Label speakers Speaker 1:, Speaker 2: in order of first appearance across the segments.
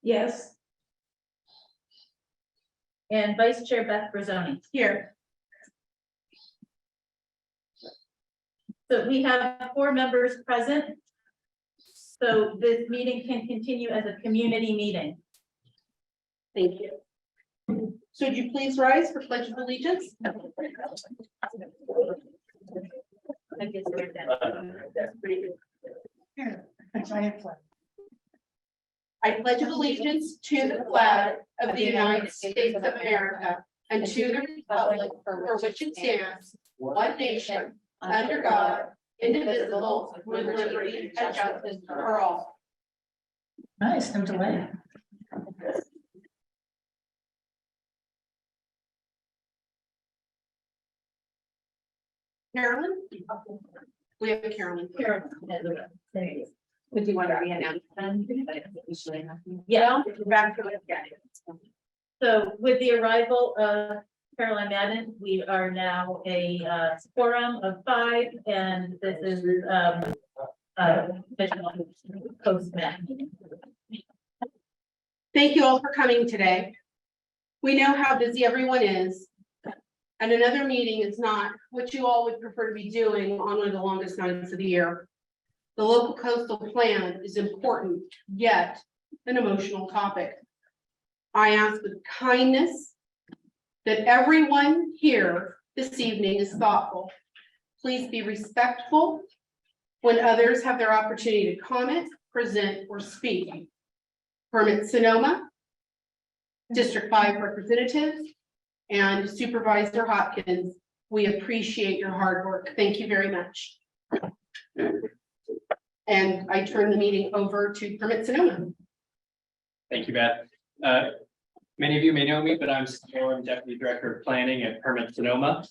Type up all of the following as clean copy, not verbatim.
Speaker 1: Yes. And Vice Chair Beth Brazzoni.
Speaker 2: Here.
Speaker 1: So we have 4 members present. So this meeting can continue as a community meeting.
Speaker 2: Thank you. So would you please rise for Pledge of Allegiance?
Speaker 1: I guess we're done. That's pretty good.
Speaker 2: Here, a giant flag. I pledge allegiance to the flag of the United States of America and to the republic for which it stands, one nation, under God, indivisible, with liberty and justice for all.
Speaker 1: Nice, no delay.
Speaker 2: Carolyn? We have Carolyn.
Speaker 1: Would you want to re-announce them? Yeah. So with the arrival of Caroline Madden, we are now a quorum of 5, and this is post-match.
Speaker 2: Thank you all for coming today. We know how busy everyone is, and another meeting is not what you all would prefer to be doing on one of the longest nights of the year. The local coastal plan is important, yet an emotional topic. I ask with kindness that everyone here this evening is thoughtful. Please be respectful when others have their opportunity to comment, present, or speak. Permit Sonoma, District 5 representatives, and Supervisor Hopkins, we appreciate your hard work. Thank you very much. And I turn the meeting over to Permit Sonoma.
Speaker 3: Thank you, Beth. Many of you may know me, but I'm Deputy Director of Planning at Permit Sonoma.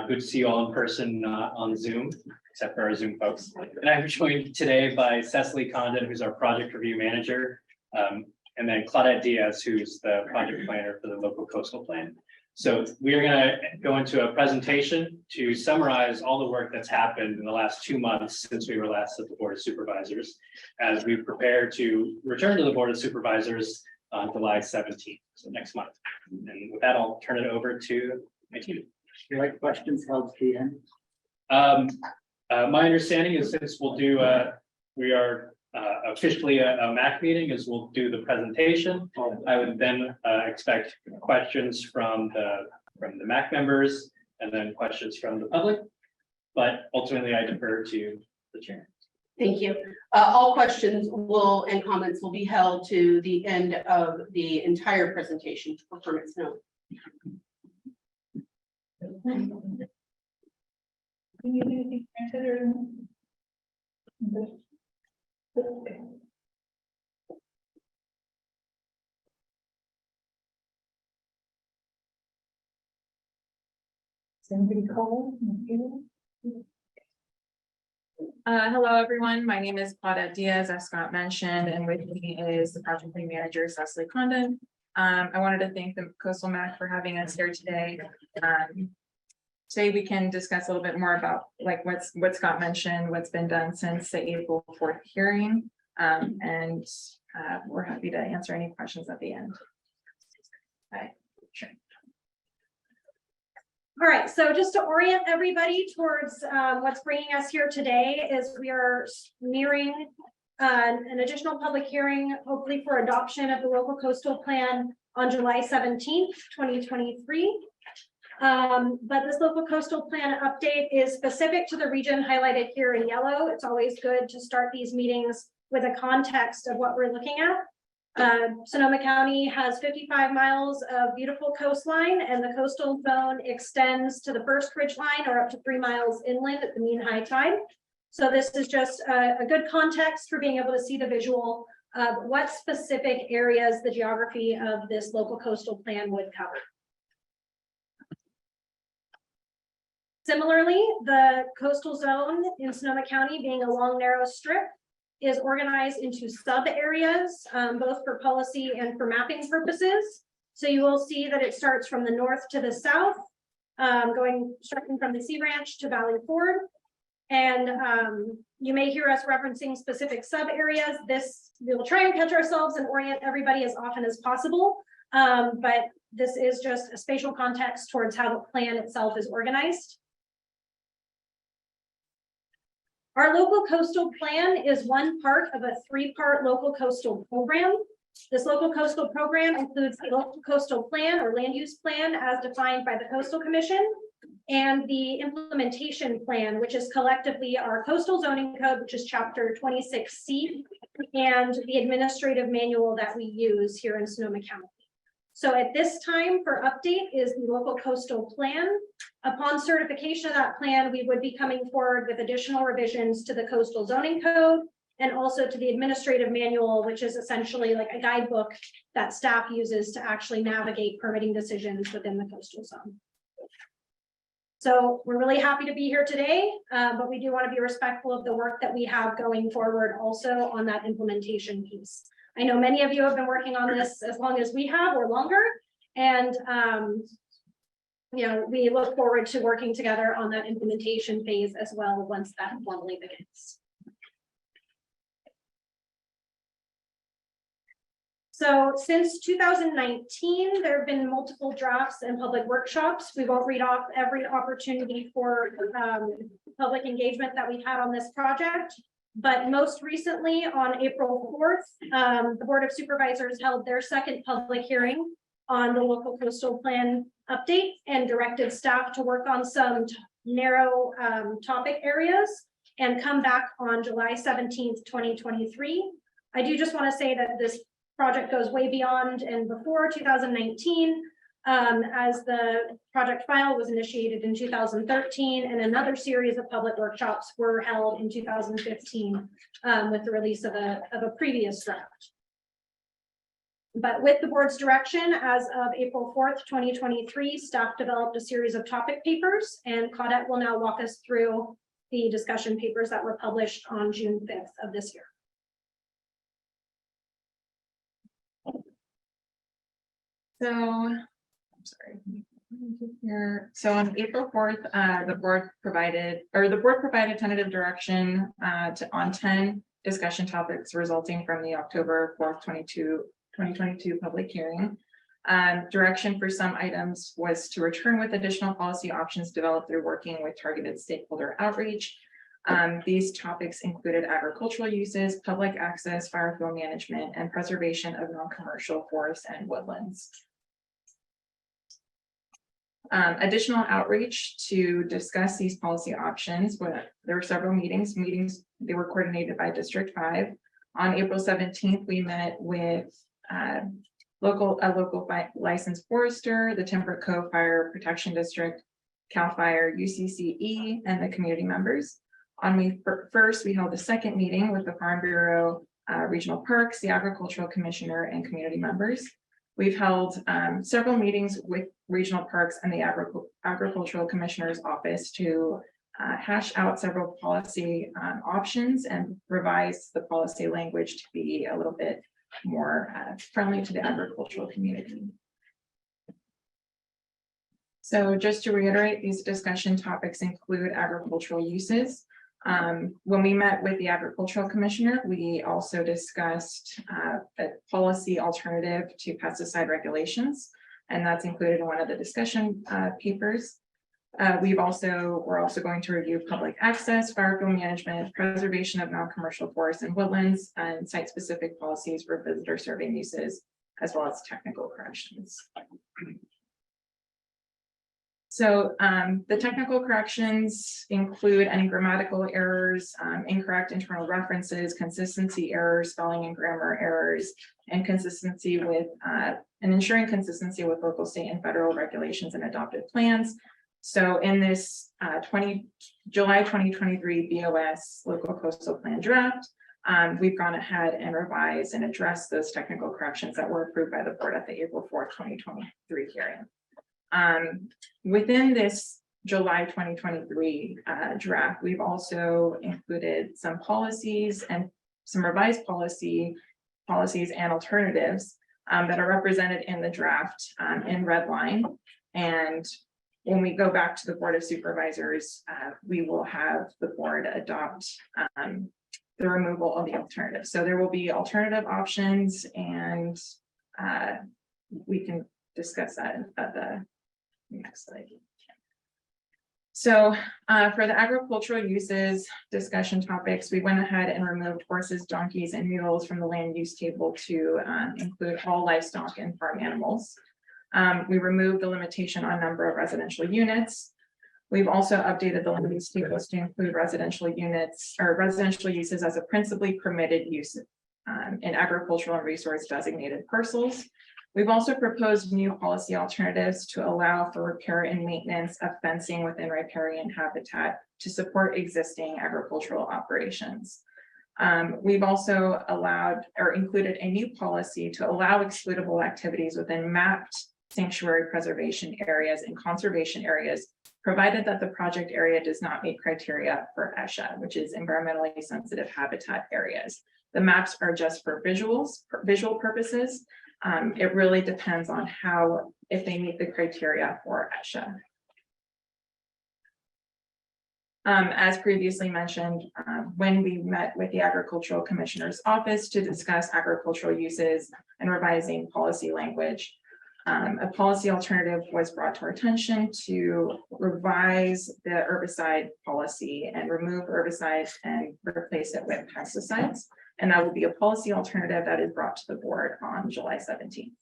Speaker 3: Good to see you all in person, on Zoom, except for our Zoom folks. And I'm joined today by Cecily Condon, who's our Project Review Manager, and then Claudette Diaz, who's the Project Planner for the local coastal plan. So we are going to go into a presentation to summarize all the work that's happened in the last 2 months since we were last at the Board of Supervisors, as we prepare to return to the Board of Supervisors on July 17th, so next month. And with that, I'll turn it over to my team.
Speaker 4: You like questions held to the end?
Speaker 3: My understanding is since we'll do, we are officially a MAC meeting, is we'll do the presentation. I would then expect questions from the MAC members and then questions from the public. But ultimately, I defer to the chair.
Speaker 2: Thank you. All questions and comments will be held to the end of the entire presentation for Permit Sonoma.
Speaker 1: Somebody call?
Speaker 5: Hello, everyone. My name is Claudette Diaz, as Scott mentioned, and with me is the project manager, Cecily Condon. I wanted to thank the Coastal MAC for having us here today. Today we can discuss a little bit more about like what Scott mentioned, what's been done since the April 4th hearing, and we're happy to answer any questions at the end. Hi. Sure.
Speaker 6: All right, so just to orient everybody towards what's bringing us here today is we are nearing an additional public hearing, hopefully for adoption of the local coastal plan on July 17th, 2023. But this local coastal plan update is specific to the region highlighted here in yellow. It's always good to start these meetings with a context of what we're looking at. Sonoma County has 55 miles of beautiful coastline, and the coastal zone extends to the first ridge line or up to 3 miles inland at the mean high tide. So this is just a good context for being able to see the visual of what specific areas the geography of this local coastal plan would cover. Similarly, the coastal zone in Sonoma County, being a long, narrow strip, is organized into sub areas, both for policy and for mapping purposes. So you will see that it starts from the north to the south, starting from the Sea Ranch to Valley Ford. And you may hear us referencing specific sub areas. This we will try and catch ourselves and orient everybody as often as possible. But this is just a spatial context towards how the plan itself is organized. Our local coastal plan is one part of a three-part local coastal program. This local coastal program includes the local coastal plan or land use plan as defined by the Coastal Commission, and the implementation plan, which is collectively our coastal zoning code, which is chapter 26C, and the administrative manual that we use here in Sonoma County. So at this time for update is the local coastal plan. Upon certification of that plan, we would be coming forward with additional revisions to the coastal zoning code and also to the administrative manual, which is essentially like a guidebook that staff uses to actually navigate permitting decisions within the coastal zone. So we're really happy to be here today, but we do want to be respectful of the work that we have going forward also on that implementation piece. I know many of you have been working on this as long as we have or longer, and we look forward to working together on that implementation phase as well once that formally begins. So since 2019, there have been multiple drafts and public workshops. We won't read off every opportunity for public engagement that we've had on this project, but most recently on April 4th, the Board of Supervisors held their second public hearing on the local coastal plan update and directed staff to work on some narrow topic areas and come back on July 17th, 2023. I do just want to say that this project goes way beyond and before 2019, as the project file was initiated in 2013, and another series of public workshops were held in 2015 with the release of a previous draft. But with the board's direction, as of April 4th, 2023, staff developed a series of topic papers, and Claudette will now walk us through the discussion papers that were published on June 5th of this year.
Speaker 5: So, I'm sorry. Here. So on April 4th, the board provided tentative direction on 10 discussion topics resulting from the October 4th, 2022 public hearing. Direction for some items was to return with additional policy options developed through working with targeted stakeholder outreach. These topics included agricultural uses, public access, fire fuel management, and preservation of non-commercial forests and woodlands. Additional outreach to discuss these policy options. There were several meetings. They were coordinated by District 5. On April 17th, we met with a local licensed forester, the Temperate Cove Fire Protection District, CAL FIRE, UCCE, and the community members. On May 1st, we held a second meeting with the Farm Bureau, Regional Parks, the Agricultural Commissioner, and community members. We've held several meetings with regional parks and the Agricultural Commissioner's office to hash out several policy options and revise the policy language to be a little bit more friendly to the agricultural community. So just to reiterate, these discussion topics include agricultural uses. When we met with the Agricultural Commissioner, we also discussed a policy alternative to pesticide regulations, and that's included in one of the discussion papers. We're also going to review public access, fire fuel management, preservation of non-commercial forests and woodlands, and site-specific policies for visitor survey uses, as well as technical corrections. So the technical corrections include any grammatical errors, incorrect internal references, consistency errors, spelling and grammar errors, and consistency with and ensuring consistency with local, state, and federal regulations and adopted plans. So in this July 2023 BOS local coastal plan draft, we've gone ahead and revised and addressed those technical corrections that were approved by the board at the April 4th, 2023 hearing. Within this July 2023 draft, we've also included some policies and some revised policies and alternatives that are represented in the draft in red line. And when we go back to the Board of Supervisors, we will have the board adopt the removal of the alternative. So there will be alternative options, and we can discuss that at the next slide. So for the agricultural uses discussion topics, we went ahead and removed horses, donkeys, and mules from the land use table to include all livestock and farm animals. We removed the limitation on number of residential units. We've also updated the land use tables to include residential units or residential uses as a principally permitted use in agricultural and resource designated parcels. We've also proposed new policy alternatives to allow for repair and maintenance of fencing within riparian habitat to support existing agricultural operations. We've also allowed or included a new policy to allow excludable activities within mapped sanctuary preservation areas and conservation areas, provided that the project area does not meet criteria for ESHA, which is environmentally sensitive habitat areas. The maps are just for visual purposes. It really depends on if they meet the criteria for ESHA. As previously mentioned, when we met with the Agricultural Commissioner's Office to discuss agricultural uses and revising policy language, a policy alternative was brought to our attention to revise the herbicide policy and remove herbicides and replace it with pesticides. And that will be a policy alternative that is brought to the board on July 17th.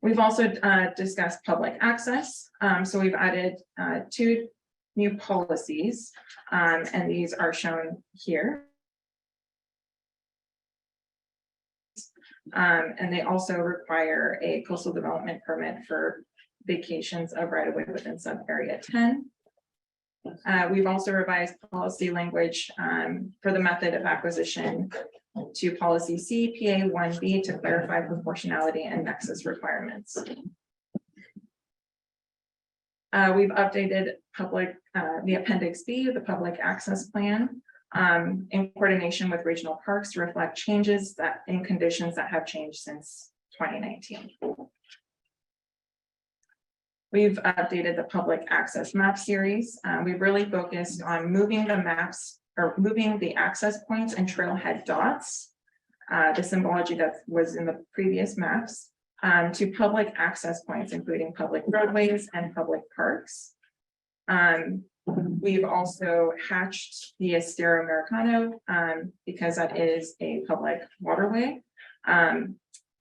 Speaker 5: We've also discussed public access. So we've added 2 new policies, and these are shown here. And they also require a coastal development permit for vacations of right-of-way within sub-area 10. We've also revised policy language for the method of acquisition to policy CPA 1B to clarify proportionality and nexus requirements. We've updated the Appendix B, the public access plan, in coordination with regional parks to reflect changes in conditions that have changed since 2019. We've updated the public access map series. We've really focused on moving the maps or moving the access points and trailhead dots, the symbology that was in the previous maps, to public access points, including public roadways and public parks. We've also hatched the Estero Americano because that is a public waterway.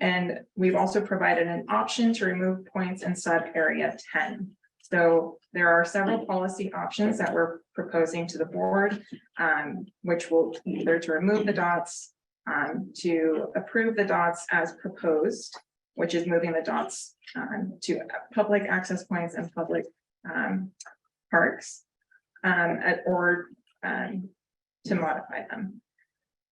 Speaker 5: And we've also provided an option to remove points in sub-area 10. So there are several policy options that we're proposing to the board, which will either to remove the dots, to approve the dots as proposed, which is moving the dots to public access points and public parks, or to modify them.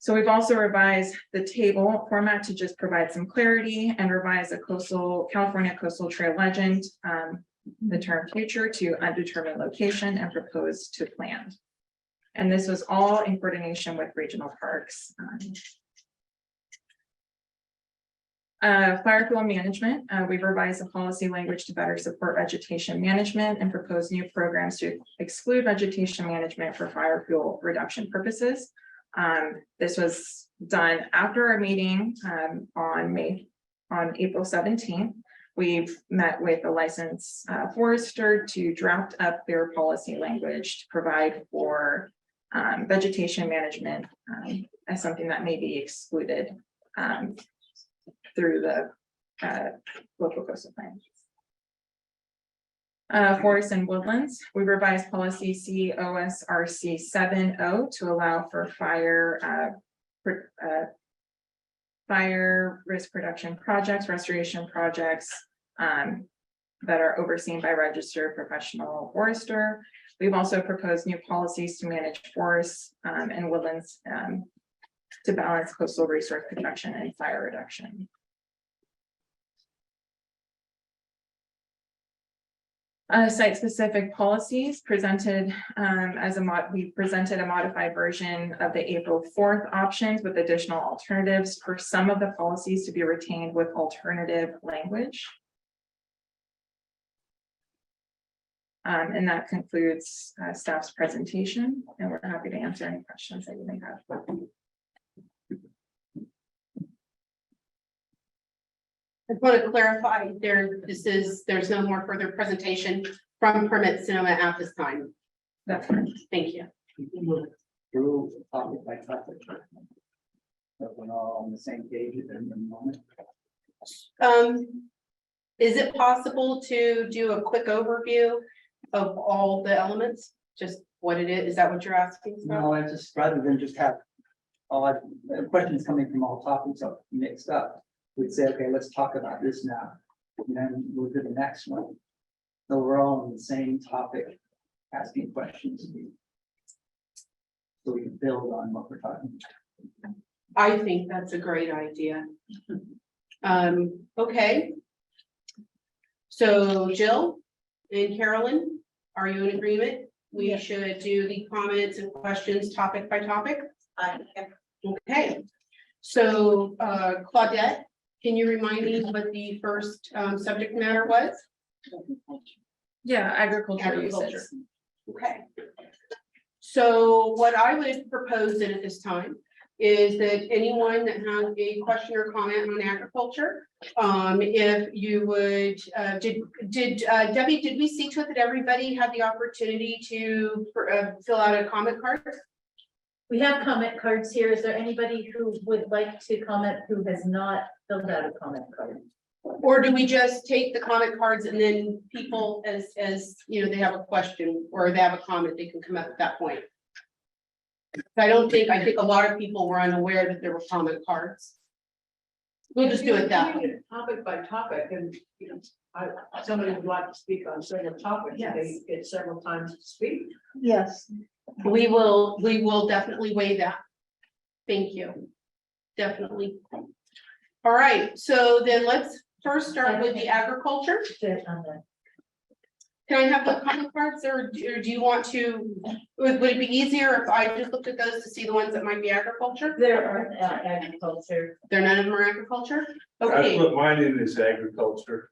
Speaker 5: So we've also revised the table format to just provide some clarity and revise the California Coastal Trail Legend, the term future to undetermined location and proposed to planned. And this was all in coordination with regional parks. Fire fuel management, we've revised the policy language to better support vegetation management and propose new programs to exclude vegetation management for fire fuel reduction purposes. This was done after our meeting on April 17th. We've met with a licensed forester to draft up their policy language to provide for vegetation management as something that may be excluded through the local coastal plan. Forests and woodlands, we revised policy COSRC 7.0 to allow for fire risk reduction projects, restoration projects that are overseen by registered professional forester. We've also proposed new policies to manage forests and woodlands to balance coastal resource protection and fire reduction. Site-specific policies presented we presented a modified version of the April 4th options with additional alternatives for some of the policies to be retained with alternative language. And that concludes staff's presentation, and we're happy to answer any questions that you may have.
Speaker 2: I just want to clarify, there's no more further presentation from Permit Sonoma at this time.
Speaker 5: That's correct.
Speaker 2: Thank you.
Speaker 4: Through topic by topic. But we're all on the same page at the moment.
Speaker 2: Is it possible to do a quick overview of all the elements? Just what it is? Is that what you're asking? Scott?
Speaker 4: No, I just, rather than just have all questions coming from all topics up mixed up, we'd say, okay, let's talk about this now. And then we'll do the next one. So we're all on the same topic, asking questions. So we can build on what we're talking about.
Speaker 2: I think that's a great idea. Okay. So Jill and Carolyn, are you in agreement? We should do the comments and questions topic by topic? Okay. So Claudette, can you remind me what the first subject matter was?
Speaker 5: Yeah, agriculture
Speaker 2: Agriculture.
Speaker 5: uses.
Speaker 2: Okay. So what I would propose at this time is that anyone that has a question or comment on agriculture, if you would, Debbie, did we see to it that everybody had the opportunity to fill out a comment card?
Speaker 1: We have comment cards here. Is there anybody who would like to comment who has not filled out a comment card?
Speaker 2: Or do we just take the comment cards and then people as you know, they have a question or they have a comment, they can come up at that point? I think a lot of people were unaware that there were comment cards. We'll just do it that way.
Speaker 7: Topic by topic, and you know, somebody would like to speak on several topics, they get several times to speak.
Speaker 6: Yes.
Speaker 2: We will definitely weigh that. Thank you. Definitely. All right, so then let's first start with the agriculture. Can I have the comment cards or do you want to, would it be easier if I just looked at those to see the ones that might be agriculture?
Speaker 1: There are agriculture.
Speaker 2: There none of them are agriculture?
Speaker 8: I
Speaker 2: Okay,
Speaker 8: put mine in as agriculture.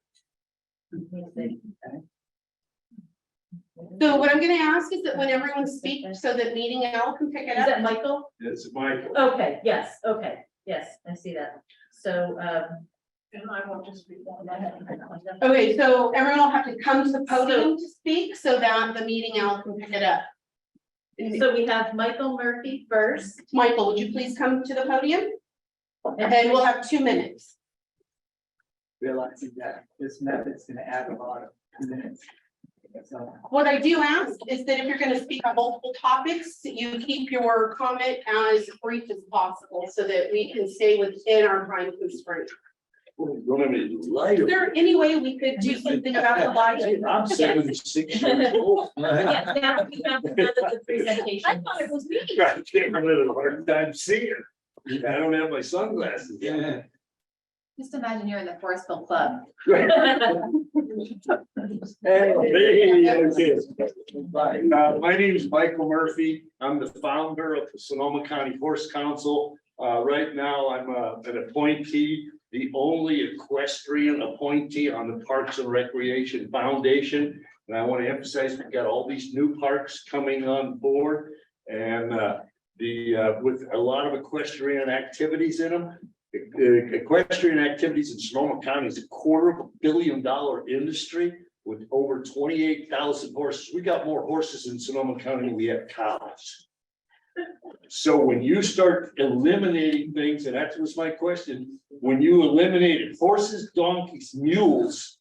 Speaker 2: so what I'm gonna ask is that when everyone speaks, so that meeting L can pick it
Speaker 1: Is
Speaker 2: up.
Speaker 1: that Michael?
Speaker 8: It's Michael.
Speaker 1: Okay, yes, I see that. So,
Speaker 7: And I want to speak on that.
Speaker 2: Okay, so everyone will have to come to the podium to speak so that the meeting L can pick it up.
Speaker 1: so we have Michael Murphy first.
Speaker 2: Michael, would you please come to the podium? And we'll have 2 minutes.
Speaker 4: Realizing that this method's gonna add a lot of minutes. So,
Speaker 2: What I do ask is that if you're gonna speak on multiple topics, you keep your comment as brief as possible so that we can stay within our time constraint. Is there any way we could do something about the light?
Speaker 8: I'm 76 years old.
Speaker 1: Yes, now we have the presentation.
Speaker 6: I thought it was me.
Speaker 8: I can't have a hard time seeing. I don't have my sunglasses. Yeah.
Speaker 9: Just imagine you're in the Forestville Club.
Speaker 8: My name is Michael Murphy. I'm the founder of the Sonoma County Horse Council. Right now, I'm an appointee, the only equestrian appointee on the Parks and Recreation Foundation. And I want to emphasize, we've got all these new parks coming on board and with a lot of equestrian activities in them. Equestrian activities in Sonoma County is $250 million industry with over 28,000 horses. We got more horses in Sonoma County than we have cows. So when you start eliminating things, and that was my question, when you eliminated horses, donkeys, mules,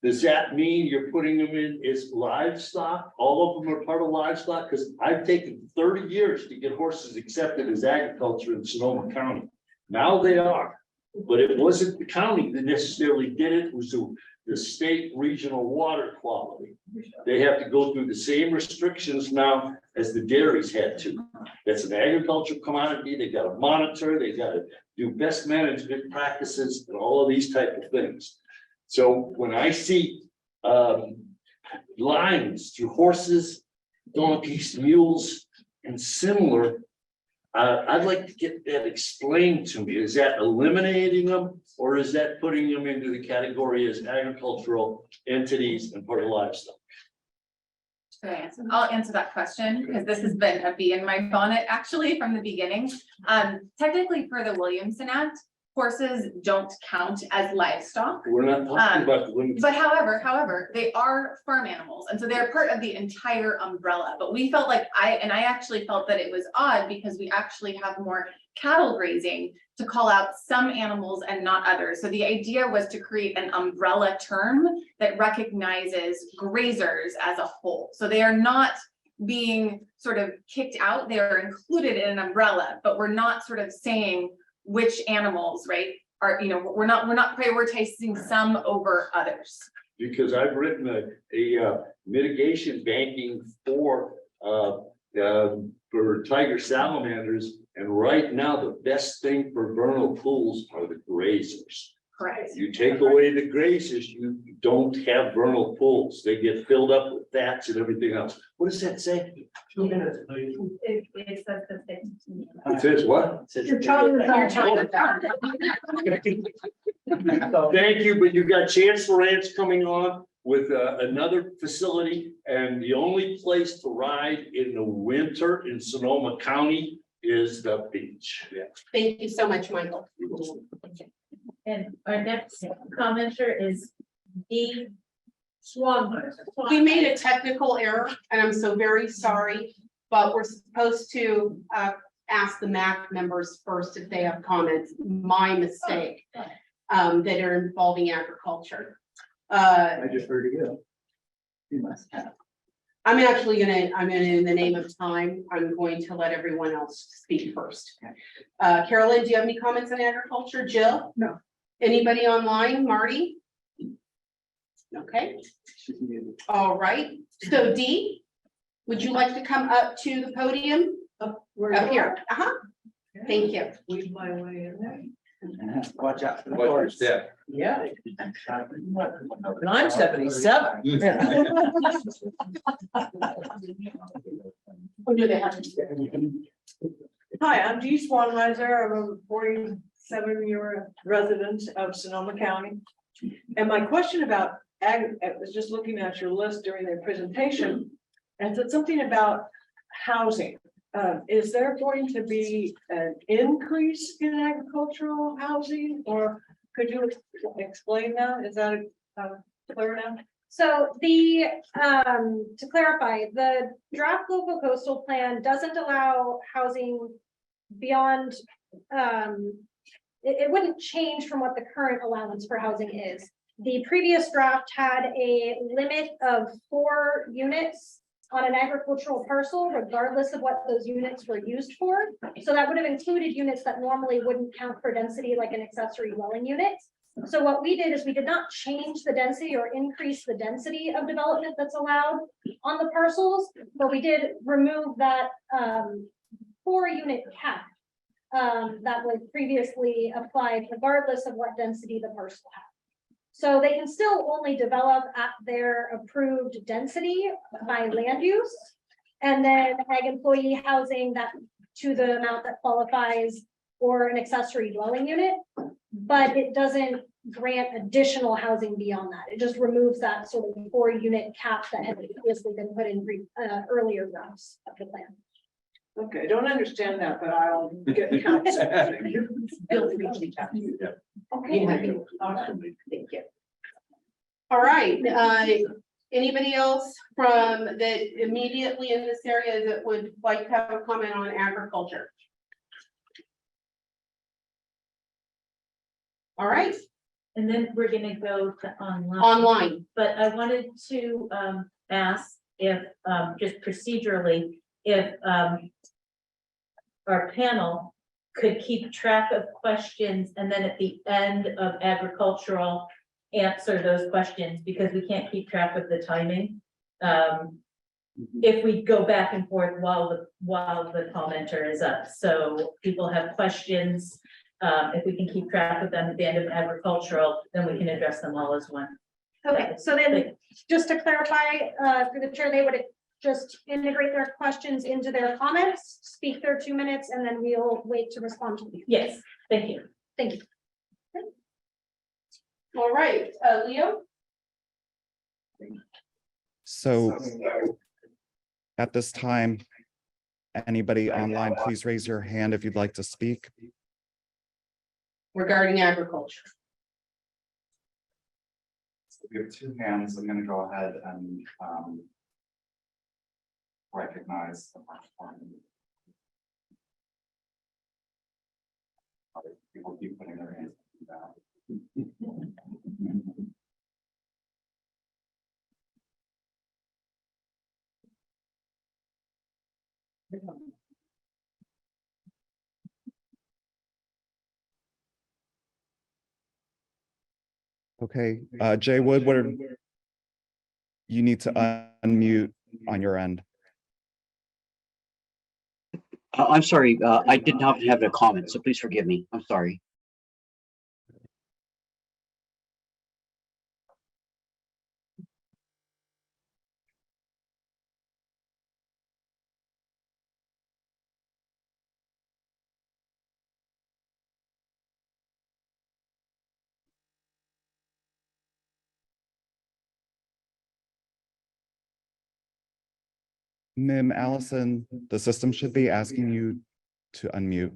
Speaker 8: does that mean you're putting them in as livestock? All of them are part of livestock? Because I've taken 30 years to get horses accepted as agriculture in Sonoma County. Now they are, but it wasn't the county that necessarily did it. It was the state regional water quality. They have to go through the same restrictions now as the dairies had to. That's an agricultural commodity. They got to monitor, they got to do best management practices and all of these type of things. So when I see lines through horses, donkeys, mules, and similar, I'd like to get that explained to me. Is that eliminating them or is that putting them into the category as agricultural entities and part of livestock?
Speaker 9: Should I answer? I'll answer that question because this has been a bee in my bonnet actually from the beginning. Technically for the Williamson Act, horses don't count as livestock.
Speaker 8: We're not talking about the limits.
Speaker 9: But however, they are farm animals, and so they're part of the entire umbrella, but we felt like I actually felt that it was odd because we actually have more cattle grazing to call out some animals and not others. So the idea was to create an umbrella term that recognizes grazers as a whole. So they are not being sort of kicked out, they are included in an umbrella, but we're not sort of saying which animals, right, are, you know, we're not prioritizing some over others.
Speaker 8: Because I've written a mitigation banking for tiger salamanders. And right now, the best thing for vernal pools are the grazers.
Speaker 9: Correct.
Speaker 8: You take away the grazers, you don't have vernal pools. They get filled up with fats and everything else. What does that say?
Speaker 7: 2 minutes, please.
Speaker 1: It says the same.
Speaker 8: It says what?
Speaker 7: Your time is up.
Speaker 8: Thank you, but you got Chancellor Ranch coming on with another facility. And the only place to ride in the winter in Sonoma County is the beach.
Speaker 2: Thank you so much, Michael.
Speaker 1: And our next commenter is D.
Speaker 7: Swan.
Speaker 2: We made a technical error and I'm so very sorry, but we're supposed to ask the MAC members first if they have comments. My mistake, that are involving agriculture.
Speaker 4: I just heard you. You must have.
Speaker 2: I'm in the name of time, I'm going to let everyone else speak first. Carolyn, do you have any comments on agriculture? Jill?
Speaker 4: No.
Speaker 2: Anybody online? Marty? Okay,
Speaker 4: She's muted.
Speaker 2: all right. So Dee, would you like to come up to the podium? Up here. Thank you.
Speaker 7: Lead my way in there.
Speaker 4: Watch out for the
Speaker 8: Watch your
Speaker 4: horse.
Speaker 8: step.
Speaker 7: Yeah. And I'm 77. Hi, I'm Dee Swanheiser. I'm a 47-year resident of Sonoma County. And my question about ag, I was just looking at your list during the presentation, and said something about housing. Is there going to be an increase in agricultural housing, or could you explain that? Is that clear now?
Speaker 6: So the, to clarify, the draft local coastal plan doesn't allow housing beyond, it wouldn't change from what the current allowance for housing is. The previous draft had a limit of 4 units on an agricultural parcel, regardless of what those units were used for. So that would have included units that normally wouldn't count for density, like an accessory dwelling unit. So what we did is we did not change the density or increase the density of development that's allowed on the parcels, but we did remove that 4-unit cap that was previously applied regardless of what density the parcel had. So they can still only develop at their approved density by land use. And then ag employee housing that to the amount that qualifies, or an accessory dwelling unit. But it doesn't grant additional housing beyond that. It just removes that sort of 4-unit cap that had previously been put in earlier drafts of the plan.
Speaker 7: Okay, I don't understand that, but I'll get counsel. Feel free to chat.
Speaker 2: Okay, thank you. All right, anybody else from that immediately in this area that would like to have a comment on agriculture? All right,
Speaker 1: And then we're gonna go to online.
Speaker 2: online.
Speaker 1: But I wanted to ask if, just procedurally, if our panel could keep track of questions and then at the end of agricultural, answer those questions, because we can't keep track of the timing. If we go back and forth while the commenter is up, so people have questions. If we can keep track of them at the end of agricultural, then we can address them all as one.
Speaker 6: Okay, so then just to clarify, for the chair, they would just integrate their questions into their comments, speak their 2 minutes, and then we'll wait to respond to them.
Speaker 1: Yes, thank you.
Speaker 6: Thank you.
Speaker 2: All right, Leo.
Speaker 10: So At this time, anybody online, please raise your hand if you'd like to speak.
Speaker 2: regarding agriculture.
Speaker 10: We have two hands. I'm going to go ahead and recognize the first one. People keep putting their hands down. Okay, Jay Wood, you need to unmute on your end.
Speaker 11: I'm sorry, I did not have a comment, so please forgive me. I'm sorry.
Speaker 10: Mim Allison, the system should be asking you to unmute.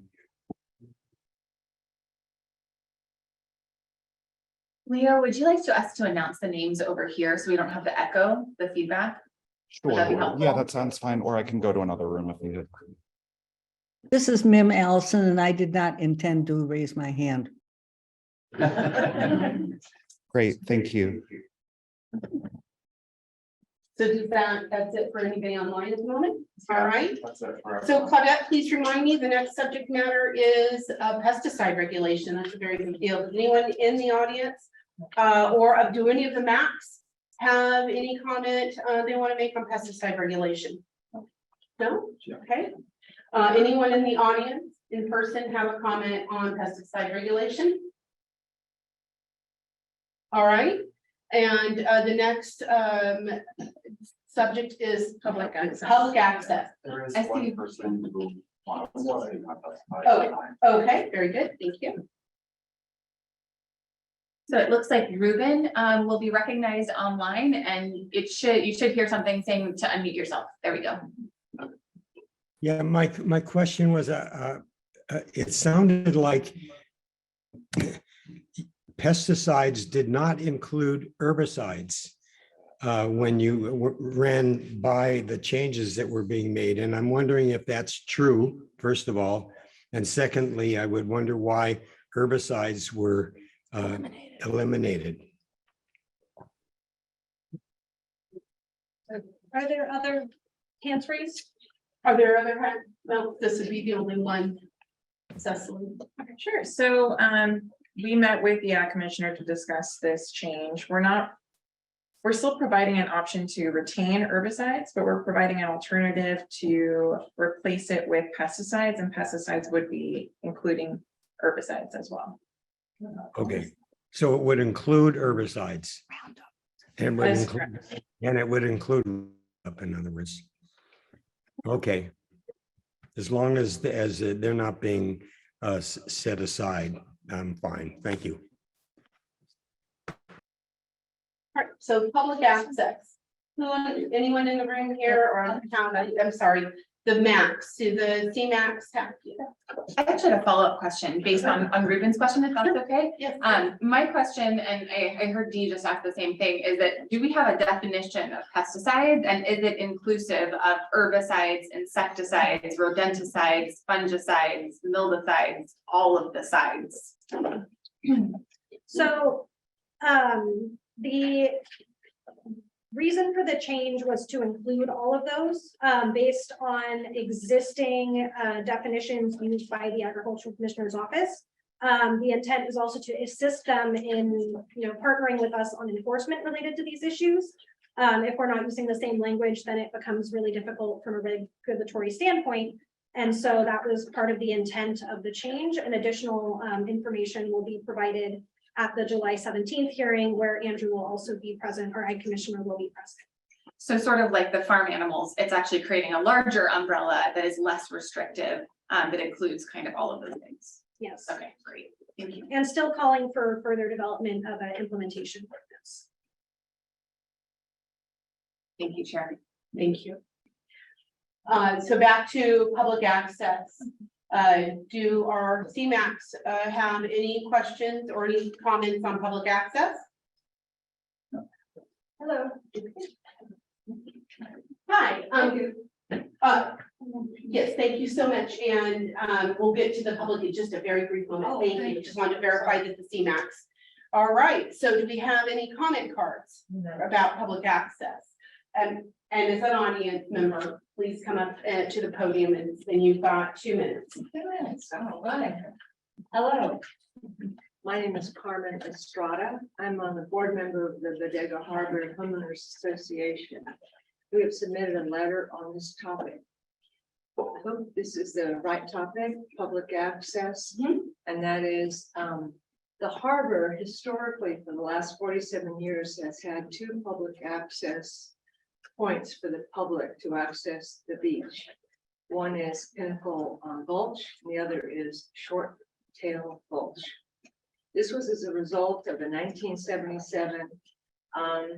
Speaker 9: Leo, would you like us to announce the names over here so we don't have to echo the feedback? Would that be
Speaker 10: Sure,
Speaker 9: helpful?
Speaker 10: yeah, that sounds fine, or I can go to another room if needed.
Speaker 12: This is Mim Allison, and I did not intend to raise my hand.
Speaker 10: Great, thank you.
Speaker 2: So that's it for anybody online at the moment? All right. So Claudette, please remind me, the next subject matter is pesticide regulation. That's a very big deal. Does anyone in the audience or do any of the maps have any comment they want to make on pesticide regulation? No? Okay. Anyone in the audience in person have a comment on pesticide regulation? All right. And the next subject is public access. Public access.
Speaker 10: There is
Speaker 9: I see.
Speaker 10: one person who wants to say
Speaker 2: Oh, okay, very good. Thank you.
Speaker 9: So it looks like Ruben will be recognized online and you should hear something saying to unmute yourself. There we go.
Speaker 13: Yeah, my question was, it sounded like pesticides did not include herbicides when you ran by the changes that were being made. And I'm wondering if that's true, first of all. And secondly, I would wonder why herbicides were eliminated.
Speaker 6: Are there other hands raised?
Speaker 2: Are there other hands? No, this would be the only one. Cecily.
Speaker 5: Okay, sure. So we met with the Ag Commissioner to discuss this change. We're still providing an option to retain herbicides, but we're providing an alternative to replace it with pesticides, and pesticides would be including herbicides as well.
Speaker 13: Okay, so it would include herbicides. And
Speaker 5: That is correct.
Speaker 13: it would include, in other words. Okay. As long as they're not being set aside, I'm fine. Thank you.
Speaker 2: All right, so public access. Anyone in the room here or on the town? I'm sorry, the max, do the C-Max have?
Speaker 9: I actually had a follow-up question based on Ruben's question, if that's okay.
Speaker 2: Yes.
Speaker 9: My question, and I heard Dee just ask the same thing, is that do we have a definition of pesticides, and is it inclusive of herbicides, insecticides, rodenticides, fungicides, mildicides, all of the sides?
Speaker 6: So, the reason for the change was to include all of those, based on existing definitions used by the Agricultural Commissioner's Office. The intent is also to assist them in, partnering with us on enforcement related to these issues. If we're not using the same language, then it becomes really difficult from a regulatory standpoint. And so that was part of the intent of the change, and additional information will be provided at the July 17th hearing, where Andrew will also be present, or Ag Commissioner will be present.
Speaker 9: So sort of like the farm animals, it's actually creating a larger umbrella that is less restrictive, that includes kind of all of those things.
Speaker 6: Yes.
Speaker 9: Okay, great. Thank you.
Speaker 6: And still calling for further development of an implementation for this.
Speaker 9: Thank you, Chair.
Speaker 2: Thank you. So back to public access. Do our CMAX have any questions or any comments on public access?
Speaker 6: Hello.
Speaker 2: Hi, yes, thank you so much, and we'll get to the public in just a very brief moment. Thank you. Just wanted to verify that the CMAX. All right, so do we have any comment cards about public access? And as an audience member, please come up to the podium and you've got 2 minutes.
Speaker 7: 2 minutes, all right. Hello. My name is Carmen Estrada. I'm on the board member of the Bodega Harbor Homeowners Association. We have submitted a letter on this topic. I hope this is the right topic, public access. And that is, the harbor historically for the last 47 years has had 2 public access points for the public to access the beach. One is Pinnacle Gulch, and the other is Short Tail Gulch. This was as a result of a 1977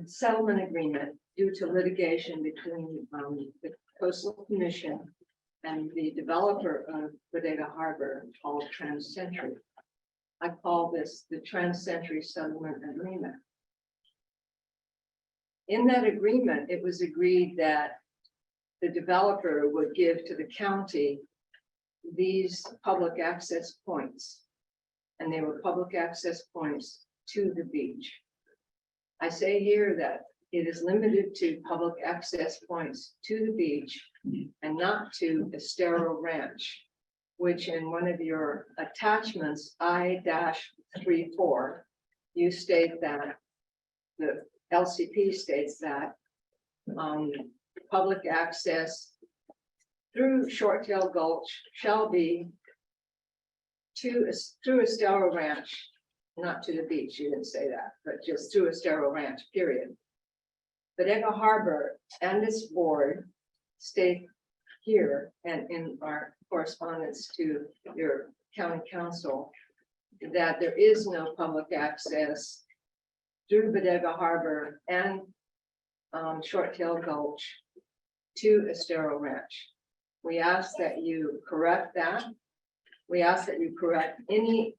Speaker 7: settlement agreement due to litigation between the Coastal Commission and the developer of Bodega Harbor called Trans-Century. I call this the Trans-Century Settlement Agreement. In that agreement, it was agreed that the developer would give to the county these public access points. And they were public access points to the beach. I say here that it is limited to public access points to the beach and not to Estero Ranch, which in one of your attachments, I-34, you state that the LCP states that public access through Short Tail Gulch shall be through Estero Ranch, not to the beach. You didn't say that, but just through Estero Ranch, period. Bodega Harbor and its board state here and in our correspondence to your county council that there is no public access through Bodega Harbor and Short Tail Gulch to Estero Ranch. We ask that you correct that. We ask that you correct any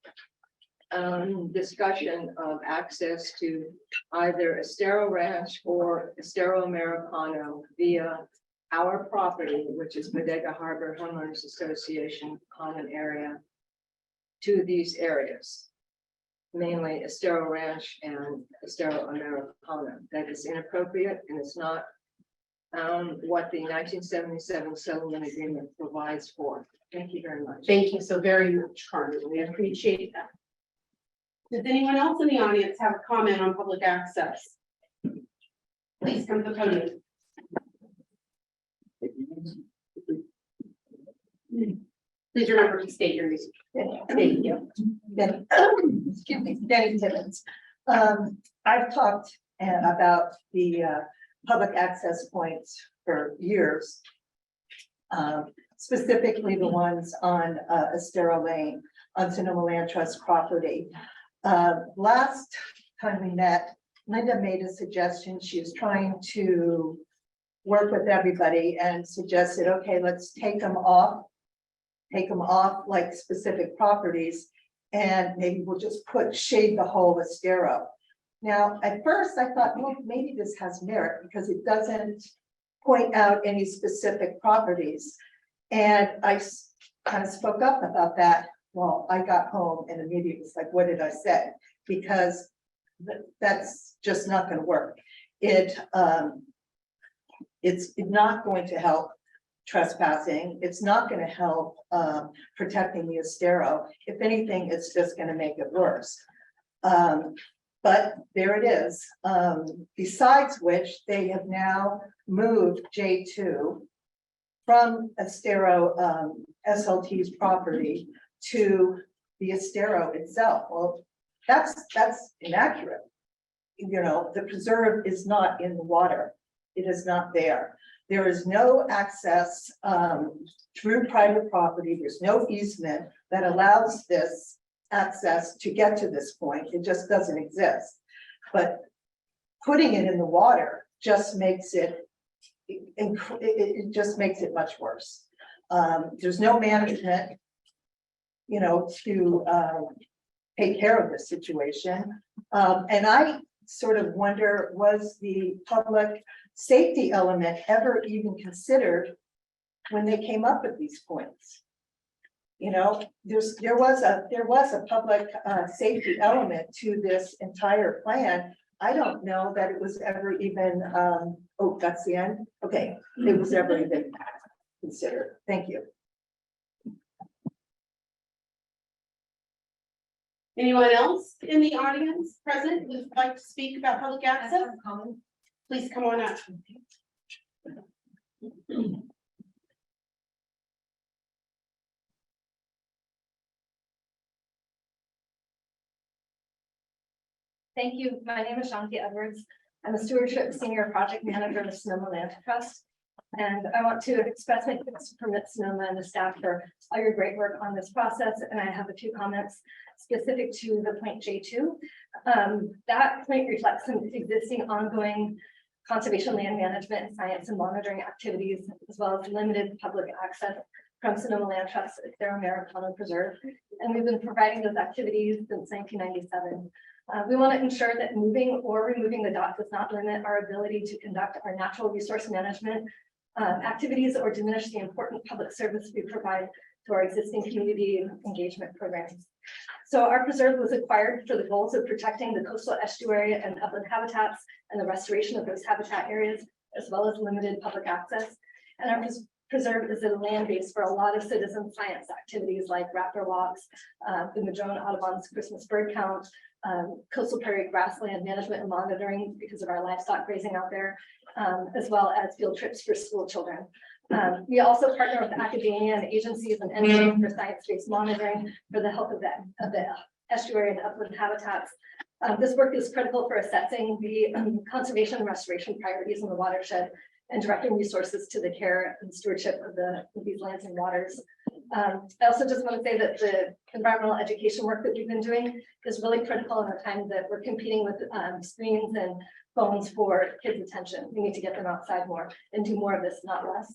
Speaker 7: discussion of access to either Estero Ranch or Estero Americano via our property, which is Bodega Harbor Homeowners Association common area, to these areas, mainly Estero Ranch and Estero Americano. That is inappropriate and it's not what the 1977 settlement agreement provides for. Thank you very much.
Speaker 2: Thank you so very much, Carmen. We appreciate that. Does anyone else in the audience have a comment on public access? Please come to the podium. Please remember to state your name. Thank you.
Speaker 14: Excuse me, Denny Timmons. I've talked about the public access points for years. Specifically the ones on Estero Lane on Sonoma Land Trust property. Last time we met, Linda made a suggestion. She was trying to work with everybody and suggested, okay, let's take them off like specific properties, and maybe we'll just shade the whole Estero. Now, at first I thought, well, maybe this has merit because it doesn't point out any specific properties. And I kind of spoke up about that. Well, I got home and immediately was like, what did I say? Because that's just not going to work. It's not going to help trespassing. It's not going to help protecting the Estero. If anything, it's just going to make it worse. But there it is. Besides which, they have now moved J2 from Estero SLT's property to the Estero itself. Well, that's inaccurate. You know, the preserve is not in the water. It is not there. There is no access through private property. There's no easement that allows this access to get to this point. It just doesn't exist. But putting it in the water just makes it it just makes it much worse. There's no management, you know, to take care of this situation. And I sort of wonder, was the public safety element ever even considered when they came up with these points? You know, there was a public safety element to this entire plan. I don't know that it was ever even, oh, that's the end? Okay, it was ever even considered. Thank you.
Speaker 2: Anyone else in the audience present who'd like to speak about public access? Please come on up.
Speaker 6: Thank you. My name is Shanti Edwards. I'm a stewardship senior project manager of Sonoma Land Trust. And I want to express my thanks to Permit Sonoma and the staff for all your great work on this process. And I have a few comments specific to the point J2. That point reflects some existing ongoing conservation land management, science and monitoring activities, as well as limited public access from Sonoma Land Trust at their Americana Preserve. And we've been providing those activities since 1997. We want to ensure that moving or removing the dock does not limit our ability to conduct our natural resource management activities or diminish the important public service we provide to our existing community engagement programs. So our preserve was acquired for the goals of protecting the coastal estuary and upland habitats and the restoration of those habitat areas, as well as limited public access. And our preserve is a land base for a lot of citizen science activities like raptor walks, the Madrone Audubon's Christmas bird count, coastal prairie grassland management and monitoring because of our livestock grazing out there, as well as field trips for school children. We also partner with academia and agencies and NGOs for science-based monitoring for the health of the estuary and upland habitats. This work is critical for assessing the conservation and restoration priorities in the watershed and directing resources to the care and stewardship of these lands and waters. I also just want to say that the environmental education work that we've been doing is really critical in a time that we're competing with screens and phones for kids' attention. We need to get them outside more and do more of this, not less.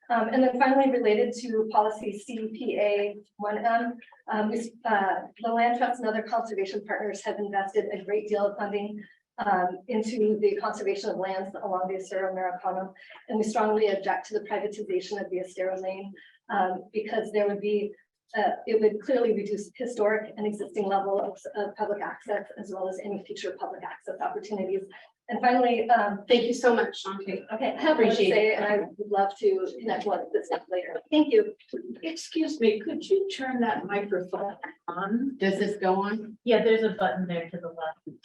Speaker 6: And then finally, related to policy CPA 1M, the Land Trust and other conservation partners have invested a great deal of funding into the conservation of lands along the Estero Americano, and we strongly object to the privatization of the Estero Lane because there would be, it would clearly reduce historic and existing level of public access as well as any future public access opportunities. And finally,
Speaker 2: thank you so much, Shanti.
Speaker 6: Okay, I have more to say, and I would love to connect one this up later. Thank you.
Speaker 7: Excuse me, could you turn that microphone on?
Speaker 2: Does this go on?
Speaker 1: Yeah, there's a button there to the left.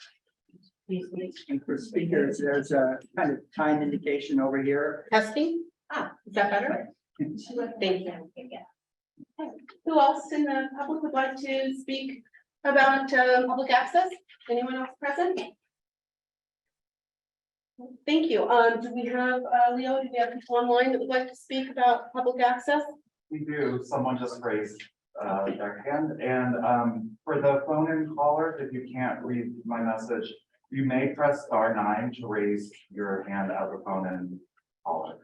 Speaker 4: And for speakers, there's a kind of time indication over here.
Speaker 2: Testing? Is that better? Thank you. Who else in the public would like to speak about public access? Anyone else present? Thank you. Do we have Leo? Do we have people online that would like to speak about public access?
Speaker 15: We do. Someone just raised their hand, and for the phone-in callers, if you can't read my message, you may press *9 to raise your hand as a phone-in caller.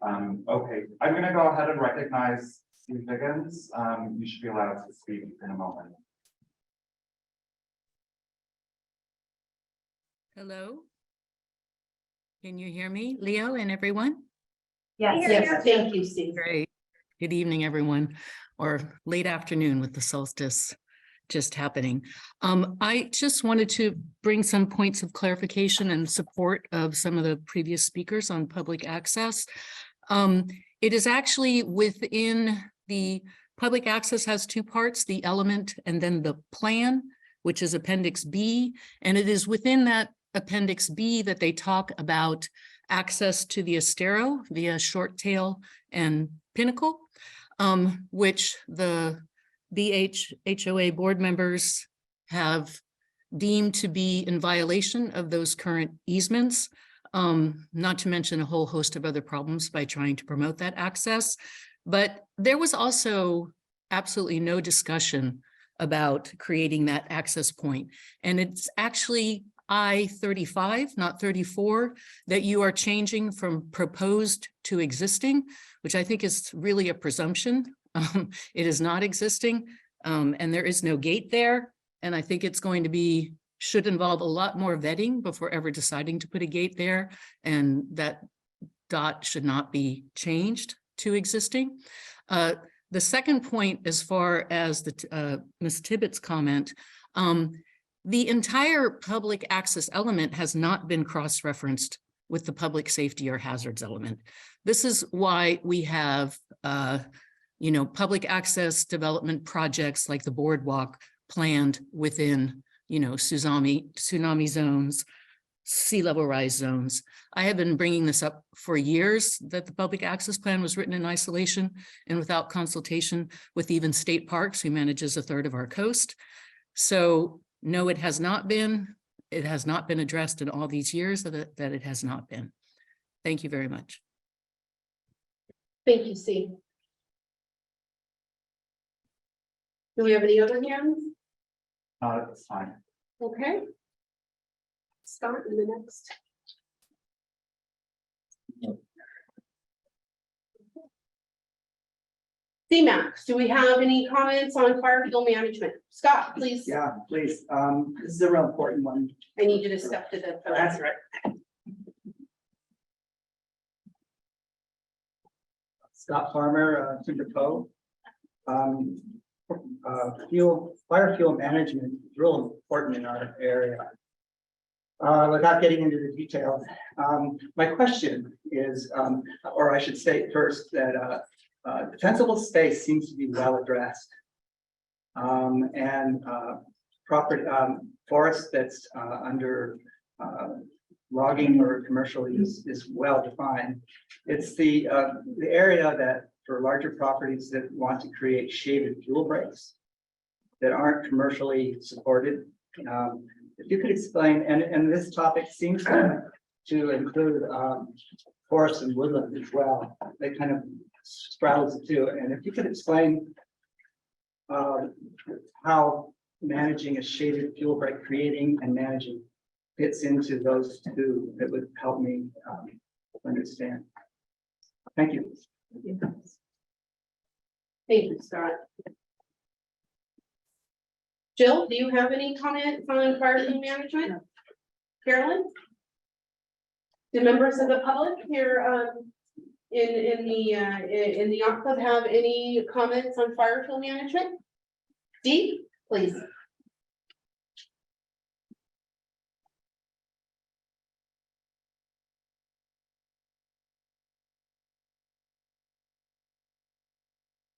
Speaker 15: Okay, I'm going to go ahead and recognize Steve Higgins. You should be allowed to speak in a moment.
Speaker 16: Hello. Can you hear me, Leo and everyone?
Speaker 2: Yes, thank you, Steve.
Speaker 16: Great. Good evening, everyone, or late afternoon with the solstice just happening. I just wanted to bring some points of clarification and support of some of the previous speakers on public access. It is actually within the public access has two parts, the element and then the plan, which is Appendix B. And it is within that Appendix B that they talk about access to the Estero via Short Tail and Pinnacle, which the BHOA board members have deemed to be in violation of those current easements, not to mention a whole host of other problems by trying to promote that access. But there was also absolutely no discussion about creating that access point. And it's actually I-35, not 34, that you are changing from proposed to existing, which I think is really a presumption. It is not existing, and there is no gate there. And I think it's going to be, should involve a lot more vetting before ever deciding to put a gate there. And that dot should not be changed to existing. The second point, as far as the Ms. Tibbetts' comment, the entire public access element has not been cross-referenced with the public safety or hazards element. This is why we have, public access development projects like the boardwalk planned within, tsunami zones, sea level rise zones. I have been bringing this up for years, that the public access plan was written in isolation and without consultation with even state parks, who manages a third of our coast. So no, it has not been addressed in all these years, that it has not been. Thank you very much.
Speaker 2: Thank you, Steve. Do we have any other hands?
Speaker 15: It's fine.
Speaker 2: Okay. Start in the next. CMAX, do we have any comments on fire fuel management? Scott, please.
Speaker 4: Yeah, please. This is a real important one.
Speaker 2: I need you to step to the.
Speaker 4: That's right. Scott Farmer, Timber Cove. Fire fuel management is real important in our area. Without getting into the details, my question is, or I should state first that defensible space seems to be well addressed. And property, forest that's under logging or commercial use is well defined. It's the area that for larger properties that want to create shaded fuel breaks that aren't commercially supported. If you could explain, and this topic seems to include forest and woodland as well. They kind of straddles the two. And if you could explain how managing a shaded fuel break, creating and managing, fits into those two, that would help me understand. Thank you.
Speaker 2: Thank you, Scott. Jill, do you have any comments on fire fuel management? Carolyn? Do members of the public here in the yacht club have any comments on fire fuel management? Dee, please.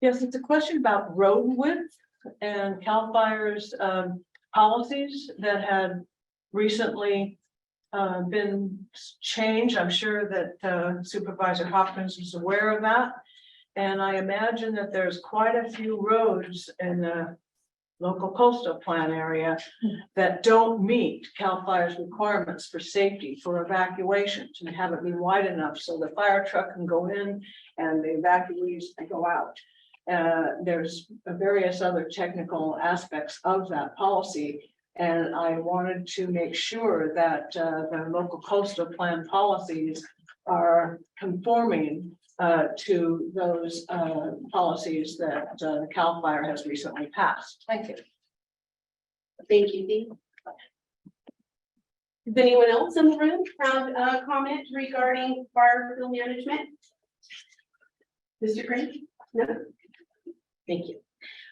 Speaker 7: Yes, it's a question about road width and CAL FIRE's policies that had recently been changed. I'm sure that Supervisor Hopkins is aware of that. And I imagine that there's quite a few roads in the local coastal plan area that don't meet CAL FIRE's requirements for safety, for evacuations, and haven't been wide enough so the fire truck can go in and the evacuees can go out. There's various other technical aspects of that policy. And I wanted to make sure that the local coastal plan policies are conforming to those policies that CAL FIRE has recently passed. Thank you.
Speaker 2: Thank you, Dee. Does anyone else in the room have a comment regarding fire fuel management? Mr. Crane? No. Thank you.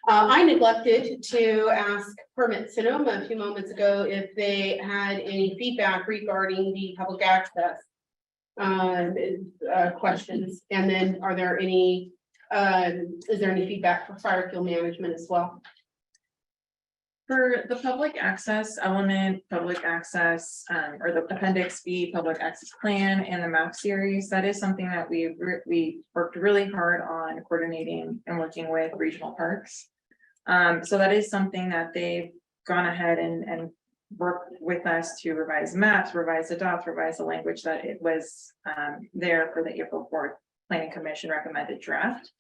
Speaker 2: I neglected to ask Permit Sonoma a few moments ago if they had any feedback regarding the public access questions. And then are there any, is there any feedback for fire fuel management as well?
Speaker 5: For the public access element, public access, or the Appendix B public access plan and the map series, that is something that we worked really hard on coordinating and working with regional parks. So that is something that they've gone ahead and worked with us to revise maps, revise the dots, revise the language that it was there for the April 4th Planning Commission recommended draft.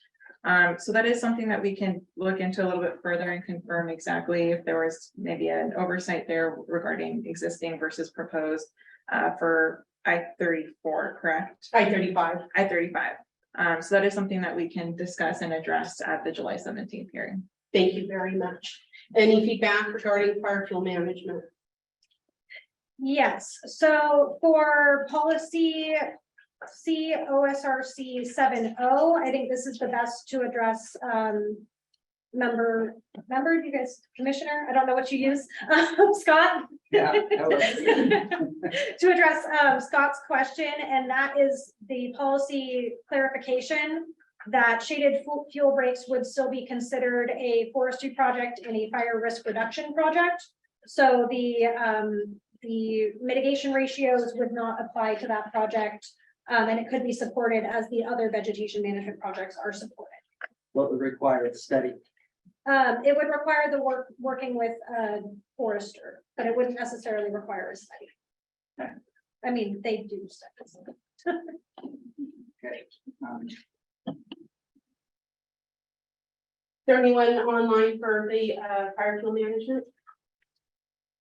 Speaker 5: So that is something that we can look into a little bit further and confirm exactly if there was maybe an oversight there regarding existing versus proposed for I-34, correct?
Speaker 2: I-35.
Speaker 5: I-35. So that is something that we can discuss and address at the July 17th hearing.
Speaker 2: Thank you very much. Any feedback regarding fire fuel management?
Speaker 6: Yes, so for policy COSRC 7.0, I think this is the best to address member, you guys, commissioner, I don't know what you use, Scott.
Speaker 4: Yeah.
Speaker 6: To address Scott's question, and that is the policy clarification that shaded fuel breaks would still be considered a forestry project and a fire risk reduction project. So the mitigation ratios would not apply to that project, and it could be supported as the other vegetation management projects are supported.
Speaker 4: What would require a study?
Speaker 6: It would require the working with a forester, but it wouldn't necessarily require a study.
Speaker 4: Okay.
Speaker 6: I mean, they do studies.
Speaker 4: Okay.
Speaker 2: Is there anyone online for the fire fuel management?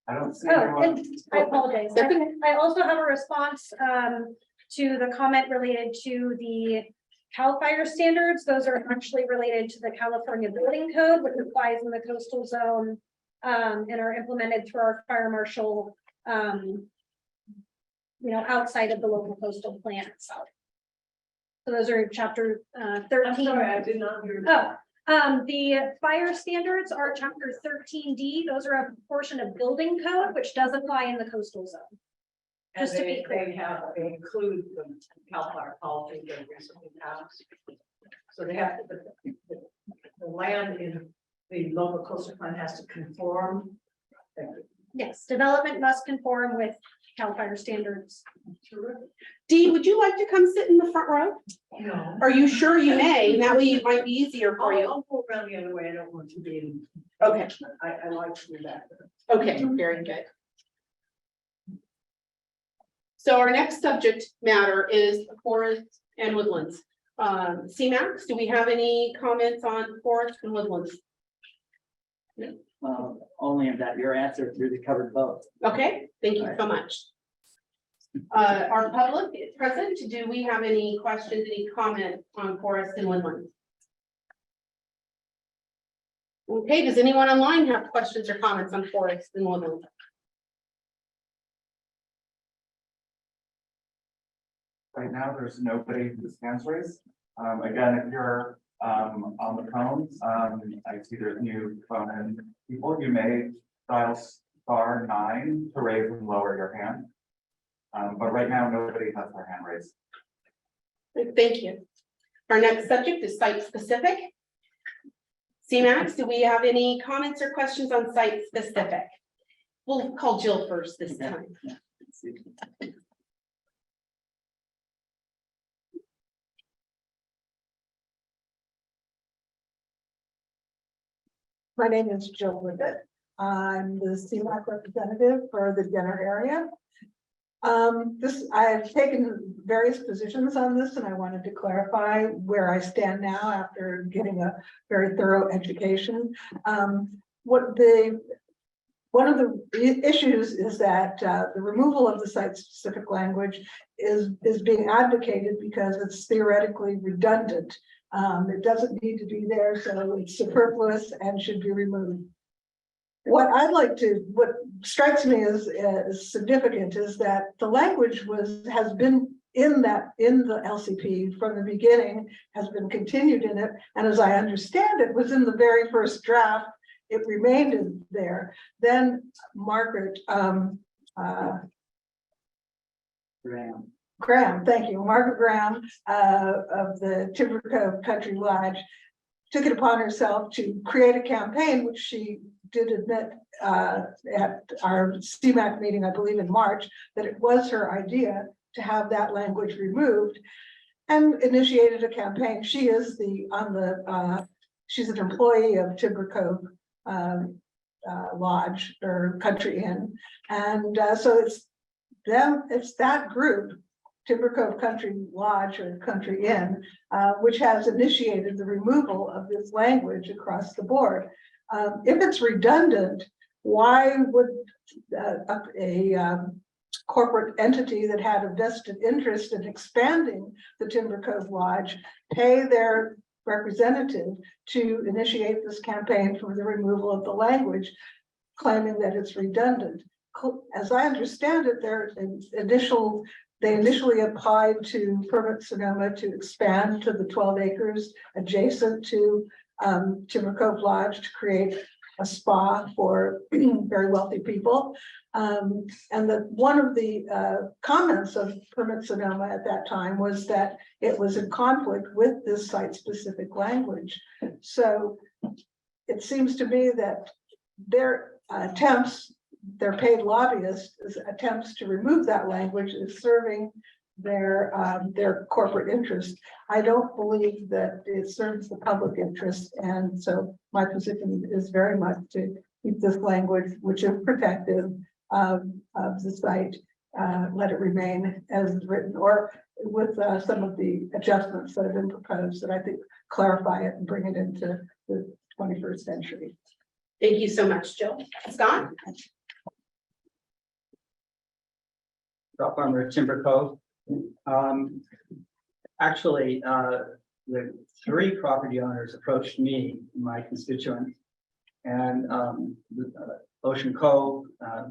Speaker 15: I don't see
Speaker 6: Oh,
Speaker 15: anyone.
Speaker 6: and I apologize. I also have a response to the comment related to the CAL FIRE standards. Those are actually related to the California Building Code, which applies in the coastal zone and are implemented through our fire marshal, outside of the local coastal plan itself. So those are chapter 13.
Speaker 7: I'm sorry, I did not hear.
Speaker 6: The fire standards are chapter 13D. Those are a portion of building code, which does apply in the coastal zone.
Speaker 7: And
Speaker 6: Just to be clear.
Speaker 7: they include the CAL FIRE policy that recently passed. So they have to, the land in the local coastal plan has to conform.
Speaker 6: Yes, development must conform with CAL FIRE standards.
Speaker 2: Dee, would you like to come sit in the front row?
Speaker 7: No.
Speaker 2: Are you sure you may? And that way it might be easier for you.
Speaker 7: I'll go around the other way. I don't want to be in.
Speaker 2: Okay,
Speaker 7: I like to do that.
Speaker 2: okay, very good. So our next subject matter is forests and woodlands. CMAX, do we have any comments on forests and woodlands?
Speaker 4: Only in that your answer really covered both.
Speaker 2: Okay, thank you so much. Our public is present. Do we have any questions, any comment on forests and woodlands? Okay, does anyone online have questions or comments on forests and woodlands?
Speaker 15: Right now, there's nobody who's hands raised. Again, if you're on the phone, I see there's new phone in people. You may dial *9 to raise and lower your hand. But right now, nobody has their hand raised.
Speaker 2: Thank you. Our next subject is site specific. CMAX, do we have any comments or questions on site specific? We'll call Jill first this time.
Speaker 14: My name is Jill Ribbett. I'm the CMAC representative for the Denver area. I've taken various positions on this, and I wanted to clarify where I stand now after getting a very thorough education. One of the issues is that the removal of the site-specific language is being advocated because it's theoretically redundant. It doesn't need to be there, so it's superfluous and should be removed. What strikes me as significant is that the language has been in the LCP from the beginning, has been continued in it, and as I understand it, was in the very first draft. It remained in there. Then Margaret Graham, thank you. Margaret Graham of the Timber Cove Country Lodge took it upon herself to create a campaign, which she did admit at our CMAC meeting, I believe in March, that it was her idea to have that language removed, and initiated a campaign. She is she's an employee of Timber Cove Lodge or Country Inn, and so it's that group Timber Cove Country Lodge or Country Inn, which has initiated the removal of this language across the board. If it's redundant, why would a corporate entity that had a vested interest in expanding the Timber Cove Lodge pay their representative to initiate this campaign for the removal of the language, claiming that it's redundant? As I understand it, they initially applied to Permit Sonoma to expand to the 12 acres adjacent to Timber Cove Lodge to create a spa for very wealthy people. And that one of the comments of Permit Sonoma at that time was that it was in conflict with this site-specific language. So it seems to me that their attempts, their paid lobbyists' attempts to remove that language is serving their corporate interest. I don't believe that it serves the public interest, and so my position is very much to keep this language, which is protective of the site, let it remain as written, or with some of the adjustments that have been proposed that I think clarify it and bring it into the 21st century.
Speaker 2: Thank you so much, Jill. Scott?
Speaker 4: Rock farmer Timber Cove. Actually, the 3 property owners approached me, my constituent, and Ocean Cove,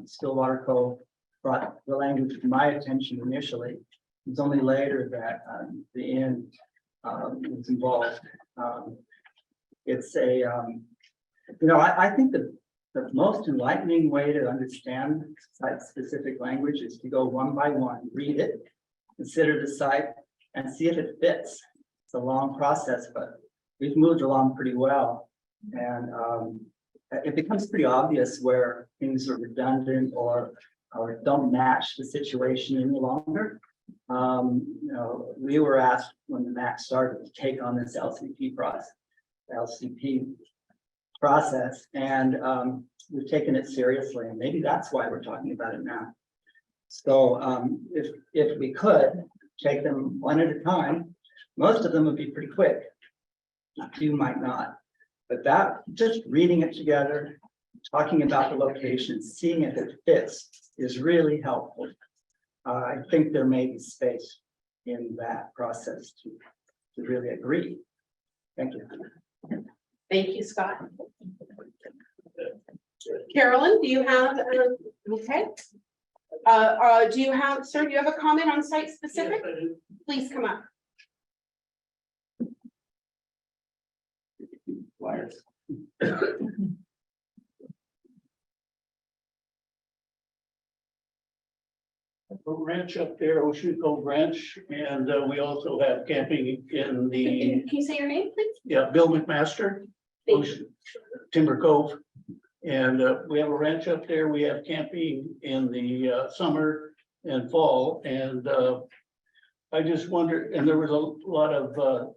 Speaker 4: Stillwater Cove brought the language to my attention initially. It was only later that the inn was involved. It's a, I think the most enlightening way to understand site-specific language is to go one by one, read it, consider the site, and see if it fits. It's a long process, but we've moved along pretty well. And it becomes pretty obvious where things are redundant or don't match the situation any longer. We were asked when the MAC started to take on this LCP process, and we've taken it seriously, and maybe that's why we're talking about it now. So if we could take them one at a time, most of them would be pretty quick. A few might not, but that just reading it together, talking about the location, seeing if it fits is really helpful. I think there may be space in that process to really agree. Thank you.
Speaker 2: Thank you, Scott. Carolyn, do you have, okay. Do you have, sir, do you have a comment on site specific? Yes, please come up.
Speaker 8: Wires.
Speaker 17: Ranch up there, Ocean Cove Ranch, and we also have camping in the,
Speaker 2: Can you say your name, please?
Speaker 17: yeah, Bill McMaster, Ocean Timber Cove. And we have a ranch up there. We have camping in the summer and fall. And I just wonder, and there was a lot of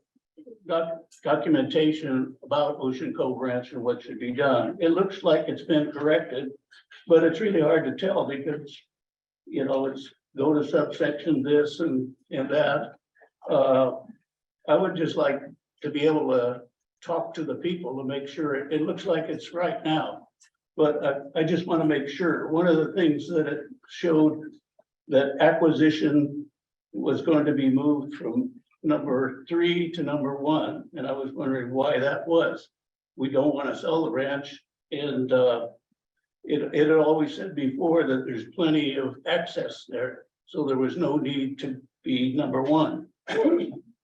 Speaker 17: documentation about Ocean Cove Ranch and what should be done. It looks like it's been corrected, but it's really hard to tell because, it's go to subsection this and that. I would just like to be able to talk to the people to make sure it looks like it's right now. But I just want to make sure. One of the things that it showed that acquisition was going to be moved from number 3 to number 1. And I was wondering why that was. We don't want to sell the ranch. And it had always said before that there's plenty of access there. So there was no need to be number 1.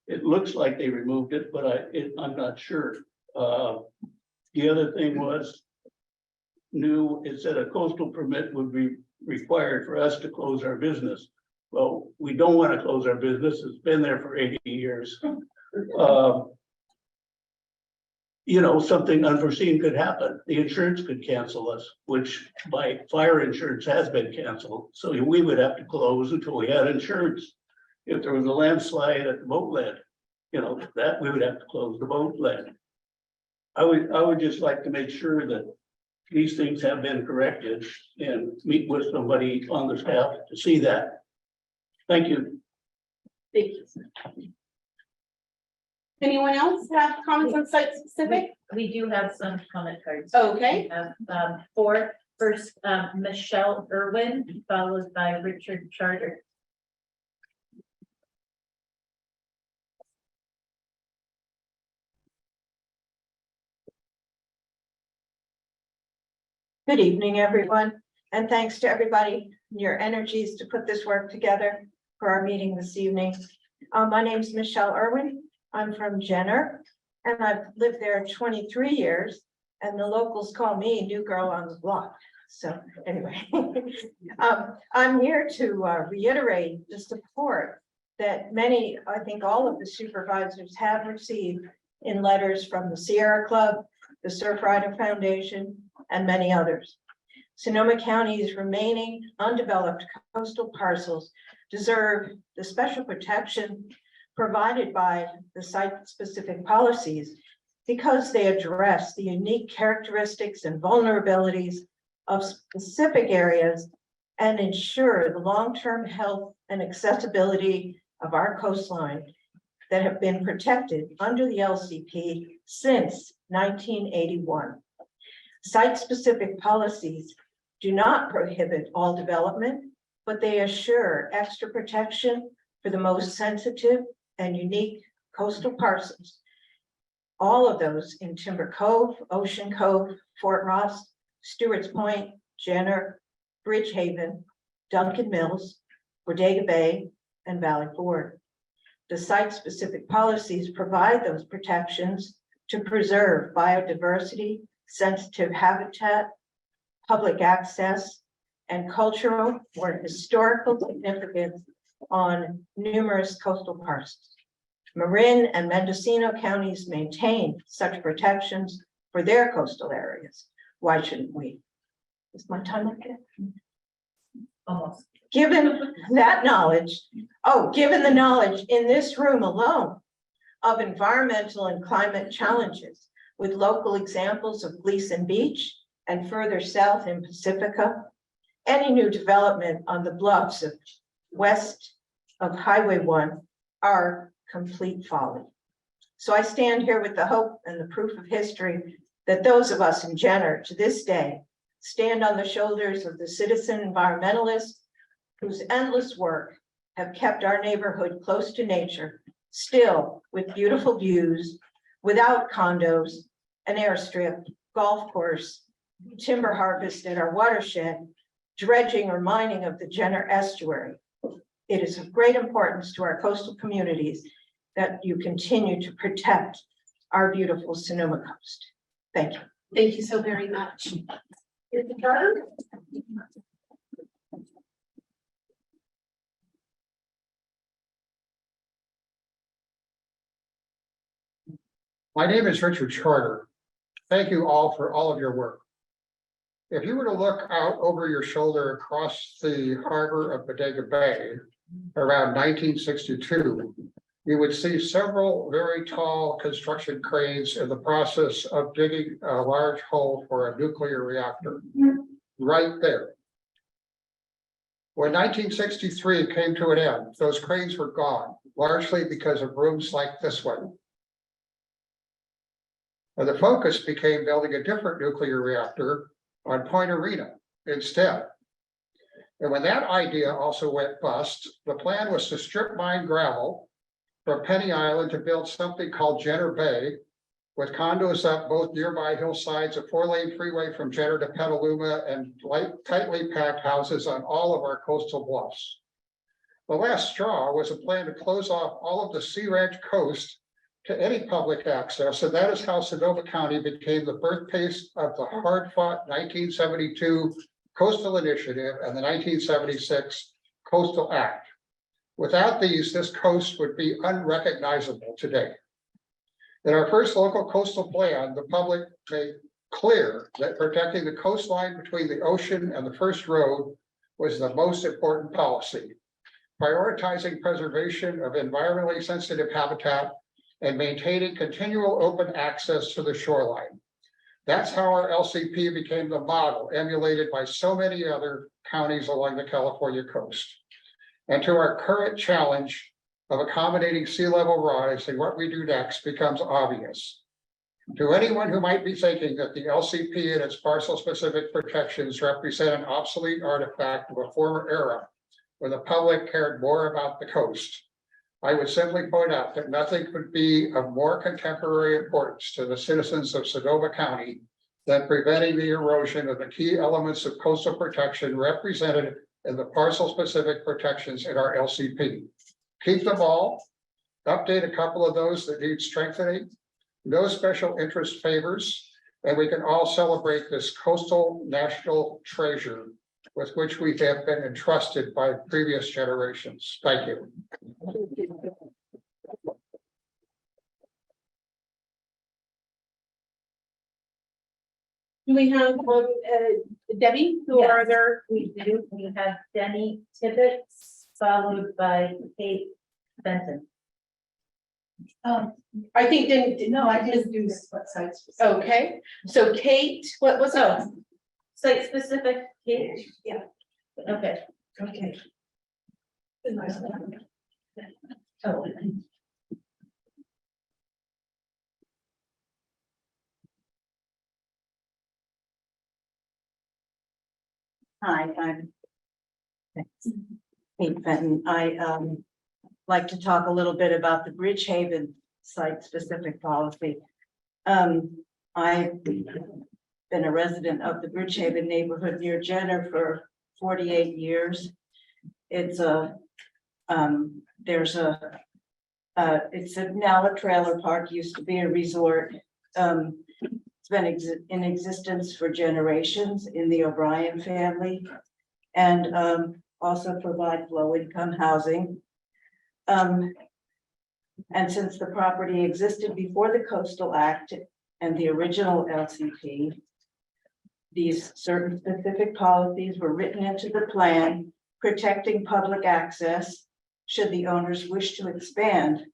Speaker 17: It looks like they removed it, but I'm not sure. The other thing was it said a coastal permit would be required for us to close our business. Well, we don't want to close our business. It's been there for 80 years. Something unforeseen could happen. The insurance could cancel us, which by fire insurance has been canceled. So we would have to close until we had insurance. If there was a landslide at the boat land, that we would have to close the boat land. I would just like to make sure that these things have been corrected and meet with somebody on the staff to see that. Thank you.
Speaker 2: Thank you. Anyone else have comments on site specific?
Speaker 1: We do have some comment cards.
Speaker 2: Okay.
Speaker 1: We have, first, Michelle Irwin, followed by Richard Charter.
Speaker 14: Good evening, everyone, and thanks to everybody, your energies to put this work together for our meeting this evening. My name is Michelle Irwin. I'm from Jenner, and I've lived there 23 years, and the locals call me new girl on the block. So anyway, I'm here to reiterate the support that many, I think all of the supervisors have received in letters from the Sierra Club, the Surfrider Foundation, and many others. Sonoma County's remaining undeveloped coastal parcels deserve the special protection provided by the site-specific policies because they address the unique characteristics and vulnerabilities of specific areas and ensure the long-term health and accessibility of our coastline that have been protected under the LCP since 1981. Site-specific policies do not prohibit all development, but they assure extra protection for the most sensitive and unique coastal parcels. All of those in Timber Cove, Ocean Cove, Fort Ross, Stewart's Point, Jenner, Bridgehaven, Duncan Mills, Bodega Bay, and Valley Ford. The site-specific policies provide those protections to preserve biodiversity, sensitive habitat, public access, and cultural or historical significance on numerous coastal parcels. Marin and Mendocino counties maintain such protections for their coastal areas. Why shouldn't we? Is my time okay?
Speaker 1: Almost.
Speaker 14: Given that knowledge, given the knowledge in this room alone of environmental and climate challenges, with local examples of Gleason Beach and further south in Pacifica, any new development on the bluffs of west of Highway 1 are complete folly. So I stand here with the hope and the proof of history that those of us in Jenner to this day stand on the shoulders of the citizen environmentalists whose endless work have kept our neighborhood close to nature, still with beautiful views, without condos, an airstrip, golf course, timber harvest at our watershed, dredging or mining of the Jenner estuary. It is of great importance to our coastal communities that you continue to protect our beautiful Sonoma coast. Thank you.
Speaker 2: Thank you so very much. Is the charter?
Speaker 18: My name is Richard Charter. Thank you all for all of your work. If you were to look out over your shoulder across the harbor of Bodega Bay around 1962, you would see several very tall construction cranes in the process of digging a large hole for a nuclear reactor right there. When 1963 came to an end, those cranes were gone, largely because of rooms like this one. And the focus became building a different nuclear reactor on Point Arena instead. And when that idea also went bust, the plan was to strip mine gravel from Penny Island to build something called Jenner Bay, with condos up both nearby hillsides, a 4-lane freeway from Jenner to Petaluma, and tightly packed houses on all of our coastal bluffs. The last straw was a plan to close off all of the Sea Ranch coast to any public access, and that is how Sonoma County became the birthplace of the hard-fought 1972 Coastal Initiative and the 1976 Coastal Act. Without these, this coast would be unrecognizable today. In our first local coastal plan, the public made clear that protecting the coastline between the ocean and the first road was the most important policy, prioritizing preservation of environmentally sensitive habitat and maintaining continual open access to the shoreline. That's how our LCP became the model emulated by so many other counties along the California coast. And to our current challenge of accommodating sea level rise and what we do next becomes obvious. To anyone who might be thinking that the LCP and its parcel specific protections represent an obsolete artifact of a former era when the public cared more about the coast, I would simply point out that nothing could be of more contemporary importance to the citizens of Sonoma County than preventing the erosion of the key elements of coastal protection represented in the parcel specific protections in our LCP. Keep them all, update a couple of those that need strengthening, no special interest favors, and we can all celebrate this coastal national treasure with which we have been entrusted by previous generations. Thank you.
Speaker 2: Do we have Debbie, who are
Speaker 1: Yes,
Speaker 2: there?
Speaker 1: We do, we have Denny Tibbetts, followed by Kate Benton.
Speaker 2: I think didn't.
Speaker 14: No, I didn't do what sites.
Speaker 2: Okay, so Kate, what was it?
Speaker 1: Site specific, Kate?
Speaker 14: Yeah.
Speaker 1: Okay.
Speaker 14: Okay.
Speaker 1: Oh.
Speaker 19: Hi, I'm Kate Fenton. I like to talk a little bit about the Bridgehaven site-specific policy. I've been a resident of the Bridgehaven neighborhood near Jenner for 48 years. It's it's now a trailer park, used to be a resort. It's been in existence for generations in the O'Brien family, and also provides low-income housing. And since the property existed before the Coastal Act and the original LCP, these certain specific policies were written into the plan, protecting public access should the owners wish to expand.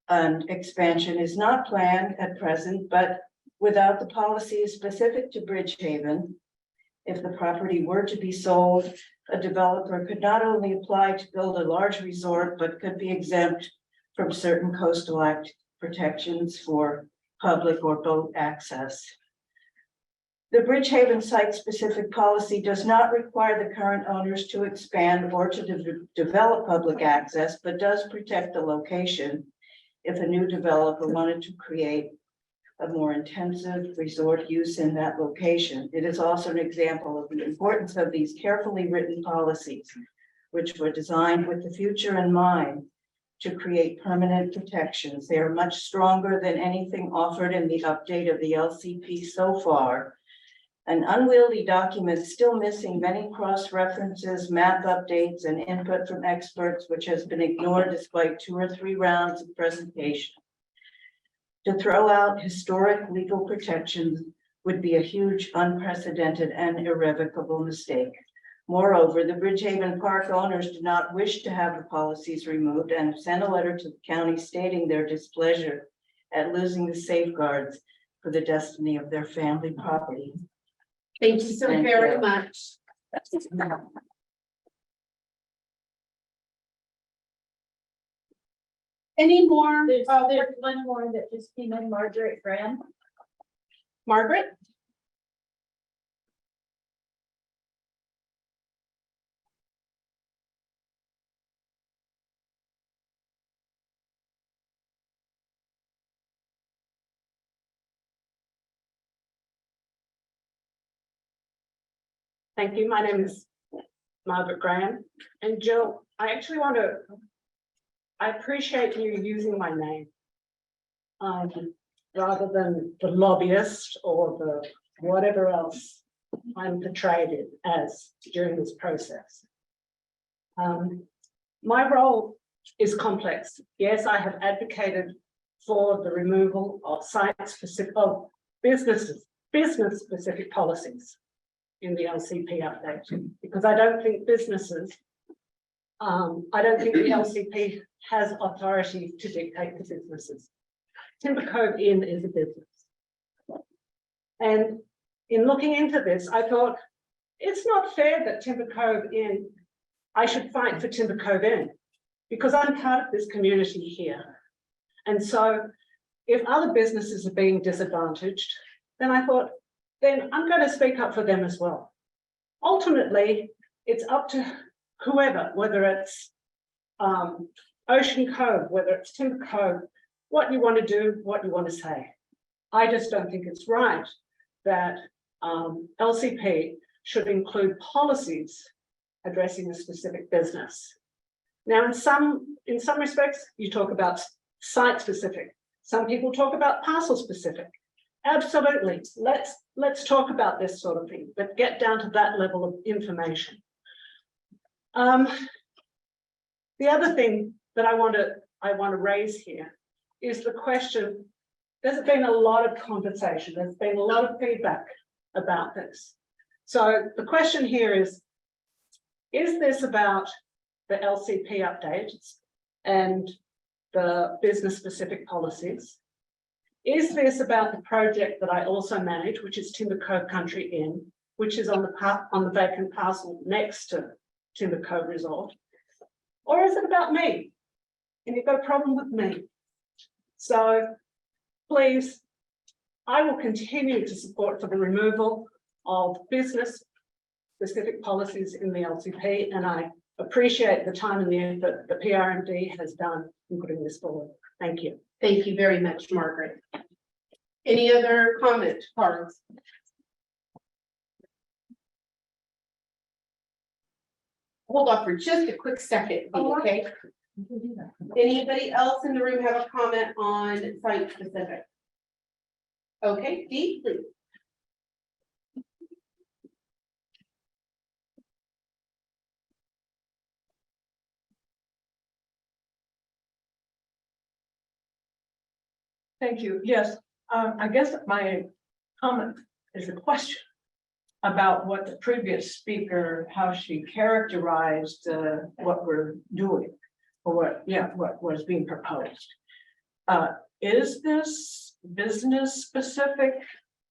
Speaker 19: And expansion is not planned at present, but without the policies specific to Bridgehaven, if the property were to be sold, a developer could not only apply to build a large resort, but could be exempt from certain Coastal Act protections for public or boat access. The Bridgehaven site-specific policy does not require the current owners to expand or to develop public access, but does protect the location if a new developer wanted to create a more intensive resort use in that location. It is also an example of the importance of these carefully written policies, which were designed with the future in mind to create permanent protections. They are much stronger than anything offered in the update of the LCP so far. An unwieldy document still missing many cross-references, map updates, and input from experts, which has been ignored despite 2 or 3 rounds of presentation. To throw out historic legal protections would be a huge, unprecedented, and irrevocable mistake. Moreover, the Bridgehaven Park owners do not wish to have the policies removed and sent a letter to the county stating their displeasure at losing the safeguards for the destiny of their family property.
Speaker 2: Thank you so very much. Any more?
Speaker 1: There's one more that just came in, Margaret Graham.
Speaker 2: Margaret?
Speaker 20: Thank you. My name is Margaret Graham. And Jill, I actually I appreciate you using my name. Rather than the lobbyist or the whatever else I'm portrayed as during this process. My role is complex. Yes, I have advocated for the removal of site-specific, of business-specific policies in the LCP update, because I don't think businesses, I don't think the LCP has authority to dictate to businesses. Timber Cove Inn is a business. And in looking into this, I thought, it's not fair that Timber Cove Inn, I should fight for Timber Cove Inn. because I'm part of this community here. And so if other businesses are being disadvantaged, then I thought, then I'm going to speak up for them as well. Ultimately, it's up to whoever, whether it's Ocean Cove, whether it's Timber Cove, what you want to do, what you want to say. I just don't think it's right that LCP should include policies addressing a specific business. Now, in some respects, you talk about site specific. Some people talk about parcel specific. Absolutely. Let's talk about this sort of thing, but get down to that level of information. The other thing that I want to raise here is the question. There's been a lot of conversation. There's been a lot of feedback about this. So the question here is this about the LCP updates and the business specific policies? Is this about the project that I also manage, which is Timber Cove Country Inn, which is on the vacant parcel next to Timber Cove Resort? Or is it about me? And you've got a problem with me. So please, I will continue to support for the removal of business specific policies in the LCP, and I appreciate the time and the effort the PRMD has done in putting this forward. Thank you.
Speaker 2: Thank you very much, Margaret. Any other comment, cards? Hold off for just a quick second, okay? Anybody else in the room have a comment on site specific? Okay, Dee, please.
Speaker 20: Thank you. Yes, I guess my comment is a question about what the previous speaker, how she characterized what we're doing, or what was being proposed. Is this business specific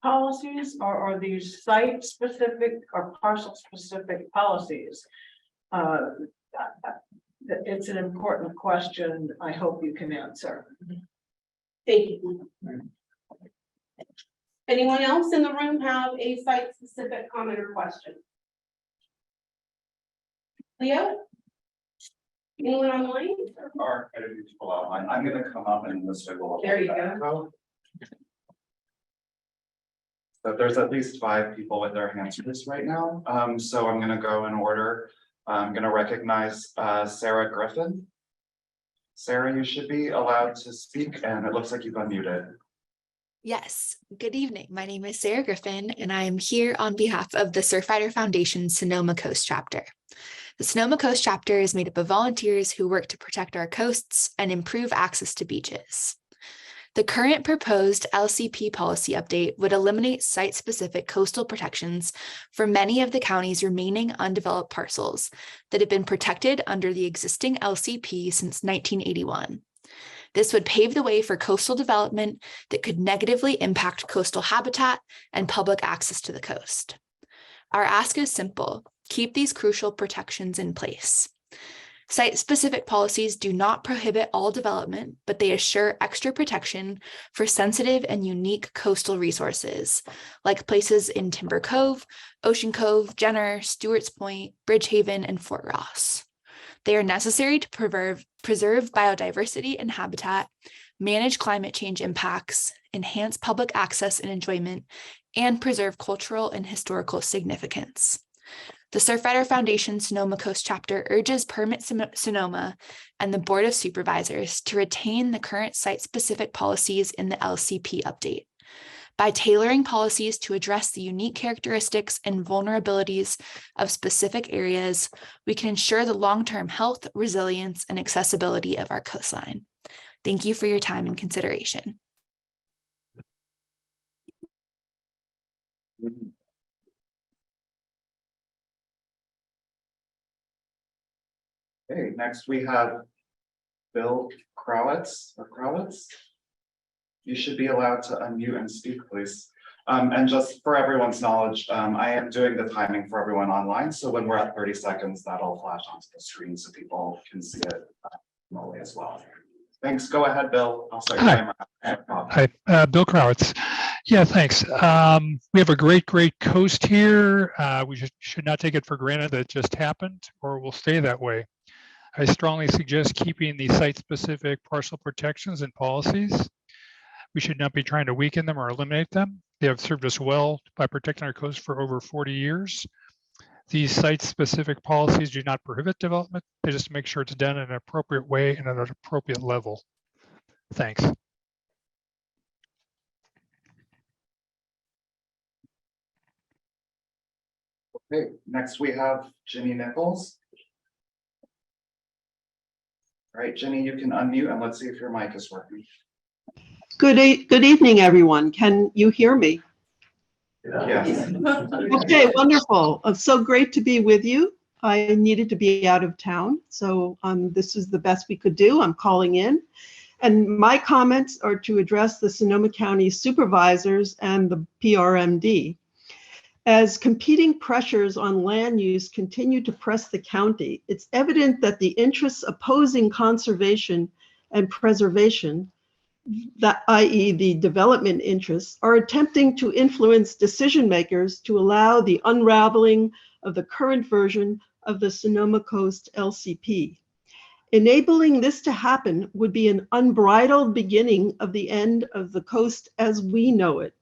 Speaker 20: policies, or are these site specific or parcel specific policies? It's an important question. I hope you can answer.
Speaker 2: Thank you. Anyone else in the room have a site specific comment or question? Leo? Anyone online?
Speaker 15: Or I don't need to pull out mine. I'm gonna come up and list it.
Speaker 2: There you go.
Speaker 15: So there's at least 5 people with their hands raised right now. So I'm gonna go in order. I'm gonna recognize Sarah Griffin. Sarah, you should be allowed to speak, and it looks like you've unmuted.
Speaker 21: Yes, good evening. My name is Sarah Griffin, and I am here on behalf of the Surfrider Foundation Sonoma Coast Chapter. The Sonoma Coast Chapter is made up of volunteers who work to protect our coasts and improve access to beaches. The current proposed LCP policy update would eliminate site-specific coastal protections for many of the county's remaining undeveloped parcels that have been protected under the existing LCP since 1981. This would pave the way for coastal development that could negatively impact coastal habitat and public access to the coast. Our ask is simple: keep these crucial protections in place. Site-specific policies do not prohibit all development, but they assure extra protection for sensitive and unique coastal resources, like places in Timber Cove, Ocean Cove, Jenner, Stewart's Point, Bridgehaven, and Fort Ross. They are necessary to preserve biodiversity and habitat, manage climate change impacts, enhance public access and enjoyment, and preserve cultural and historical significance. The Surfrider Foundation Sonoma Coast Chapter urges Permit Sonoma and the Board of Supervisors to retain the current site-specific policies in the LCP update. By tailoring policies to address the unique characteristics and vulnerabilities of specific areas, we can ensure the long-term health, resilience, and accessibility of our coastline. Thank you for your time and consideration.
Speaker 15: Okay, next we have Bill Crowitz. You should be allowed to unmute and speak, please. And just for everyone's knowledge, I am doing the timing for everyone online. So when we're at 30 seconds, that'll flash onto the screen so people can see it Molly as well. Thanks. Go ahead, Bill. I'll start.
Speaker 3: Hi. Hi, Bill Crowitz. Yeah, thanks. We have a great coast here. We should not take it for granted that it just happened, or will stay that way. I strongly suggest keeping the site-specific parcel protections and policies. We should not be trying to weaken them or eliminate them. They have served us well by protecting our coast for over 40 years. These site-specific policies do not prohibit development. They just make sure it's done in an appropriate way and at an appropriate level. Thanks.
Speaker 15: Okay, next we have Ginny Nichols. All right, Ginny, you can unmute and let's see if your mic is working.
Speaker 22: Good evening, everyone. Can you hear me?
Speaker 15: Yes.
Speaker 22: Okay, wonderful. It's so great to be with you. I needed to be out of town, so this is the best we could do. I'm calling in. And my comments are to address the Sonoma County Supervisors and the PRMD. As competing pressures on land use continue to press the county, it's evident that the interests opposing conservation and preservation, that i.e. the development interests, are attempting to influence decision makers to allow the unraveling of the current version of the Sonoma Coast LCP. Enabling this to happen would be an unbridled beginning of the end of the coast as we know it.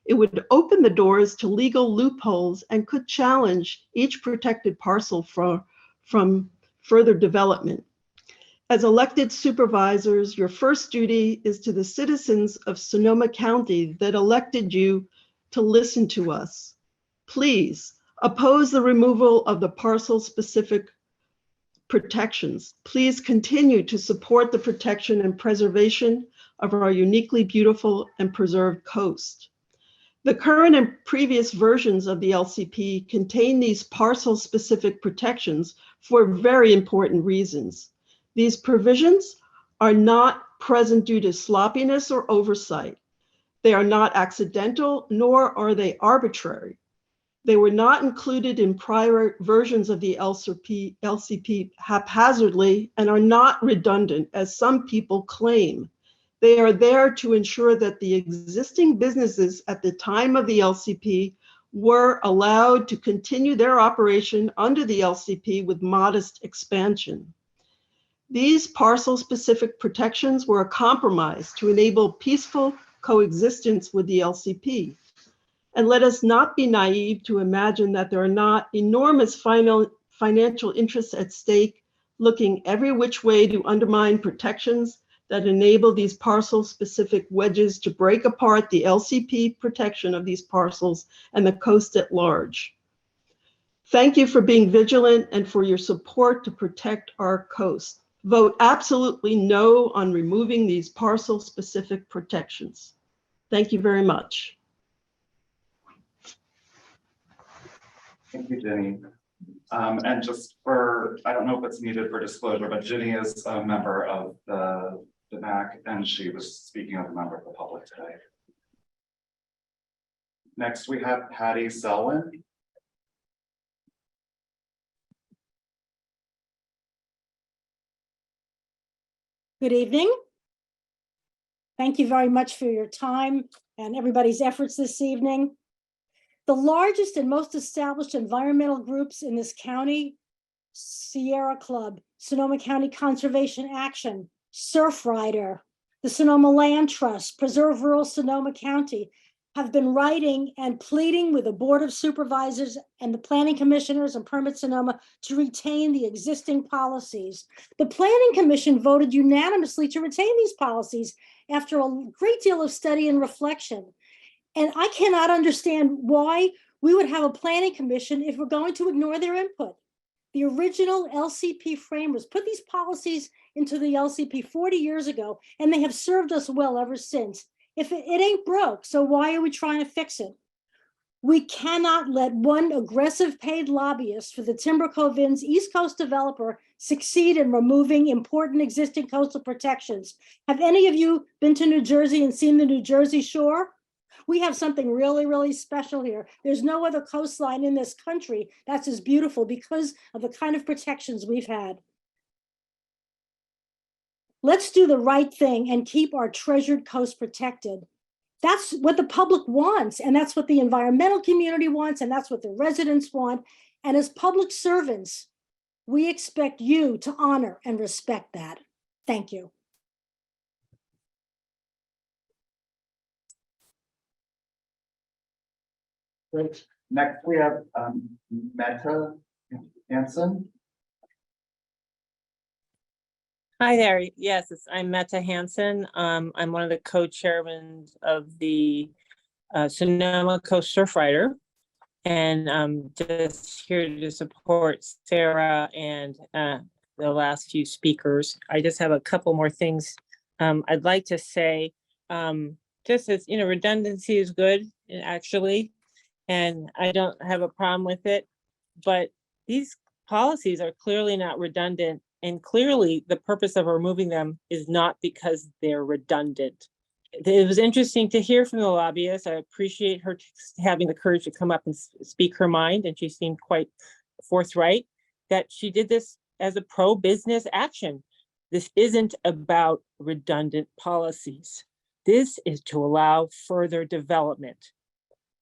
Speaker 22: It would open the doors to legal loopholes and could challenge each protected parcel from further development. As elected supervisors, your first duty is to the citizens of Sonoma County that elected you to listen to us. Please oppose the removal of the parcel-specific protections. Please continue to support the protection and preservation of our uniquely beautiful and preserved coast. The current and previous versions of the LCP contain these parcel-specific protections for very important reasons. These provisions are not present due to sloppiness or oversight. They are not accidental, nor are they arbitrary. They were not included in prior versions of the LCP haphazardly and are not redundant, as some people claim. They are there to ensure that the existing businesses at the time of the LCP were allowed to continue their operation under the LCP with modest expansion. These parcel-specific protections were a compromise to enable peaceful coexistence with the LCP. And let us not be naive to imagine that there are not enormous financial interests at stake looking every which way to undermine protections that enable these parcel-specific wedges to break apart the LCP protection of these parcels and the coast at large. Thank you for being vigilant and for your support to protect our coast. Vote absolutely no on removing these parcel-specific protections. Thank you very much.
Speaker 15: Thank you, Ginny. And just for, I don't know if it's needed for disclosure, but Ginny is a member of the MAC and she was speaking as a member of the public today. Next, we have Patty Selwyn.
Speaker 20: Good evening. Thank you very much for your time and everybody's efforts this evening. The largest and most established environmental groups in this county, Sierra Club, Sonoma County Conservation Action, Surfrider, the Sonoma Land Trust, Preserve Rural Sonoma County, have been writing and pleading with the Board of Supervisors and the Planning Commissioners and Permit Sonoma to retain the existing policies. The Planning Commission voted unanimously to retain these policies after a great deal of study and reflection. And I cannot understand why we would have a planning commission if we're going to ignore their input. The original LCP framers put these policies into the LCP 40 years ago, and they have served us well ever since. If it ain't broke, so why are we trying to fix it? We cannot let one aggressive paid lobbyist for the Timber Cove Inn's East Coast developer succeed in removing important existing coastal protections. Have any of you been to New Jersey and seen the New Jersey shore? We have something really, really special here. There's no other coastline in this country that's as beautiful because of the kind of protections we've had.
Speaker 6: Let's do the right thing and keep our treasured coast protected. That's what the public wants, and that's what the environmental community wants, and that's what the residents want. And as public servants, we expect you to honor and respect that. Thank you.
Speaker 15: Great. Next, we have Meta Hansen.
Speaker 11: Hi there. Yes, I'm Meta Hansen. I'm one of the co-chairmen of the Sonoma Coast Surfrider. And I'm just here to support Sarah and the last few speakers. I just have a couple more things I'd like to say. Just as, you know, redundancy is good, actually, and I don't have a problem with it. But these policies are clearly not redundant. And clearly the purpose of removing them is not because they're redundant. It was interesting to hear from the lobbyist. I appreciate her having the courage to come up and speak her mind. And she seemed quite forthright that she did this as a pro-business action. This isn't about redundant policies. This is to allow further development.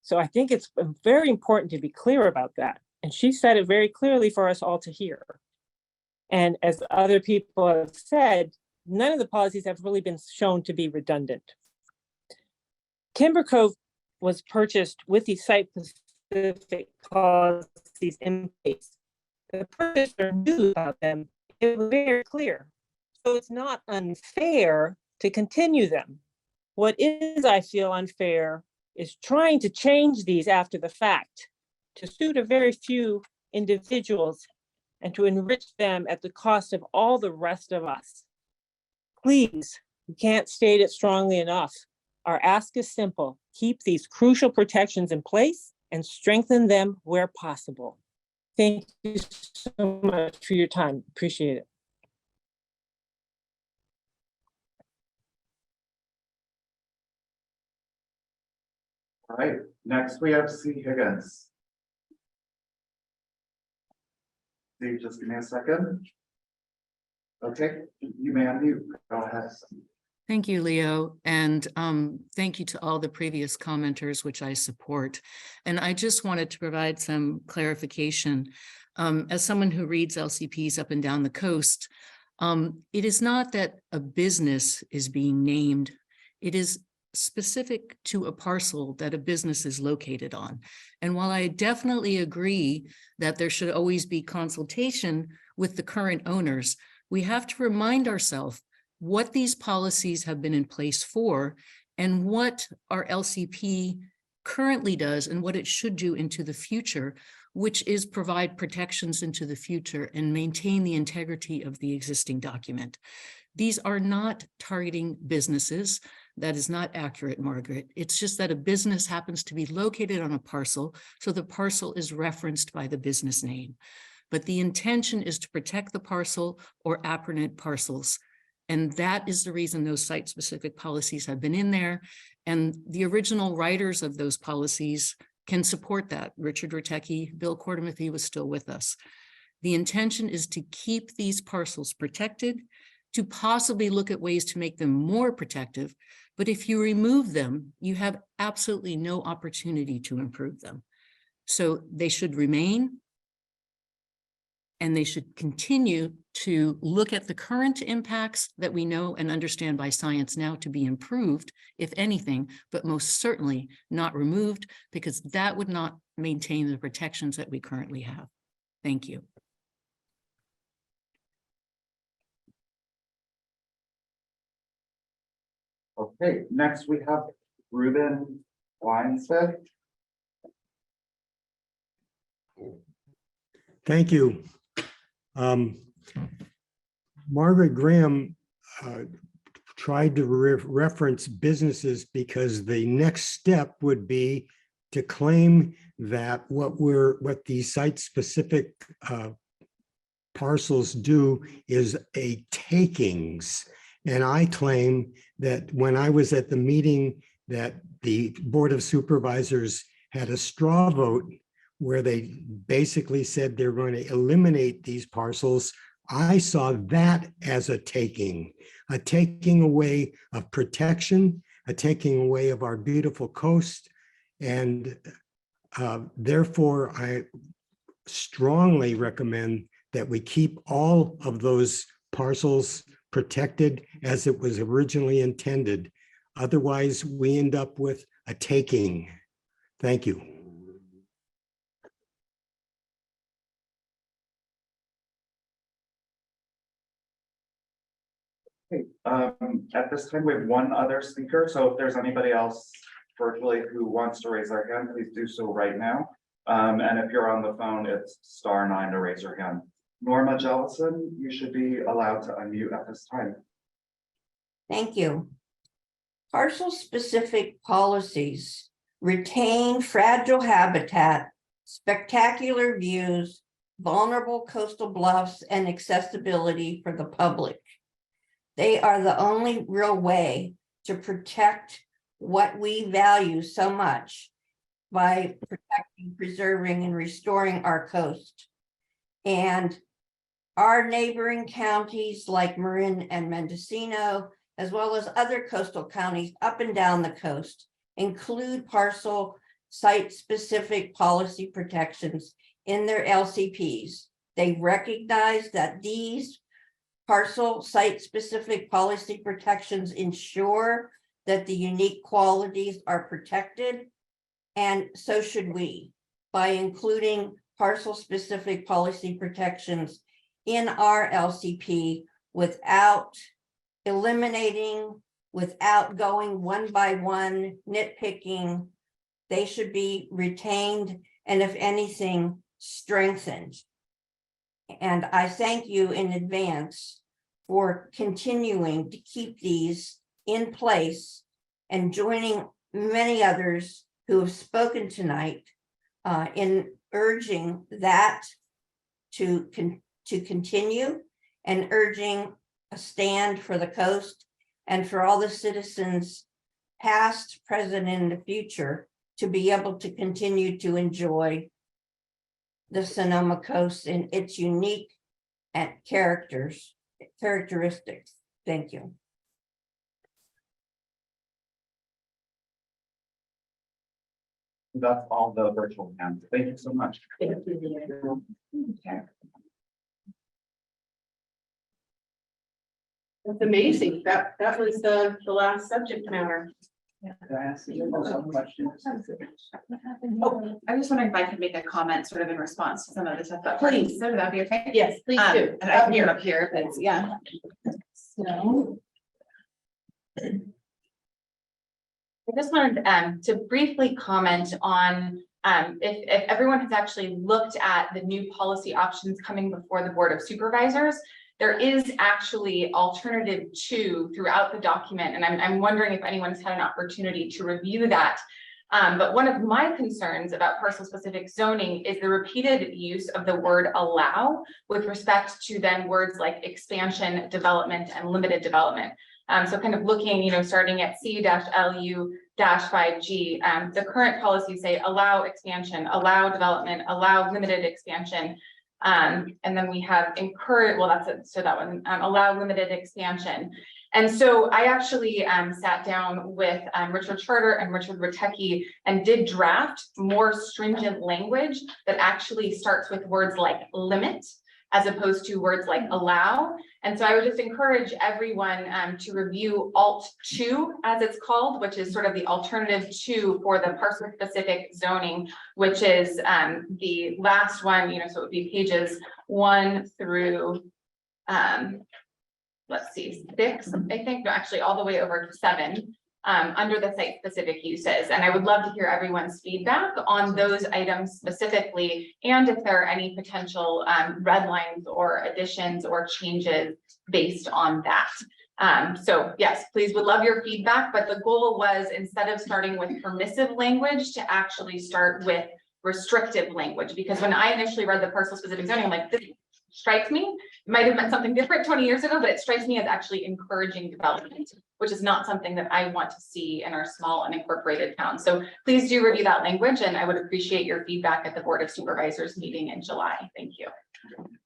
Speaker 11: So I think it's very important to be clear about that. And she said it very clearly for us all to hear. And as other people have said, none of the policies have really been shown to be redundant. Timber Cove was purchased with these site-specific policies in place. The purchaser knew about them. It was very clear. So it's not unfair to continue them. What is, I feel, unfair is trying to change these after the fact to suit a very few individuals and to enrich them at the cost of all the rest of us. Please, we can't state it strongly enough. Our ask is simple: keep these crucial protections in place and strengthen them where possible. Thank you so much for your time. Appreciate it.
Speaker 15: All right, next we have C. Higgins. Steve, just give me a second. Okay, you may unmute. Go ahead.
Speaker 16: Thank you, Leo. And thank you to all the previous commenters, which I support. And I just wanted to provide some clarification. As someone who reads LCPs up and down the coast, it is not that a business is being named. It is specific to a parcel that a business is located on. And while I definitely agree that there should always be consultation with the current owners, we have to remind ourselves what these policies have been in place for and what our LCP currently does and what it should do into the future, which is provide protections into the future and maintain the integrity of the existing document. These are not targeting businesses. That is not accurate, Margaret. It's just that a business happens to be located on a parcel, so the parcel is referenced by the business name. But the intention is to protect the parcel or appurtenant parcels. And that is the reason those site-specific policies have been in there. And the original writers of those policies can support that. Richard Rattecki, Bill Cordemathy was still with us. The intention is to keep these parcels protected, to possibly look at ways to make them more protective. But if you remove them, you have absolutely no opportunity to improve them. So they should remain, and they should continue to look at the current impacts that we know and understand by science now to be improved, if anything, but most certainly not removed, because that would not maintain the protections that we currently have. Thank you.
Speaker 15: Okay, next we have Ruben Weinstead.
Speaker 13: Thank you. Margaret Graham tried to reference businesses because the next step would be to claim that what these site-specific parcels do is a takings. And I claim that when I was at the meeting that the Board of Supervisors had a straw vote where they basically said they're going to eliminate these parcels I saw that as a taking away of protection, a taking away of our beautiful coast. And therefore, I strongly recommend that we keep all of those parcels protected as it was originally intended. Otherwise, we end up with a taking. Thank you.
Speaker 15: At this time, we have one other speaker, so if there's anybody else virtually who wants to raise their hand, please do so right now. And if you're on the phone, it's *9 to raise your hand. Norma Jellison, you should be allowed to unmute at this time.
Speaker 10: Thank you. Parcel-specific policies retain fragile habitat, spectacular views, vulnerable coastal bluffs, and accessibility for the public. They are the only real way to protect what we value so much by protecting, preserving, and restoring our coast. And our neighboring counties like Marin and Mendocino, as well as other coastal counties up and down the coast, include parcel site-specific policy protections in their LCPs. They recognize that these parcel site-specific policy protections ensure that the unique qualities are protected, and so should we, by including parcel-specific policy protections in our LCP without eliminating, without going one by one, nitpicking. They should be retained and, if anything, strengthened. And I thank you in advance for continuing to keep these in place and joining many others who have spoken tonight in urging that to continue and urging a stand for the coast and for all the citizens, past, present, and in the future, to be able to continue to enjoy the Sonoma coast and its unique characteristics. Thank you.
Speaker 15: That's all the virtual hands. Thank you so much.
Speaker 2: Thank you. Okay. That's amazing. That was the last subject matter.
Speaker 4: Can I ask you some questions?
Speaker 9: Oh, I was wondering if I could make a comment sort of in response to some of the stuff that.
Speaker 2: Please.
Speaker 9: So would that be okay?
Speaker 2: Yes, please do.
Speaker 9: And I can hear up here if it's, yeah. So. I just wanted to briefly comment on if everyone has actually looked at the new policy options coming before the Board of Supervisors. There is actually alternative 2 throughout the document, and I'm wondering if anyone's had an opportunity to review that. But one of my concerns about parcel-specific zoning is the repeated use of the word allow with respect to then words like expansion, development, and limited development. So kind of looking, starting at C-LU-5G, the current policies say allow expansion, allow development, allow limited expansion. And then we have encourage, well, that's it. So that one, allow limited expansion. And so I actually sat down with Richard Charter and Richard Ritecki and did draft more stringent language that actually starts with words like limit, as opposed to words like allow. And so I would just encourage everyone to review Alt 2, as it's called, which is sort of the alternative 2 for the parcel specific zoning, which is the last one, so it would be pages 1 through, let's see, 6, I think, no, actually all the way over to 7. Under the site specific uses. And I would love to hear everyone's feedback on those items specifically, and if there are any potential red lines or additions or changes based on that. So yes, please would love your feedback, but the goal was, instead of starting with permissive language, to actually start with restrictive language, because when I initially read the parcel specific zoning, I'm like, this is strikes me, it might have meant something different 20 years ago, but it strikes me as actually encouraging development, which is not something that I want to see in our small unincorporated town. So please do review that language, and I would appreciate your feedback at the Board of Supervisors meeting in July. Thank you.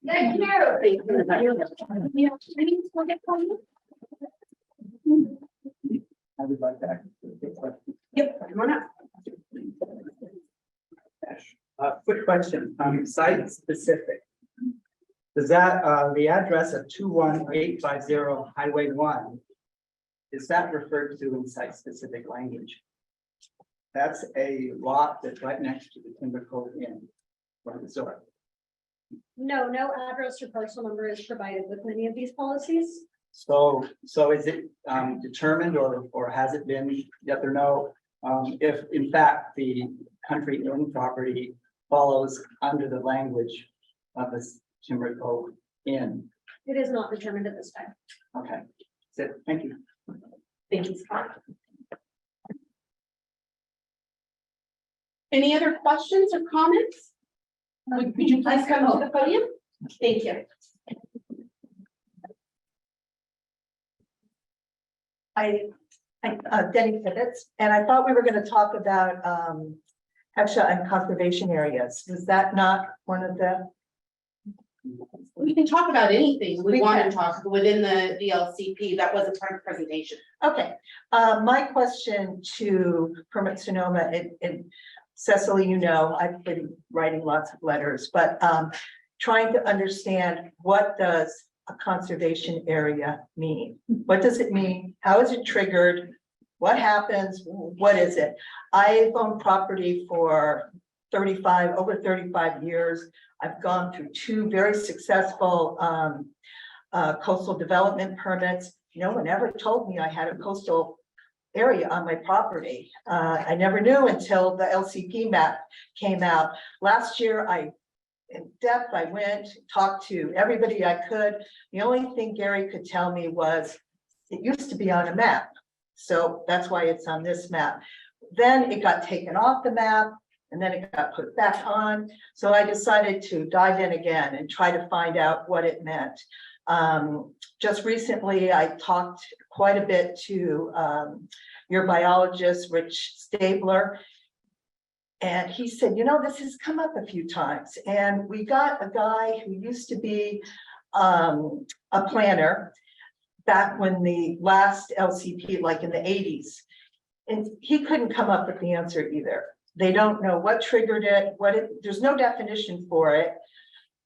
Speaker 2: Thank you.
Speaker 4: I would like that.
Speaker 2: Yep, come on up.
Speaker 4: Quick question, site specific. Does that, the address of 21850 Highway 1, is that referred to in site specific language? That's a lot that's right next to the Timber Cove Inn or resort.
Speaker 6: No, no address or parcel number is provided with any of these policies.
Speaker 4: So is it determined or has it been yes or no? If in fact the country inn property follows under the language of this Timber Cove Inn?
Speaker 6: It is not determined at this time.
Speaker 4: Okay, that's it. Thank you.
Speaker 2: Thank you, Scott. Any other questions or comments? Would you please come to the podium? Thank you.
Speaker 14: Denny Pibbitts, and I thought we were going to talk about EPSA and conservation areas. Was that not one of the?
Speaker 2: We can talk about anything we
Speaker 14: We
Speaker 2: want
Speaker 14: can.
Speaker 2: to talk within the LCP. That wasn't part of the presentation.
Speaker 14: Okay, my question to Permit Sonoma, and Cecily, you know, I've been writing lots of letters, but trying to understand, what does a conservation area mean? What does it mean? How is it triggered? What happens? What is it? I've owned property for over 35 years. I've gone through 2 very successful coastal development permits. No one ever told me I had a coastal area on my property. I never knew until the LCP map came out. Last year, in depth, I went, talked to everybody I could. The only thing Gary could tell me was, it used to be on a map. So that's why it's on this map. Then it got taken off the map, and then it got put back on. So I decided to dive in again and try to find out what it meant. Just recently, I talked quite a bit to your biologist, Rich Stabler. And he said, you know, this has come up a few times. And we got a guy who used to be a planner back when the last LCP, like in the 80s. And he couldn't come up with the answer either. They don't know what triggered it, there's no definition for it.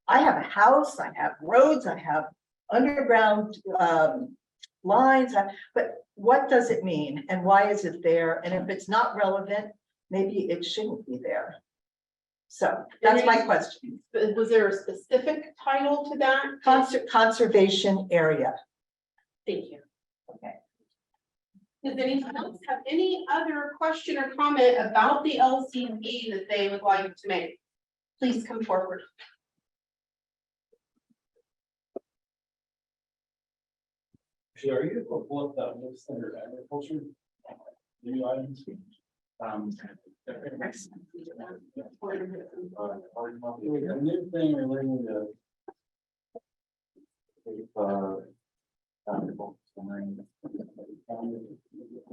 Speaker 14: I have a house, I have roads, I have underground lines, but what does it mean and why is it there? And if it's not relevant, maybe it shouldn't be there. So that's my question.
Speaker 2: Was there a specific title to that?
Speaker 14: Conservation area.
Speaker 2: Thank you. Okay. Does anyone else have any other question or comment about the LCP that they would like to make? Please come forward.
Speaker 5: Are you able to pull up that list under agriculture? New items? A new thing relating to.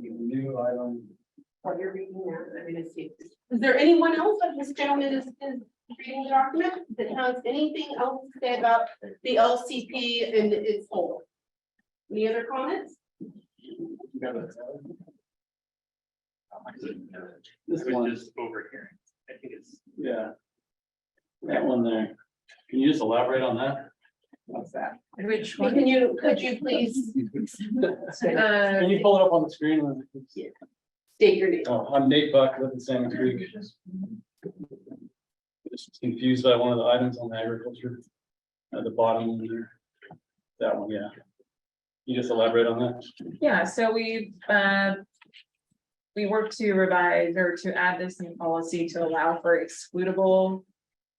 Speaker 5: New item.
Speaker 2: While you're reading that, I'm gonna see. Is there anyone else that this gentleman is reading the document that has anything else to say about the LCP and its whole? Any other comments?
Speaker 5: This one is over here. I think it's, yeah. That one there. Can you just elaborate on that?
Speaker 4: What's that?
Speaker 2: Which one? Could you please?
Speaker 5: Can you pull it up on the screen?
Speaker 2: State your name.
Speaker 5: Oh, I'm Nate Buck, live in Salmon Creek. Just confused by one of the items on the agriculture at the bottom there. That one, yeah. Can you just elaborate on that?
Speaker 12: Yeah, so we worked to revise or to add this new policy to allow for excludable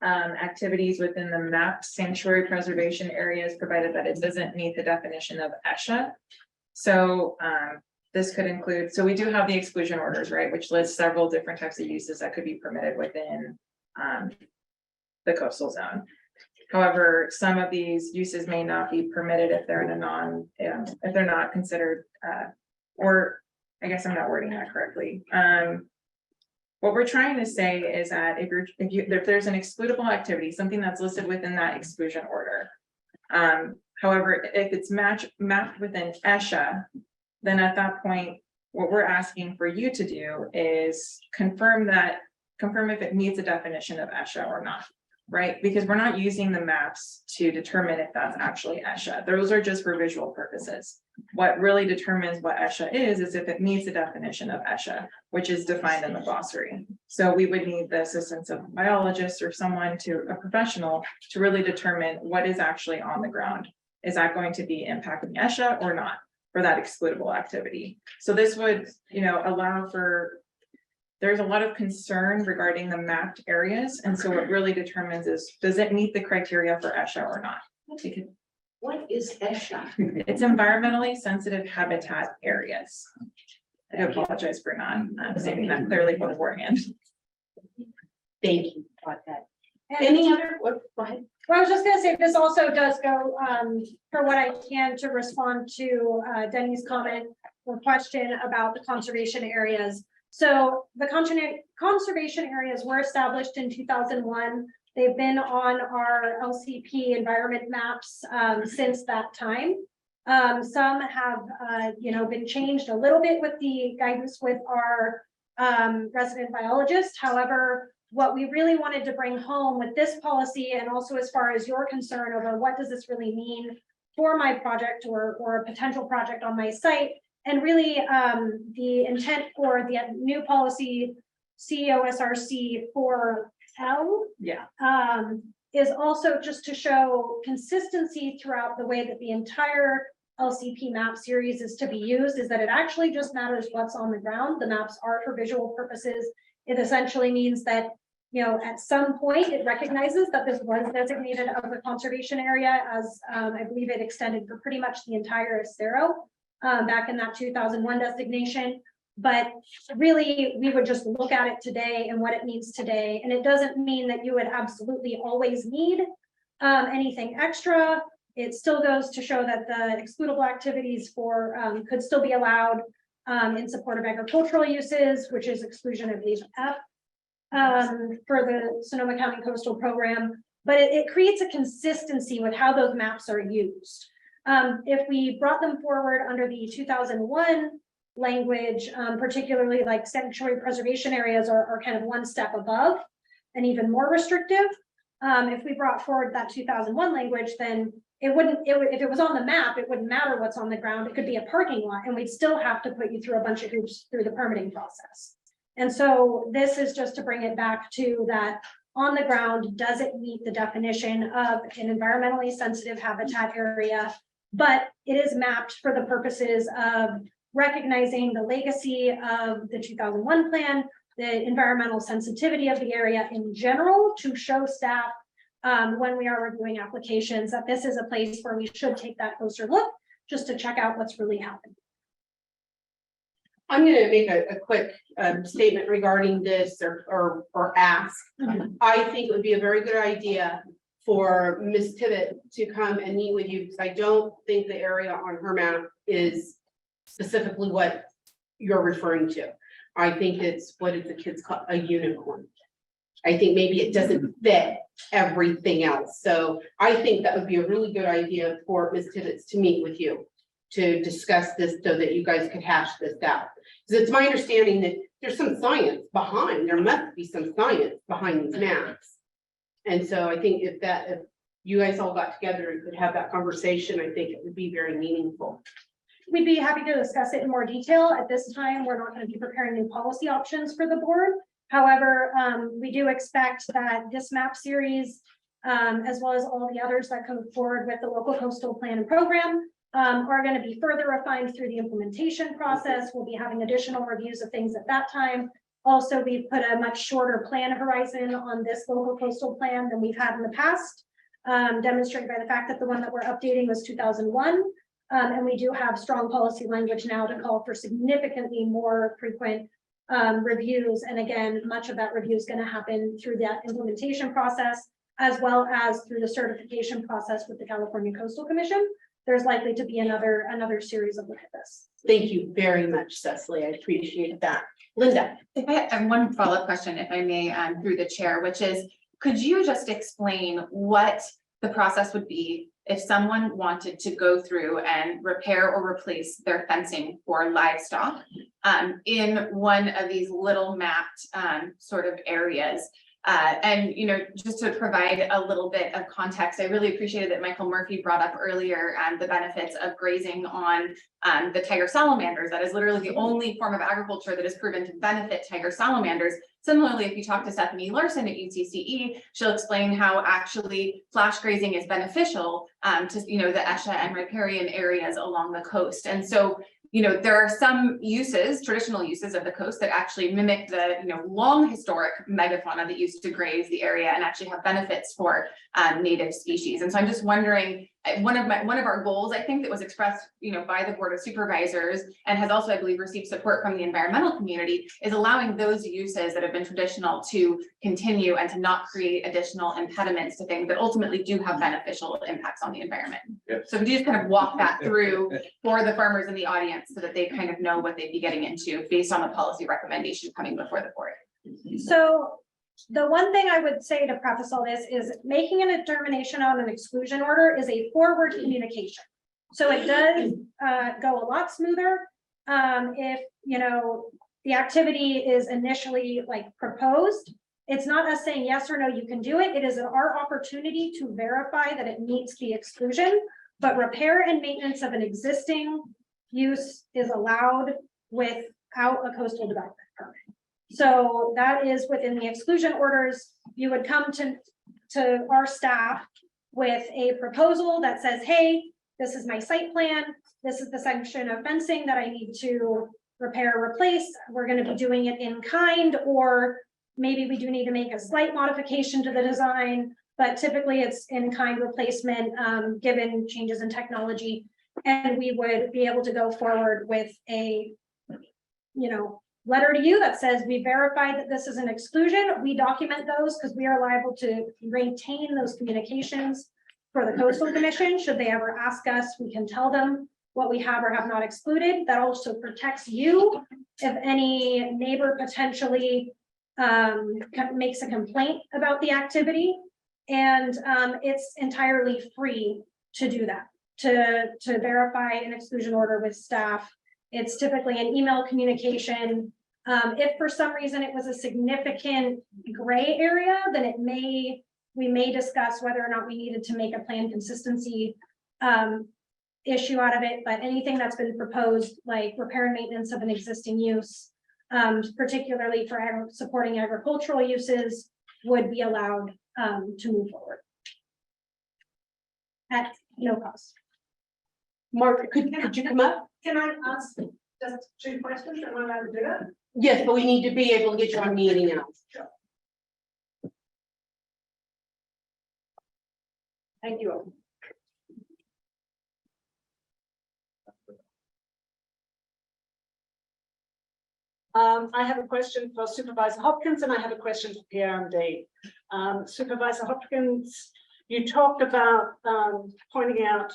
Speaker 12: activities within the map sanctuary preservation areas, provided that it doesn't meet the definition of ESHA. So this could include, so we do have the exclusion orders, right, which lists several different types of uses that could be permitted within the coastal zone. However, some of these uses may not be permitted if they're in a if they're not considered, or I guess I'm not wording that correctly. What we're trying to say is that if there's an excludable activity, something that's listed within that exclusion order. However, if it's mapped within ESHA, then at that point, what we're asking for you to do is confirm if it meets the definition of ESHA or not, right? Because we're not using the maps to determine if that's actually ESHA. Those are just for visual purposes. What really determines what ESHA is if it meets the definition of ESHA, which is defined in the glossary. So we would need the assistance of a biologist or a professional to really determine what is actually on the ground. Is that going to be impacting ESHA or not for that excludable activity? So this would, allow for, there's a lot of concern regarding the mapped areas. And so what really determines is, does it meet the criteria for ESHA or not?
Speaker 14: What is ESHA?
Speaker 12: It's environmentally sensitive habitat areas. I do apologize for not stating that clearly beforehand.
Speaker 2: Thank you about that. Any other, go ahead.
Speaker 6: Well, I was just gonna say, this also does go, for what I can, to respond to Denny's comment or question about the conservation areas. So the conservation areas were established in 2001. They've been on our LCP environment maps since that time. Some have, been changed a little bit with the guidance with our resident biologist. However, what we really wanted to bring home with this policy, and also as far as your concern over what does this really mean for my project or a potential project on my site, and really the intent for the new policy COSRC 4L is also just to show consistency throughout the way that the entire LCP map series is to be used, is that it actually just matters what's on the ground. The maps are for visual purposes. It essentially means that, at some point it recognizes that this was designated as a conservation area, as I believe it extended for pretty much the entire Estero back in that 2001 designation. But really, we would just look at it today and what it means today. And it doesn't mean that you would absolutely always need anything extra. It still goes to show that the excludable activities could still be allowed in support of agricultural uses, which is exclusion, I believe, F for the Sonoma County Coastal Program. But it creates a consistency with how those maps are used. If we brought them forward under the 2001 language, particularly like sanctuary preservation areas are kind of one step above and even more restrictive. If we brought forward that 2001 language, then if it was on the map, it wouldn't matter what's on the ground. It could be a parking lot and we'd still have to put you through a bunch of hoops through the permitting process. And so this is just to bring it back to that on the ground, does it meet the definition of an environmentally sensitive habitat area? But it is mapped for the purposes of recognizing the legacy of the 2001 plan, the environmental sensitivity of the area in general, to show staff when we are reviewing applications that this is a place where we should take that closer look just to check out what's really happening.
Speaker 2: I'm going to make a quick statement regarding this or ask. I think it would be a very good idea for Ms. Tibbet to come and meet with you, because I don't think the area on her map is specifically what you're referring to. I think it's what the kids call a unicorn. I think maybe it doesn't fit everything else. So I think that would be a really good idea for Ms. Tibbetts to meet with you to discuss this so that you guys could hash this out. Because it's my understanding that there's some science behind, there must be some science behind these maps. And so I think if you guys all got together and could have that conversation, I think it would be very meaningful.
Speaker 6: We'd be happy to discuss it in more detail. At this time, we're not going to be preparing new policy options for the board. However, we do expect that this map series, as well as all the others that come forward with the local coastal plan and program, are going to be further refined through the implementation process. We'll be having additional reviews of things at that time. Also, we've put a much shorter plan horizon on this local coastal plan than we've had in the past, demonstrated by the fact that the one that we're updating was 2001. And we do have strong policy language now to call for significantly more frequent reviews. And again, much of that review is going to happen through that implementation process, as well as through the certification process with the California Coastal Commission, there's likely to be another series of look at this.
Speaker 2: Thank you very much, Cecily. I appreciate that. Linda.
Speaker 9: If I have one follow-up question, if I may, through the chair, which is, could you just explain what the process would be if someone wanted to go through and repair or replace their fencing for livestock in one of these little mapped sort of areas? And, you know, just to provide a little bit of context, I really appreciated that Michael Murphy brought up earlier the benefits of grazing on the tiger salamanders. That is literally the only form of agriculture that is proven to benefit tiger salamanders. Similarly, if you talk to Stephanie Larson at UCCE, she'll explain how actually flash grazing is beneficial to, you know, the Esha and riparian areas along the coast. And so, you know, there are some uses, traditional uses of the coast that actually mimic the, you know, long historic megafauna that used to graze the area and actually have benefits for native species. And so I'm just wondering, one of our goals, I think, that was expressed, you know, by the Board of Supervisors and has also, I believe, received support from the environmental community, is allowing those uses that have been traditional to continue and to not create additional impediments to things that ultimately do have beneficial impacts on the environment.
Speaker 5: Yep.
Speaker 9: So could you just kind of walk that through for the farmers in the audience so that they kind of know what they'd be getting into based on the policy recommendation coming before the board?
Speaker 6: So the one thing I would say to preface all this is making a determination on an exclusion order is a forward communication. So it does go a lot smoother if, you know, the activity is initially like proposed. It's not us saying yes or no, you can do it. It is our opportunity to verify that it meets the exclusion, but repair and maintenance of an existing use is allowed without a coastal development permit. So that is within the exclusion orders. You would come to our staff with a proposal that says, hey, this is my site plan. This is the section of fencing that I need to repair or replace. We're going to be doing it in kind, or maybe we do need to make a slight modification to the design, but typically it's in kind replacement given changes in technology. And we would be able to go forward with a, you know, letter to you that says we verified that this is an exclusion. We document those because we are liable to maintain those communications for the Coastal Commission. Should they ever ask us, we can tell them what we have or have not excluded. That also protects you if any neighbor potentially makes a complaint about the activity. And it's entirely free to do that, to verify an exclusion order with staff. It's typically an email communication. If for some reason it was a significant gray area, then we may discuss whether or not we needed to make a plan consistency issue out of it. But anything that's been proposed, like repair and maintenance of an existing use, particularly for supporting agricultural uses, would be allowed to move forward at no cost.
Speaker 2: Mark, could you come up?
Speaker 20: Can I ask just 2 questions? Am I allowed to do that?
Speaker 2: Yes, but we need to be able to get you on meeting now.
Speaker 20: Thank you all. I have a question for Supervisor Hopkins and I have a question for PRMD. Supervisor Hopkins, you talked about pointing out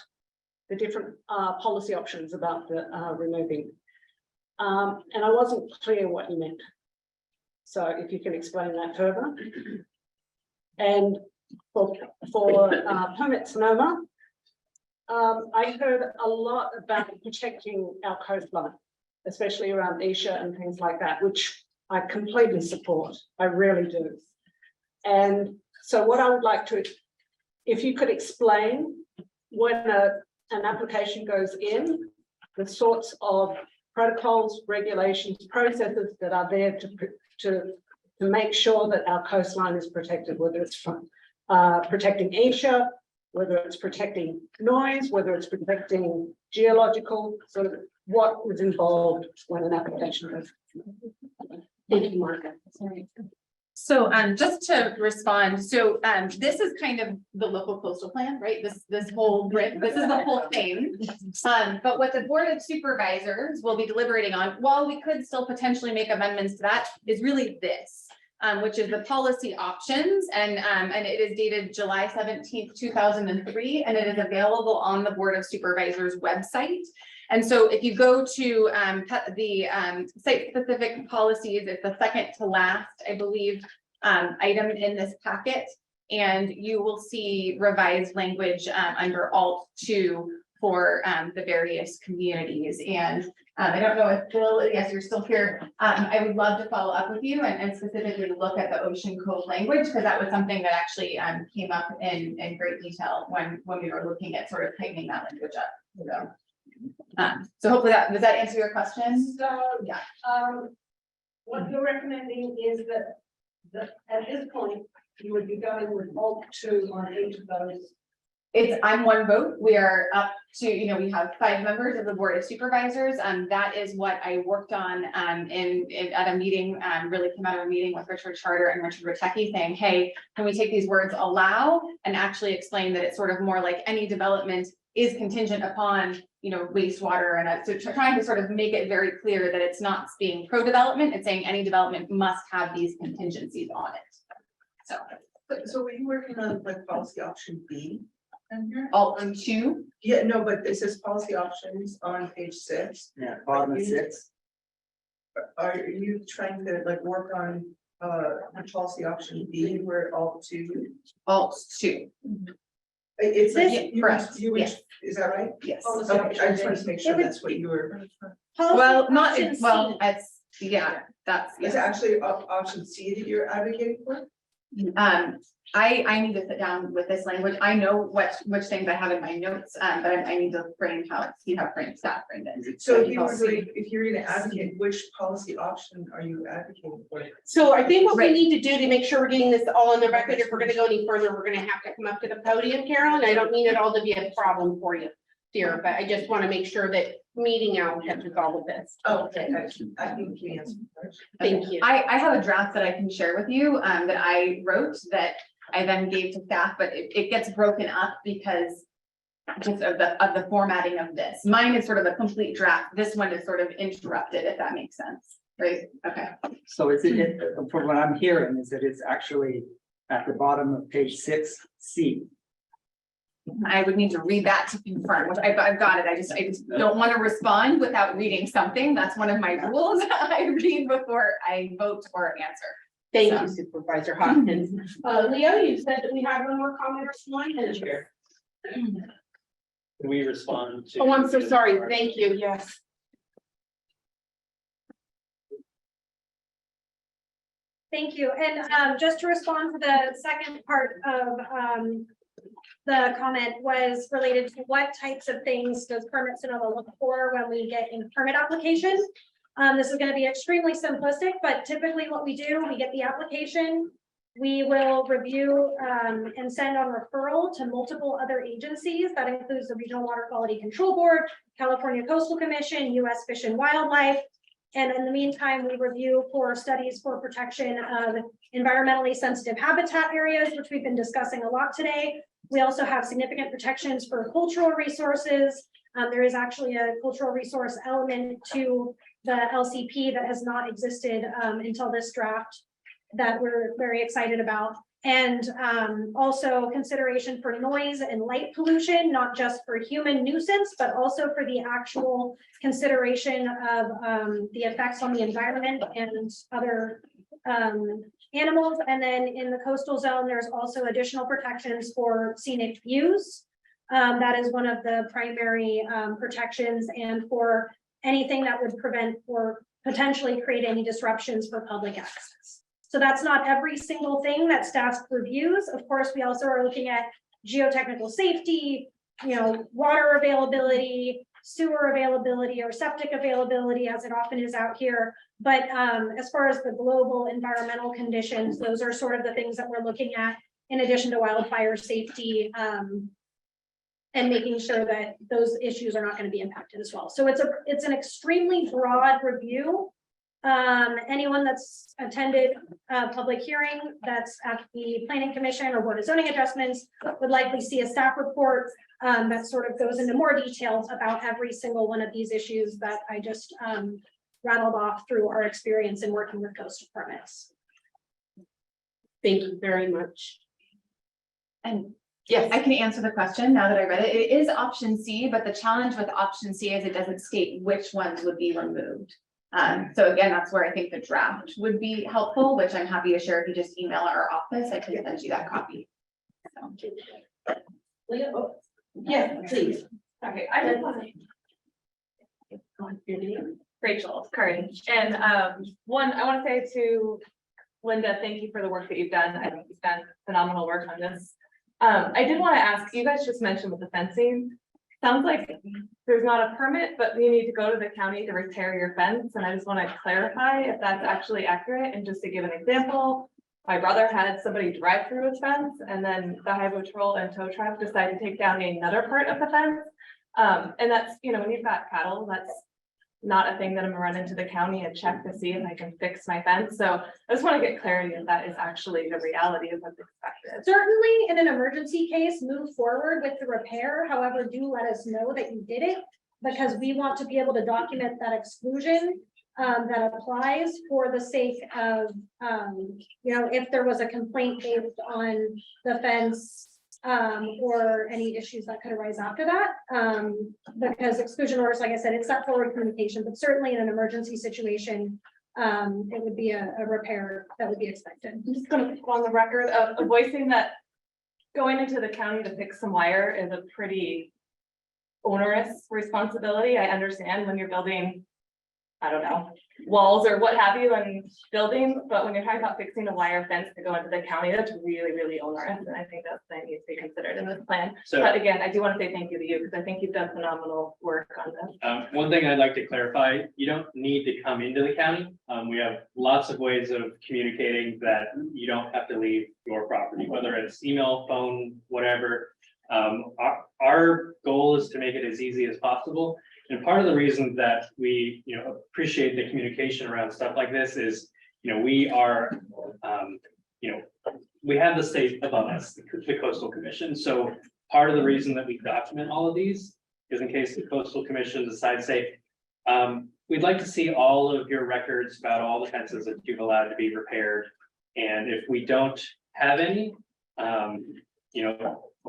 Speaker 20: the different policy options about the removing. And I wasn't clear what you meant. So if you can explain that further. And for Permit Sonoma, I heard a lot about protecting our coastline, especially around Esha and things like that, which I completely support. I really do. And so what I would like to, if you could explain when an application goes in, the sorts of protocols, regulations, processes that are there to make sure that our coastline is protected, whether it's from protecting Esha, whether it's protecting noise, whether it's protecting geological, sort of what is involved when an application goes. Thank you, Margaret.
Speaker 9: Sorry. So just to respond, so this is kind of the local coastal plan, right? This whole grid, this is the whole thing. But what the Board of Supervisors will be deliberating on, while we could still potentially make amendments to that, is really this. which is the policy options, and it is dated July 17th, 2003, and it is available on the Board of Supervisors website. And so if you go to the site-specific policies, it's the second to last, I believe, item in this packet, and you will see revised language under Alt 2 for the various communities. And I don't know if Bill, yes, you're still here. I would love to follow up with you and specifically look at the Ocean Cove language, because that was something that actually came up in great detail when we were looking at sort of tightening that language up. So hopefully does that answer your question?
Speaker 20: So,
Speaker 9: Yeah.
Speaker 20: what you're recommending is that at this point, you would be going with Alt 2 on each of those.
Speaker 9: I'm one vote. We are up to, we have 5 members of the Board of Supervisors. That is what I worked on at a meeting, really came out of a meeting with Richard Charter and Richard Ritecki saying, hey, can we take these words allow and actually explain that it's sort of more like any development is contingent upon, wastewater, and so trying to sort of make it very clear that it's not being pro-development, it's saying any development must have these contingencies on it.
Speaker 19: So were you working on like policy option B?
Speaker 9: Alt 2?
Speaker 19: Yeah, no, but it says policy options on page 6.
Speaker 4: Yeah, bottom of 6.
Speaker 19: Are you trying to like work on policy option B where Alt 2?
Speaker 9: Alt 2.
Speaker 19: It's
Speaker 9: This-
Speaker 19: like
Speaker 9: correct,
Speaker 19: yes. Is that right?
Speaker 9: Yes.
Speaker 19: Okay, I just wanted to make sure that's what you were.
Speaker 9: Well, it's, yeah, that's,
Speaker 19: Is it actually option C that you're advocating for?
Speaker 9: I need to sit down with this language. I know which things I have in my notes, but I need to frame see how staff framed it.
Speaker 19: So if you're gonna advocate, which policy option are you advocating for?
Speaker 2: So I think what we need to do to make sure we're getting this all on the record, if we're gonna go any further, we're gonna have to come up to the podium, Carol, and I don't mean it all to be a problem for you, dear, but I just want to make sure that meeting out catches all of this.
Speaker 19: Oh, okay, I think you answered first.
Speaker 2: Thank you.
Speaker 9: I have a draft that I can share with you, that I wrote that I then gave to staff, but it gets broken up because just of the formatting of this. Mine is sort of a complete draft. This one is sort of interrupted, if that makes sense, right? Okay.
Speaker 4: So from what I'm hearing is that it's actually at the bottom of page 6C.
Speaker 9: I would need to read that to confirm, which I've got it. I just don't want to respond without reading something. That's one of my rules. I read before I vote or answer.
Speaker 2: Thank you, Supervisor Hopkins. Leo, you said that we have one more comment or one in here.
Speaker 5: Can we respond to?
Speaker 2: Oh, I'm so sorry. Thank you. Yes.
Speaker 6: Thank you. And just to respond to the second part of the comment was related to what types of things does Permit Sonoma look for when we get in permit application. This is going to be extremely simplistic, but typically what we do, we get the application, we will review and send on referral to multiple other agencies. That includes the Regional Water Quality Control Board, California Coastal Commission, U.S. Fish and Wildlife. And in the meantime, we review for studies for protection of environmentally sensitive habitat areas, which we've been discussing a lot today. We also have significant protections for cultural resources. There is actually a cultural resource element to the LCP that has not existed until this draft that we're very excited about. And also consideration for noise and light pollution, not just for human nuisance, but also for the actual consideration of the effects on the environment and other animals. And then in the coastal zone, there's also additional protections for scenic views. That is one of the primary protections, and for anything that would prevent or potentially create any disruptions for public access. So that's not every single thing that staff reviews. Of course, we also are looking at geotechnical safety, water availability, sewer availability, or septic availability, as it often is out here. But as far as the global environmental conditions, those are sort of the things that we're looking at in addition to wildfire safety, and making sure that those issues are not going to be impacted as well. So it's an extremely broad review. Anyone that's attended a public hearing that's at the Planning Commission or Board of Zoning Adjustments would likely see a staff report that sort of goes into more details about every single one of these issues that I just rattled off through our experience in working with coastal permits. Thank you very much.
Speaker 9: And yes, I can answer the question now that I read it. It is option C, but the challenge with option C is it doesn't state which ones would be removed. So again, that's where I think the draft would be helpful, which I'm happy to share. If you just email our office, I can send you that copy. So.
Speaker 6: Yeah, please.
Speaker 7: Okay, I just want to. Rachel, Courage, and one, I want to say to Linda, thank you for the work that you've done. I think you've done phenomenal work on this. I did want to ask, you guys just mentioned with the fencing, sounds like there's not a permit, but you need to go to the county to repair your fence, and I just want to clarify if that's actually accurate. And just to give an example, my brother had somebody drive through his fence, and then the highway patrol and tow truck decided to take down another part of the fence. And that's, you know, when you've got cattle, that's not a thing that I'm gonna run into the county and check to see if I can fix my fence. So I just want to get clarity if that is actually the reality of what's expected.
Speaker 6: Certainly, in an emergency case, move forward with the repair. However, do let us know that you did it, because we want to be able to document that exclusion that applies for the sake of, you know, if there was a complaint based on the fence or any issues that could arise after that. Because exclusion orders, like I said, it's that forward communication, but certainly in an emergency situation, it would be a repair that would be expected.
Speaker 7: I'm just gonna put on the record of voicing that going into the county to fix some wire is a pretty onerous responsibility. I understand when you're building, I don't know, walls or what have you and buildings, but when you're talking about fixing a wire fence to go into the county, that's really, really onerous. And I think that's that needs to be considered in this plan.
Speaker 5: So-
Speaker 7: But again, I do want to say thank you to you because I think you've done phenomenal work on this.
Speaker 5: One thing I'd like to clarify, you don't need to come into the county. We have lots of ways of communicating that you don't have to leave your property, whether it's email, phone, whatever. Our goal is to make it as easy as possible. And part of the reason that we, appreciate the communication around stuff like this is, we are, we have the state above us, the Coastal Commission. So part of the reason that we document all of these is in case the Coastal Commission decides, say, we'd like to see all of your records about all the fences that you've allowed to be repaired. And if we don't have any,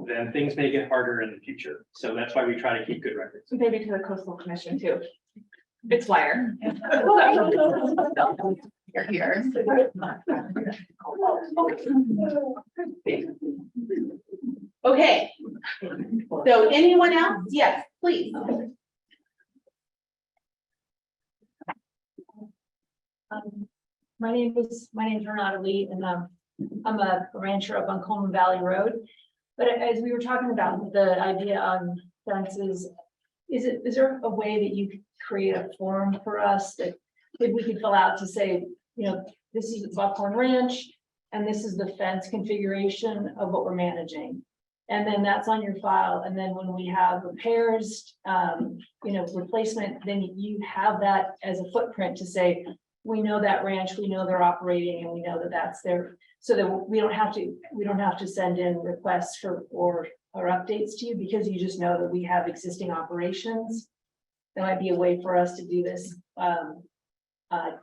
Speaker 5: then things may get harder in the future. So that's why we try to keep good records.
Speaker 7: Maybe to the Coastal Commission too. It's wire.
Speaker 9: You're here.
Speaker 2: Okay. So anyone else? Yes, please.
Speaker 8: My name's Renata Lee, and I'm a rancher up on Coleman Valley Road. But as we were talking about the idea on fences, is there a way that you could create a form for us that maybe we could fill out to say, this is Buckhorn Ranch, and this is the fence configuration of what we're managing. And then that's on your file. And then when we have repairs, replacement, then you have that as a footprint to say, we know that ranch, we know they're operating, and we know that that's their, so that we don't have to send in requests or updates to you, because you just know that we have existing operations. That might be a way for us to do this,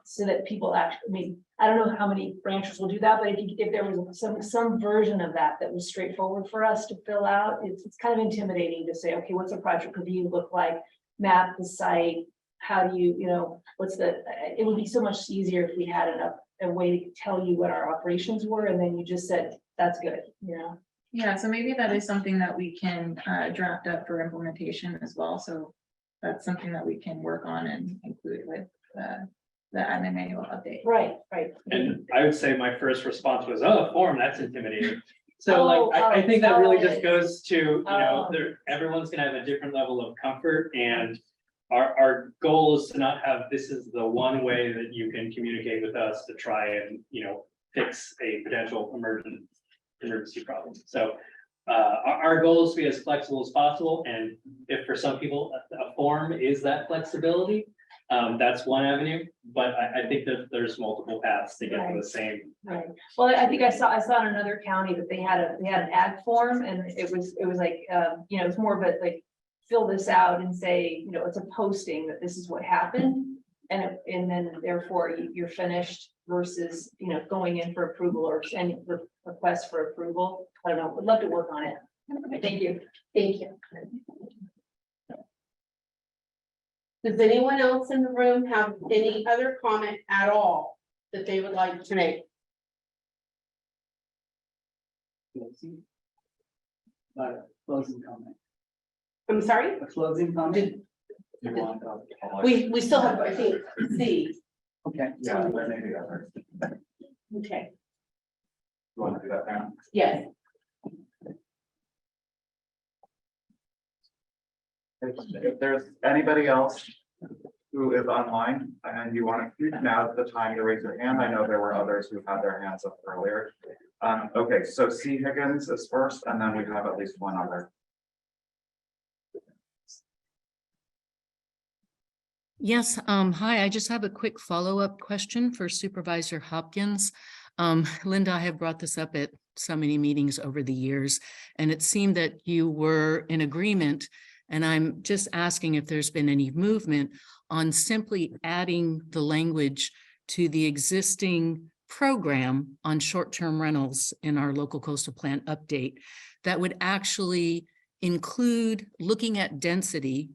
Speaker 8: so that people actually, I don't know how many ranchers will do that, but if there was some version of that was straightforward for us to fill out, it's kind of intimidating to say, okay, what's a project review look like? Map the site. How do you, it would be so much easier if we had a way to tell you what our operations were, and then you just said, that's good,
Speaker 12: Yeah, so maybe that is something that we can draft up for implementation as well. So that's something that we can work on and include with the admin manual update.
Speaker 8: Right.
Speaker 5: And I would say my first response was, oh, a form, that's intimidating. So I think that really just goes to, everyone's gonna have a different level of comfort, and our goal is to not have, this is the one way that you can communicate with us to try and, fix a potential emergency problem. So our goal is to be as flexible as possible. And if for some people a form is that flexibility, that's one avenue, but I think that there's multiple paths to get to the same.
Speaker 8: Right. Well, I think I saw in another county that they had an ag form, and it was like, it's more of a like, fill this out and say, it's a posting that this is what happened. and then therefore you're finished versus, going in for approval or any request for approval. I don't know, would love to work on it. Thank you.
Speaker 2: Thank you. Does anyone else in the room have any other comment at all that they would like to make?
Speaker 4: Closing comment.
Speaker 2: I'm sorry?
Speaker 4: A closing comment?
Speaker 2: We still have, I think, C.
Speaker 4: Okay.
Speaker 15: Yeah, but maybe that hurts.
Speaker 2: Okay.
Speaker 15: You want to do that now?
Speaker 2: Yes.
Speaker 15: If there's anybody else who is online and you want to speak, now's the time to raise your hand. I know there were others who had their hands up earlier. Okay, so C. Higgins is first, and then we have at least one other.
Speaker 16: Yes, hi, I just have a quick follow-up question for Supervisor Hopkins. Linda, I have brought this up at so many meetings over the years, and it seemed that you were in agreement, and I'm just asking if there's been any movement on simply adding the language to the existing program on short-term rentals in our local coastal plan update that would actually include looking at density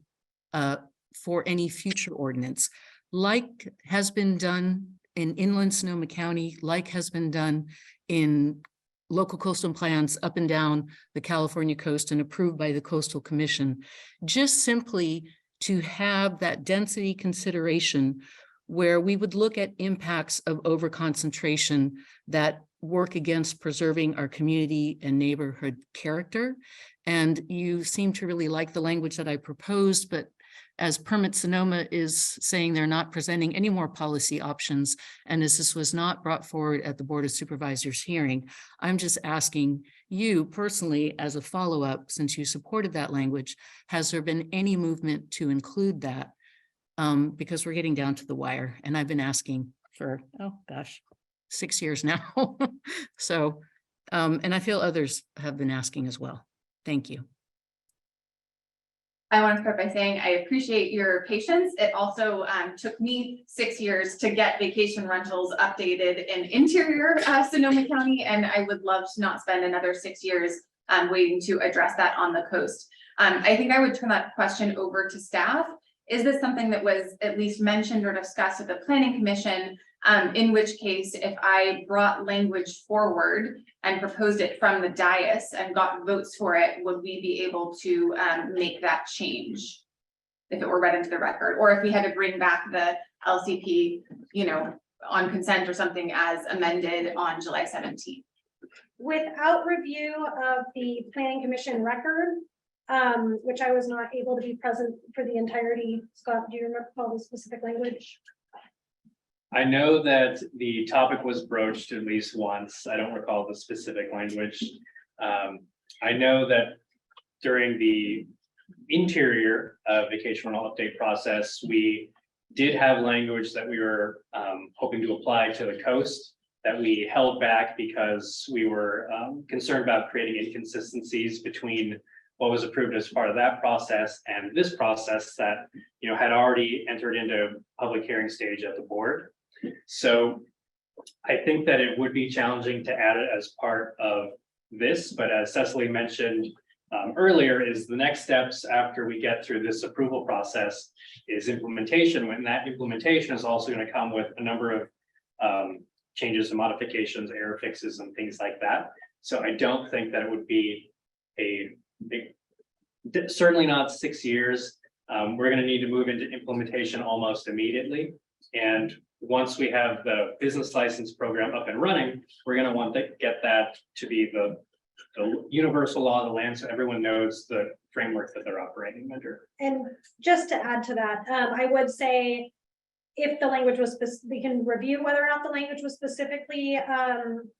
Speaker 16: for any future ordinance, like has been done in inland Sonoma County, like has been done in local coastal plans up and down the California coast and approved by the Coastal Commission, just simply to have that density consideration where we would look at impacts of overconcentration that work against preserving our community and neighborhood character. And you seem to really like the language that I proposed, but as Permit Sonoma is saying, they're not presenting any more policy options. And as this was not brought forward at the Board of Supervisors hearing, I'm just asking you personally as a follow-up, since you supported that language, has there been any movement to include that? Because we're getting down to the wire and I've been asking for, oh gosh, 6 years now. So, and I feel others have been asking as well. Thank you.
Speaker 9: I want to start by saying I appreciate your patience. It also took me 6 years to get vacation rentals updated in interior Sonoma County, and I would love to not spend another 6 years waiting to address that on the coast. I think I would turn that question over to staff. Is this something that was at least mentioned or discussed at the Planning Commission? In which case, if I brought language forward and proposed it from the dais and got votes for it, would we be able to make that change if it were read into the record? Or if we had to bring back the LCP, on consent or something as amended on July 17th?
Speaker 6: Without review of the Planning Commission record, which I was not able to be present for the entirety. Scott, do you remember the specific language?
Speaker 5: I know that the topic was broached at least once. I don't recall the specific language. I know that during the interior vacation rental update process, we did have language that we were hoping to apply to the coast that we held back because we were concerned about creating inconsistencies between what was approved as part of that process and this process that had already entered into public hearing stage at the board. So I think that it would be challenging to add it as part of this, but as Cecily mentioned earlier, is the next steps after we get through this approval process is implementation. When that implementation is also going to come with a number of changes and modifications, error fixes and things like that. So I don't think that it would be certainly not 6 years. We're going to need to move into implementation almost immediately. And once we have the business license program up and running, we're going to want to get that to be the universal law of the land, so everyone knows the framework that they're operating under.
Speaker 6: And just to add to that, I would say if the language was, we can review whether or not the language was specifically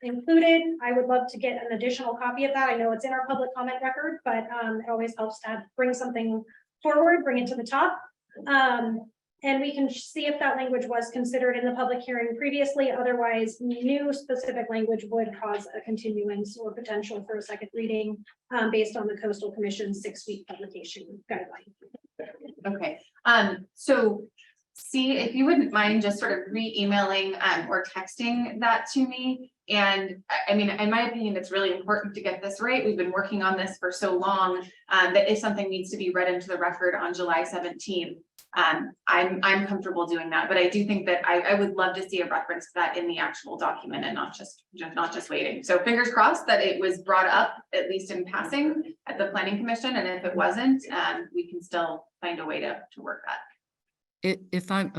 Speaker 6: included. I would love to get an additional copy of that. I know it's in our public comment record, but it always helps to bring something forward, bring it to the top. And we can see if that language was considered in the public hearing previously. Otherwise, new specific language would cause a continuance or potential for a second reading based on the Coastal Commission's 6-week publication guideline.
Speaker 9: Okay, so see if you wouldn't mind just sort of re-emailing or texting that to me. And I mean, in my opinion, it's really important to get this right. We've been working on this for so long that if something needs to be read into the record on July 17th, I'm comfortable doing that. But I do think that I would love to see a reference to that in the actual document and not just waiting. So fingers crossed that it was brought up at least in passing at the Planning Commission. And if it wasn't, we can still find a way to work that.
Speaker 16: If I'm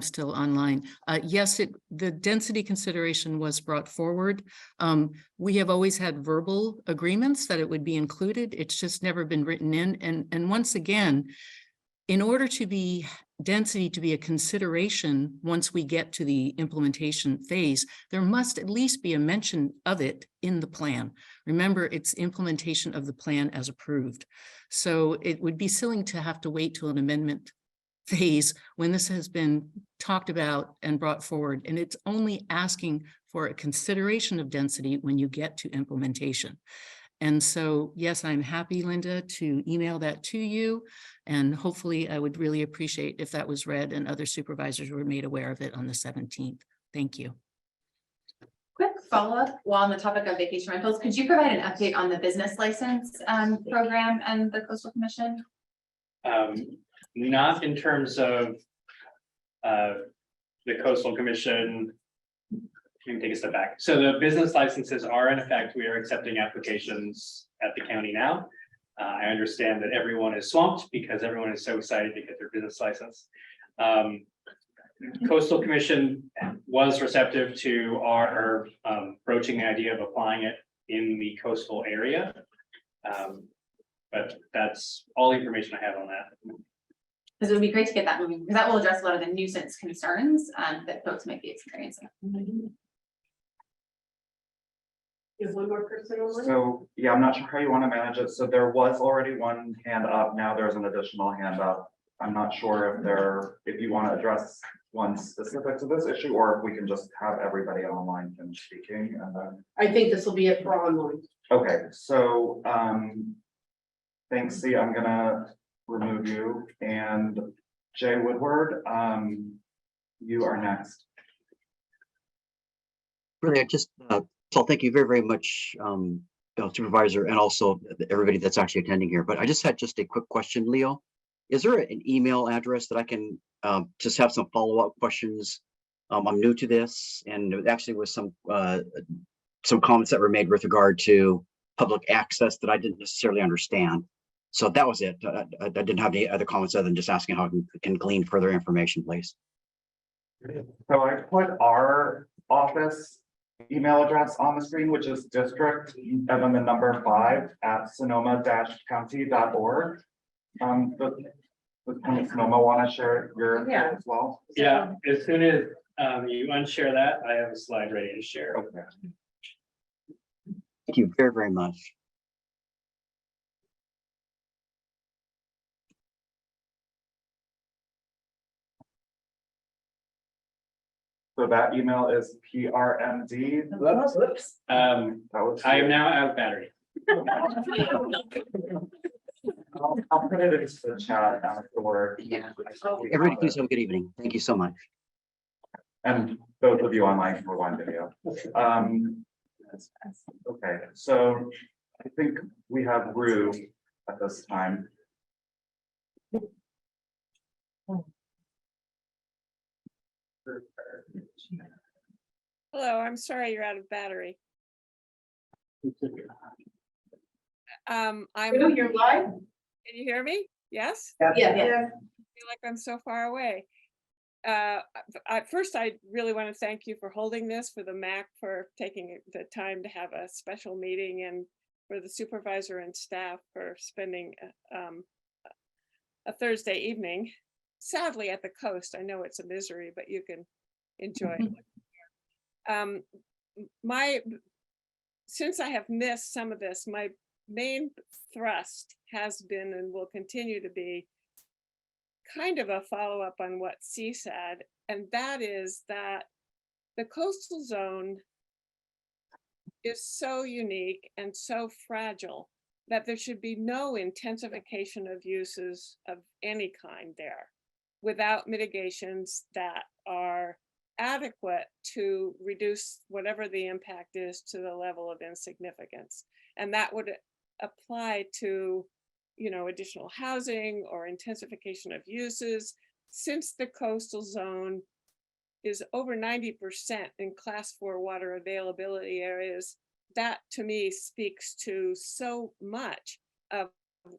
Speaker 16: still online, yes, the density consideration was brought forward. We have always had verbal agreements that it would be included. It's just never been written in. And once again, in order to be density to be a consideration, once we get to the implementation phase, there must at least be a mention of it in the plan. Remember, it's implementation of the plan as approved. So it would be silly to have to wait till an amendment phase when this has been talked about and brought forward, and it's only asking for a consideration of density when you get to implementation. And so, yes, I'm happy, Linda, to email that to you, and hopefully I would really appreciate if that was read and other supervisors were made aware of it on the 17th. Thank you.
Speaker 9: Quick follow-up while on the topic of vacation rentals, could you provide an update on the business license program and the Coastal Commission?
Speaker 5: Not in terms of the Coastal Commission. You can take a step back. So the business licenses are in effect. We are accepting applications at the county now. I understand that everyone is swamped because everyone is so excited to get their business license. Coastal Commission was receptive to our broaching the idea of applying it in the coastal area. But that's all the information I have on that.
Speaker 9: Because it would be great to get that moving, because that will address a lot of the nuisance concerns that folks might be experiencing.
Speaker 20: Is one more person online?
Speaker 15: So, yeah, I'm not sure how you want to manage it. So there was already one hand up. Now there's an additional hand up. I'm not sure if you want to address one specific to this issue, or if we can just have everybody online and speaking and then.
Speaker 2: I think this will be it for online.
Speaker 15: Okay, so, thanks, C. I'm gonna remove you, and Jay Woodward, you are next.
Speaker 17: Really, I just, so thank you very, very much, Supervisor, and also everybody that's actually attending here. But I just had a quick question, Leo. Is there an email address that I can just have some follow-up questions? I'm new to this, and there actually was some comments that were made with regard to public access that I didn't necessarily understand. So that was it. I didn't have any other comments other than just asking how I can glean further information, please.
Speaker 15: So I put our office email address on the screen, which is district and then the number 5 at sonoma-county.org. Does Sonoma want to share your info as well?
Speaker 5: Yeah, as soon as you unshare that, I have a slide ready to share.
Speaker 15: Okay.
Speaker 17: Thank you very, very much.
Speaker 15: So that email is PRMD.
Speaker 5: Whoops. I am now out of battery.
Speaker 15: I'll put it into the chat afterward.
Speaker 17: Yeah. Everybody, please have a good evening. Thank you so much.
Speaker 15: And those of you online can rewind video. Okay, so I think we have Rue at this time.
Speaker 18: Hello, I'm sorry you're out of battery. I'm.
Speaker 2: You're live?
Speaker 18: Can you hear me? Yes?
Speaker 2: Yeah.
Speaker 18: I feel like I'm so far away. First, I really want to thank you for holding this, for the MAC for taking the time to have a special meeting, and for the supervisor and staff for spending a Thursday evening, sadly at the coast. I know it's a misery, but you can enjoy it. Since I have missed some of this, my main thrust has been and will continue to be kind of a follow-up on what C said, and that is that the coastal zone is so unique and so fragile that there should be no intensification of uses of any kind there. without mitigations that are adequate to reduce whatever the impact is to the level of insignificance. And that would apply to, you know, additional housing or intensification of uses. Since the coastal zone is over 90% in class 4 water availability areas, that to me speaks to so much of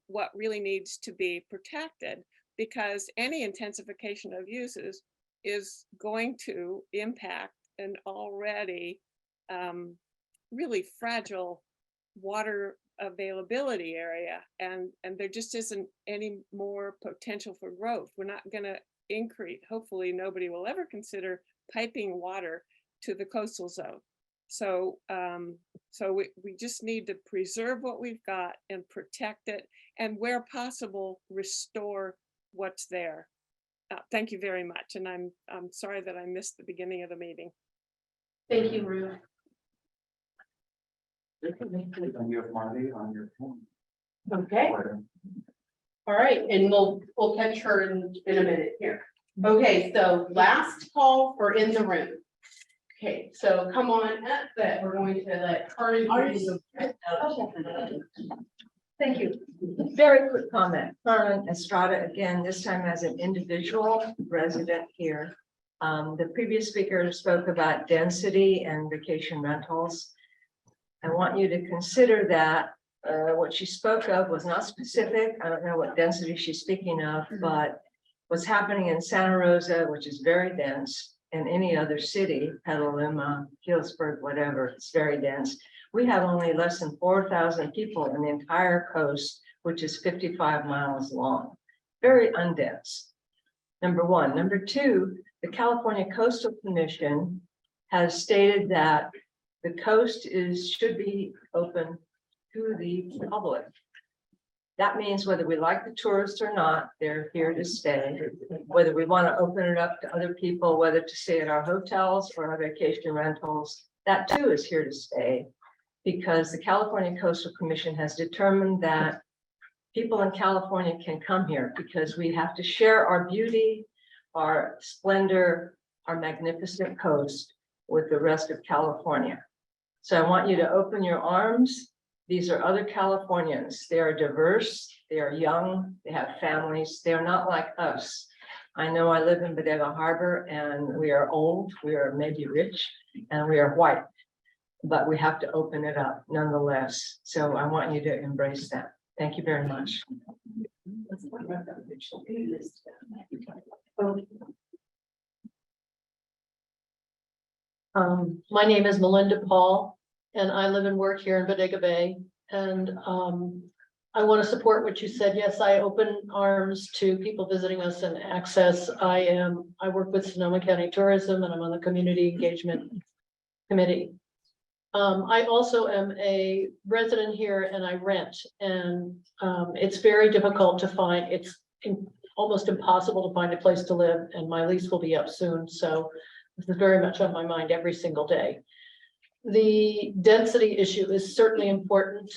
Speaker 18: what really needs to be protected, because any intensification of uses is going to impact an already really fragile water availability area, and there just isn't any more potential for growth. We're not going to increase, hopefully nobody will ever consider piping water to the coastal zone. So we just need to preserve what we've got and protect it, and where possible restore what's there. Thank you very much, and I'm sorry that I missed the beginning of the meeting.
Speaker 2: Thank you, Ruth.
Speaker 15: And you have Marty on your phone.
Speaker 2: Okay. All right, and we'll catch her in a minute here. Okay, so last call for in the room. Okay, so come on up, that we're going to let Karen.
Speaker 19: Thank you. Very quick comment. Karen Estrada, again, this time as an individual resident here. The previous speaker spoke about density and vacation rentals. I want you to consider that what she spoke of was not specific. I don't know what density she's speaking of, but what's happening in Santa Rosa, which is very dense, and any other city, Petaluma, Healdsburg, whatever, it's very dense. We have only less than 4,000 people in the entire coast, which is 55 miles long. Very undense. Number one. Number two, the California Coastal Commission has stated that the coast should be open to the public. That means whether we like the tourists or not, they're here to stay. Whether we want to open it up to other people, whether to stay at our hotels or our vacation rentals, that too is here to stay. Because the California Coastal Commission has determined that people in California can come here because we have to share our beauty, our splendor, our magnificent coast with the rest of California. So I want you to open your arms. These are other Californians. They are diverse, they are young, they have families. They are not like us. I know I live in Bodega Harbor and we are old, we are maybe rich, and we are white, but we have to open it up nonetheless. So I want you to embrace that. Thank you very much.
Speaker 1: My name is Melinda Paul, and I live and work here in Bodega Bay. And I want to support what you said. Yes, I open arms to people visiting us and access. I work with Sonoma County Tourism, and I'm on the Community Engagement Committee. I also am a resident here and I rent, and it's very difficult to find. It's almost impossible to find a place to live, and my lease will be up soon. So this is very much on my mind every single day. The density issue is certainly important.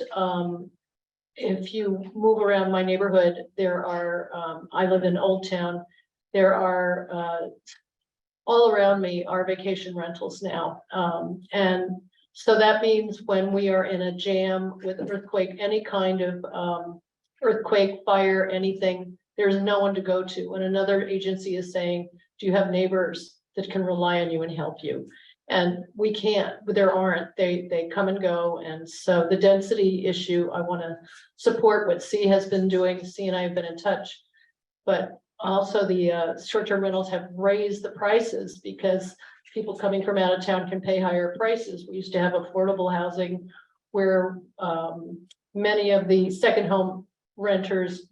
Speaker 1: If you move around my neighborhood, there are, I live in Old Town, there are, all around me are vacation rentals now. And so that means when we are in a jam with earthquake, any kind of earthquake, fire, anything, there's no one to go to. And another agency is saying, do you have neighbors that can rely on you and help you? And we can't, but there aren't, they come and go. And so the density issue, I want to support what C has been doing. C and I have been in touch, but also the short-term rentals have raised the prices because people coming from out of town can pay higher prices. We used to have affordable housing where many of the second home renters,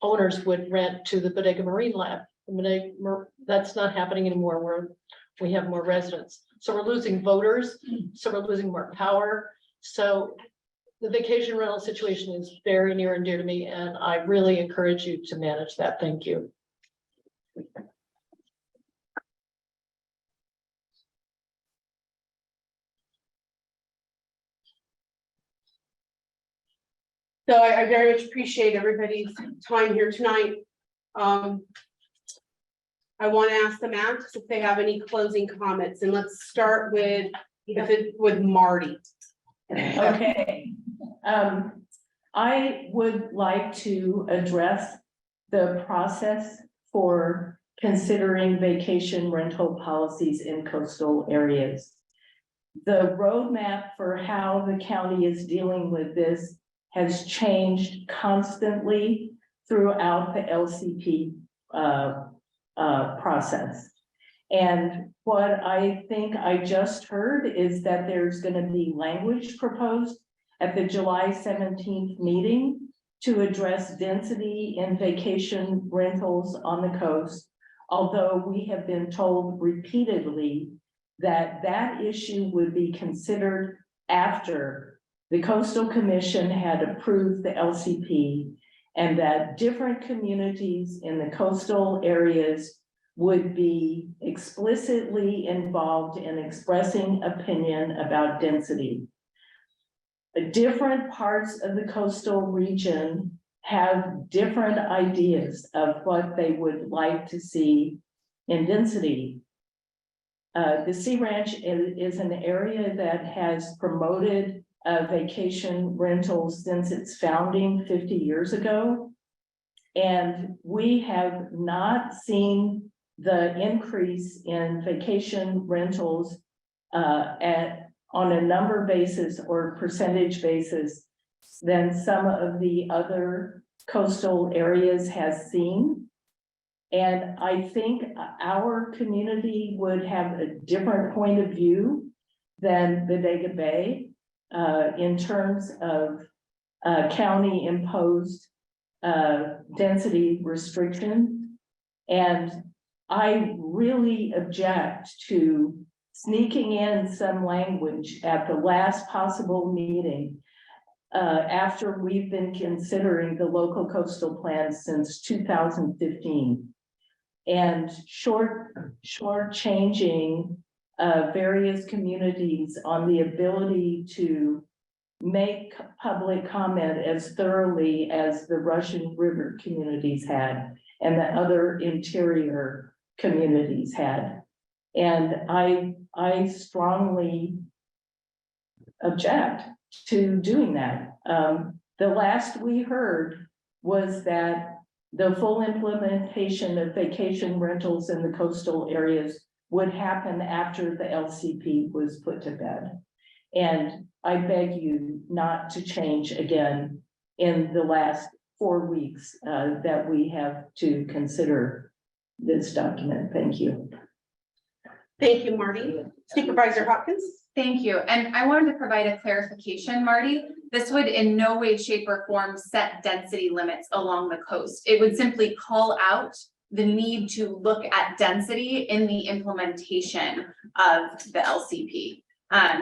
Speaker 1: owners would rent to the Bodega Marine Lab. That's not happening anymore where we have more residents. So we're losing voters, so we're losing more power. So the vacation rental situation is very near and dear to me, and I really encourage you to manage that. Thank you.
Speaker 2: So I very much appreciate everybody's time here tonight. I want to ask the Max if they have any closing comments, and let's start with, with Marty.
Speaker 3: Okay, I would like to address the process for considering vacation rental policies in coastal areas. The roadmap for how the county is dealing with this has changed constantly throughout the LCP process. And what I think I just heard is that there's going to be language proposed at the July 17th meeting to address density in vacation rentals on the coast. Although we have been told repeatedly that that issue would be considered after the Coastal Commission had approved the LCP, and that different communities in the coastal areas would be explicitly involved in expressing opinion about density. Different parts of the coastal region have different ideas of what they would like to see in density. The Sea Ranch is an area that has promoted vacation rentals since its founding 50 years ago. And we have not seen the increase in vacation rentals on a number basis or percentage basis than some of the other coastal areas has seen. And I think our community would have a different point of view than Bodega Bay in terms of county imposed density restrictions. And I really object to sneaking in some language at the last possible meeting after we've been considering the local coastal plan since 2015. And short-changing various communities on the ability to make public comment as thoroughly as the Russian River communities had and the other interior communities had. And I strongly object to doing that. The last we heard was that the full implementation of vacation rentals in the coastal areas would happen after the LCP was put to bed. And I beg you not to change again in the last 4 weeks that we have to consider this document. Thank you.
Speaker 2: Thank you, Marty. Supervisor Hopkins.
Speaker 9: Thank you. And I wanted to provide a clarification, Marty. This would in no way, shape, or form set density limits along the coast. It would simply call out the need to look at density in the implementation of the LCP.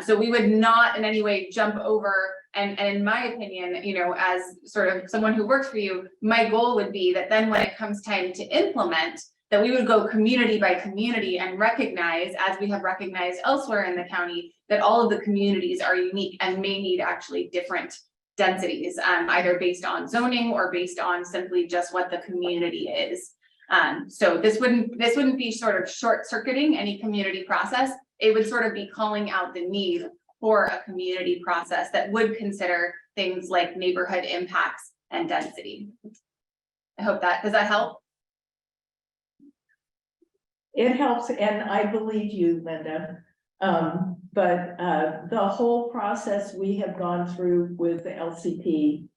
Speaker 9: So we would not in any way jump over, and in my opinion, you know, as sort of someone who works for you, my goal would be that then when it comes time to implement, that we would go community by community and recognize, as we have recognized elsewhere in the county, that all of the communities are unique and may need actually different densities, either based on zoning or based on simply just what the community is. So this wouldn't be sort of short circuiting any community process. It would sort of be calling out the need for a community process that would consider things like neighborhood impacts and density. I hope does that help?
Speaker 3: It helps, and I believe you, Linda. But the whole process we have gone through with the LCP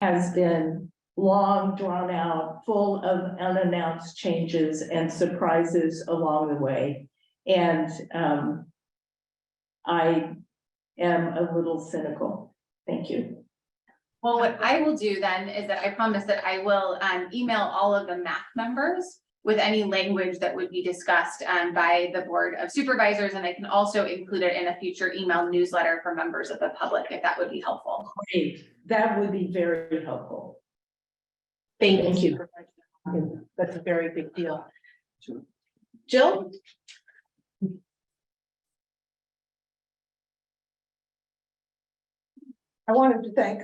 Speaker 3: has been long, drawn out, full of unannounced changes and surprises along the way. And I am a little cynical. Thank you.
Speaker 9: Well, what I will do then is that I promise that I will email all of the MAC members with any language that would be discussed by the Board of Supervisors, and I can also include it in a future email newsletter for members of the public, if that would be helpful.
Speaker 3: Great. That would be very helpful.
Speaker 2: Thank you. That's a very big deal. Jill?
Speaker 14: I wanted to thank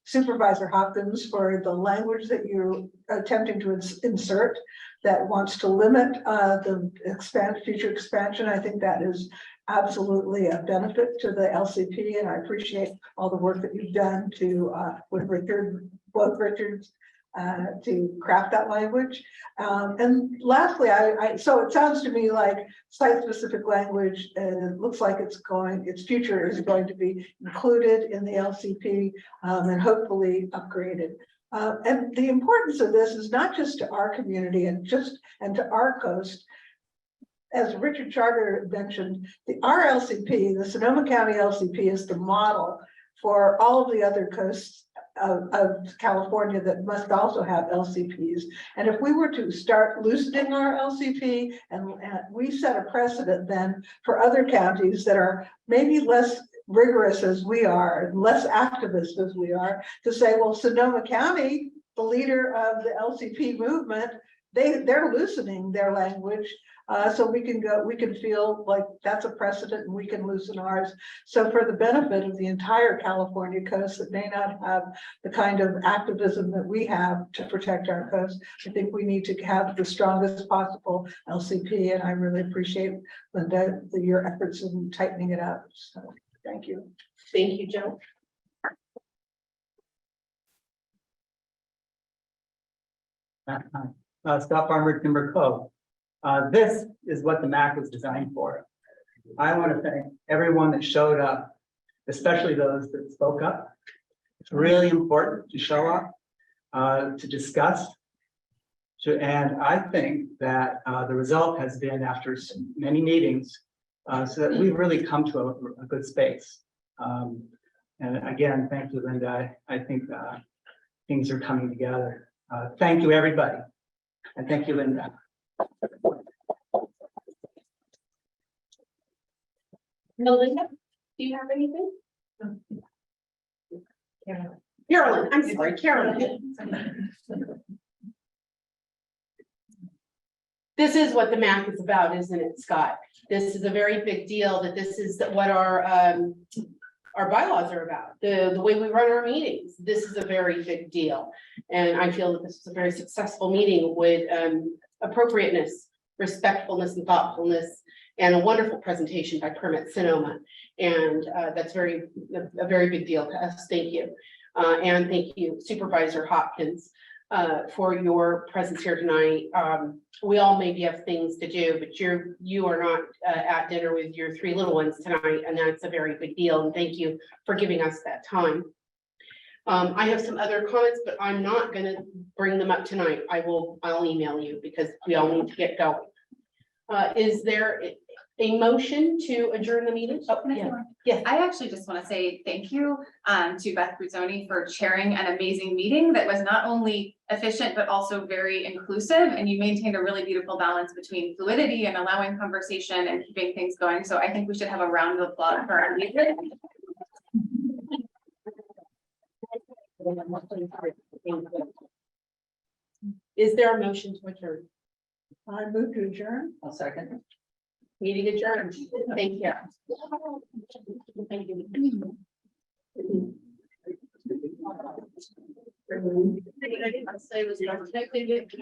Speaker 14: Supervisor Hopkins for the language that you're attempting to insert. that wants to limit the future expansion. I think that is absolutely a benefit to the LCP, and I appreciate all the work that you've done to with both Richards to craft that language. And lastly, so it sounds to me like site-specific language, it looks like its future is going to be included in the LCP and hopefully upgraded. And the importance of this is not just to our community and to our coast. As Richard Charter mentioned, our LCP, the Sonoma County LCP, is the model for all of the other coasts of California that must also have LCPs. And if we were to start loosening our LCP, and we set a precedent then for other counties that are maybe less rigorous as we are, and less activist as we are, to say, well, Sonoma County, the leader of the LCP movement, they're loosening their language. So we can feel like that's a precedent and we can loosen ours. So for the benefit of the entire California coast that may not have the kind of activism that we have to protect our coast, I think we need to have the strongest possible LCP. And I really appreciate, Linda, your efforts in tightening it up. So thank you.
Speaker 2: Thank you, Joe.
Speaker 4: Scott Farmer, Timber Cove. This is what the MAC was designed for. I want to thank everyone that showed up, especially those that spoke up. It's really important to show up, to discuss. And I think that the result has been, after many meetings, so that we've really come to a good space. And again, thank you, Linda. I think things are coming together. Thank you, everybody. And thank you, Linda.
Speaker 2: Melinda, do you have anything? Carolyn, I'm sorry, Carolyn. This is what the MAC is about, isn't it, Scott? This is a very big deal, that this is what our bylaws are about, the way we run our meetings. This is a very big deal. And I feel that this was a very successful meeting with appropriateness, respectfulness, and thoughtfulness, and a wonderful presentation by Permit Sonoma. And that's a very big deal to us. Thank you. And thank you, Supervisor Hopkins, for your presence here tonight. We all maybe have things to do, but you are not at dinner with your 3 little ones tonight, and that's a very big deal. And thank you for giving us that time. I have some other comments, but I'm not going to bring them up tonight. I'll email you because we all need to get going. Is there a motion to adjourn the meeting? Oh, yeah.
Speaker 9: Yes, I actually just want to say thank you to Beth Bruzzoni for chairing an amazing meeting that was not only efficient, but also very inclusive. And you maintained a really beautiful balance between fluidity and allowing conversation and keeping things going. So I think we should have a round of applause for our leader.
Speaker 2: Is there a motion to adjourn?
Speaker 14: I move to adjourn.
Speaker 4: I'll second.
Speaker 2: Meeting adjourned. Thank you. Thank you. I didn't say was protecting it.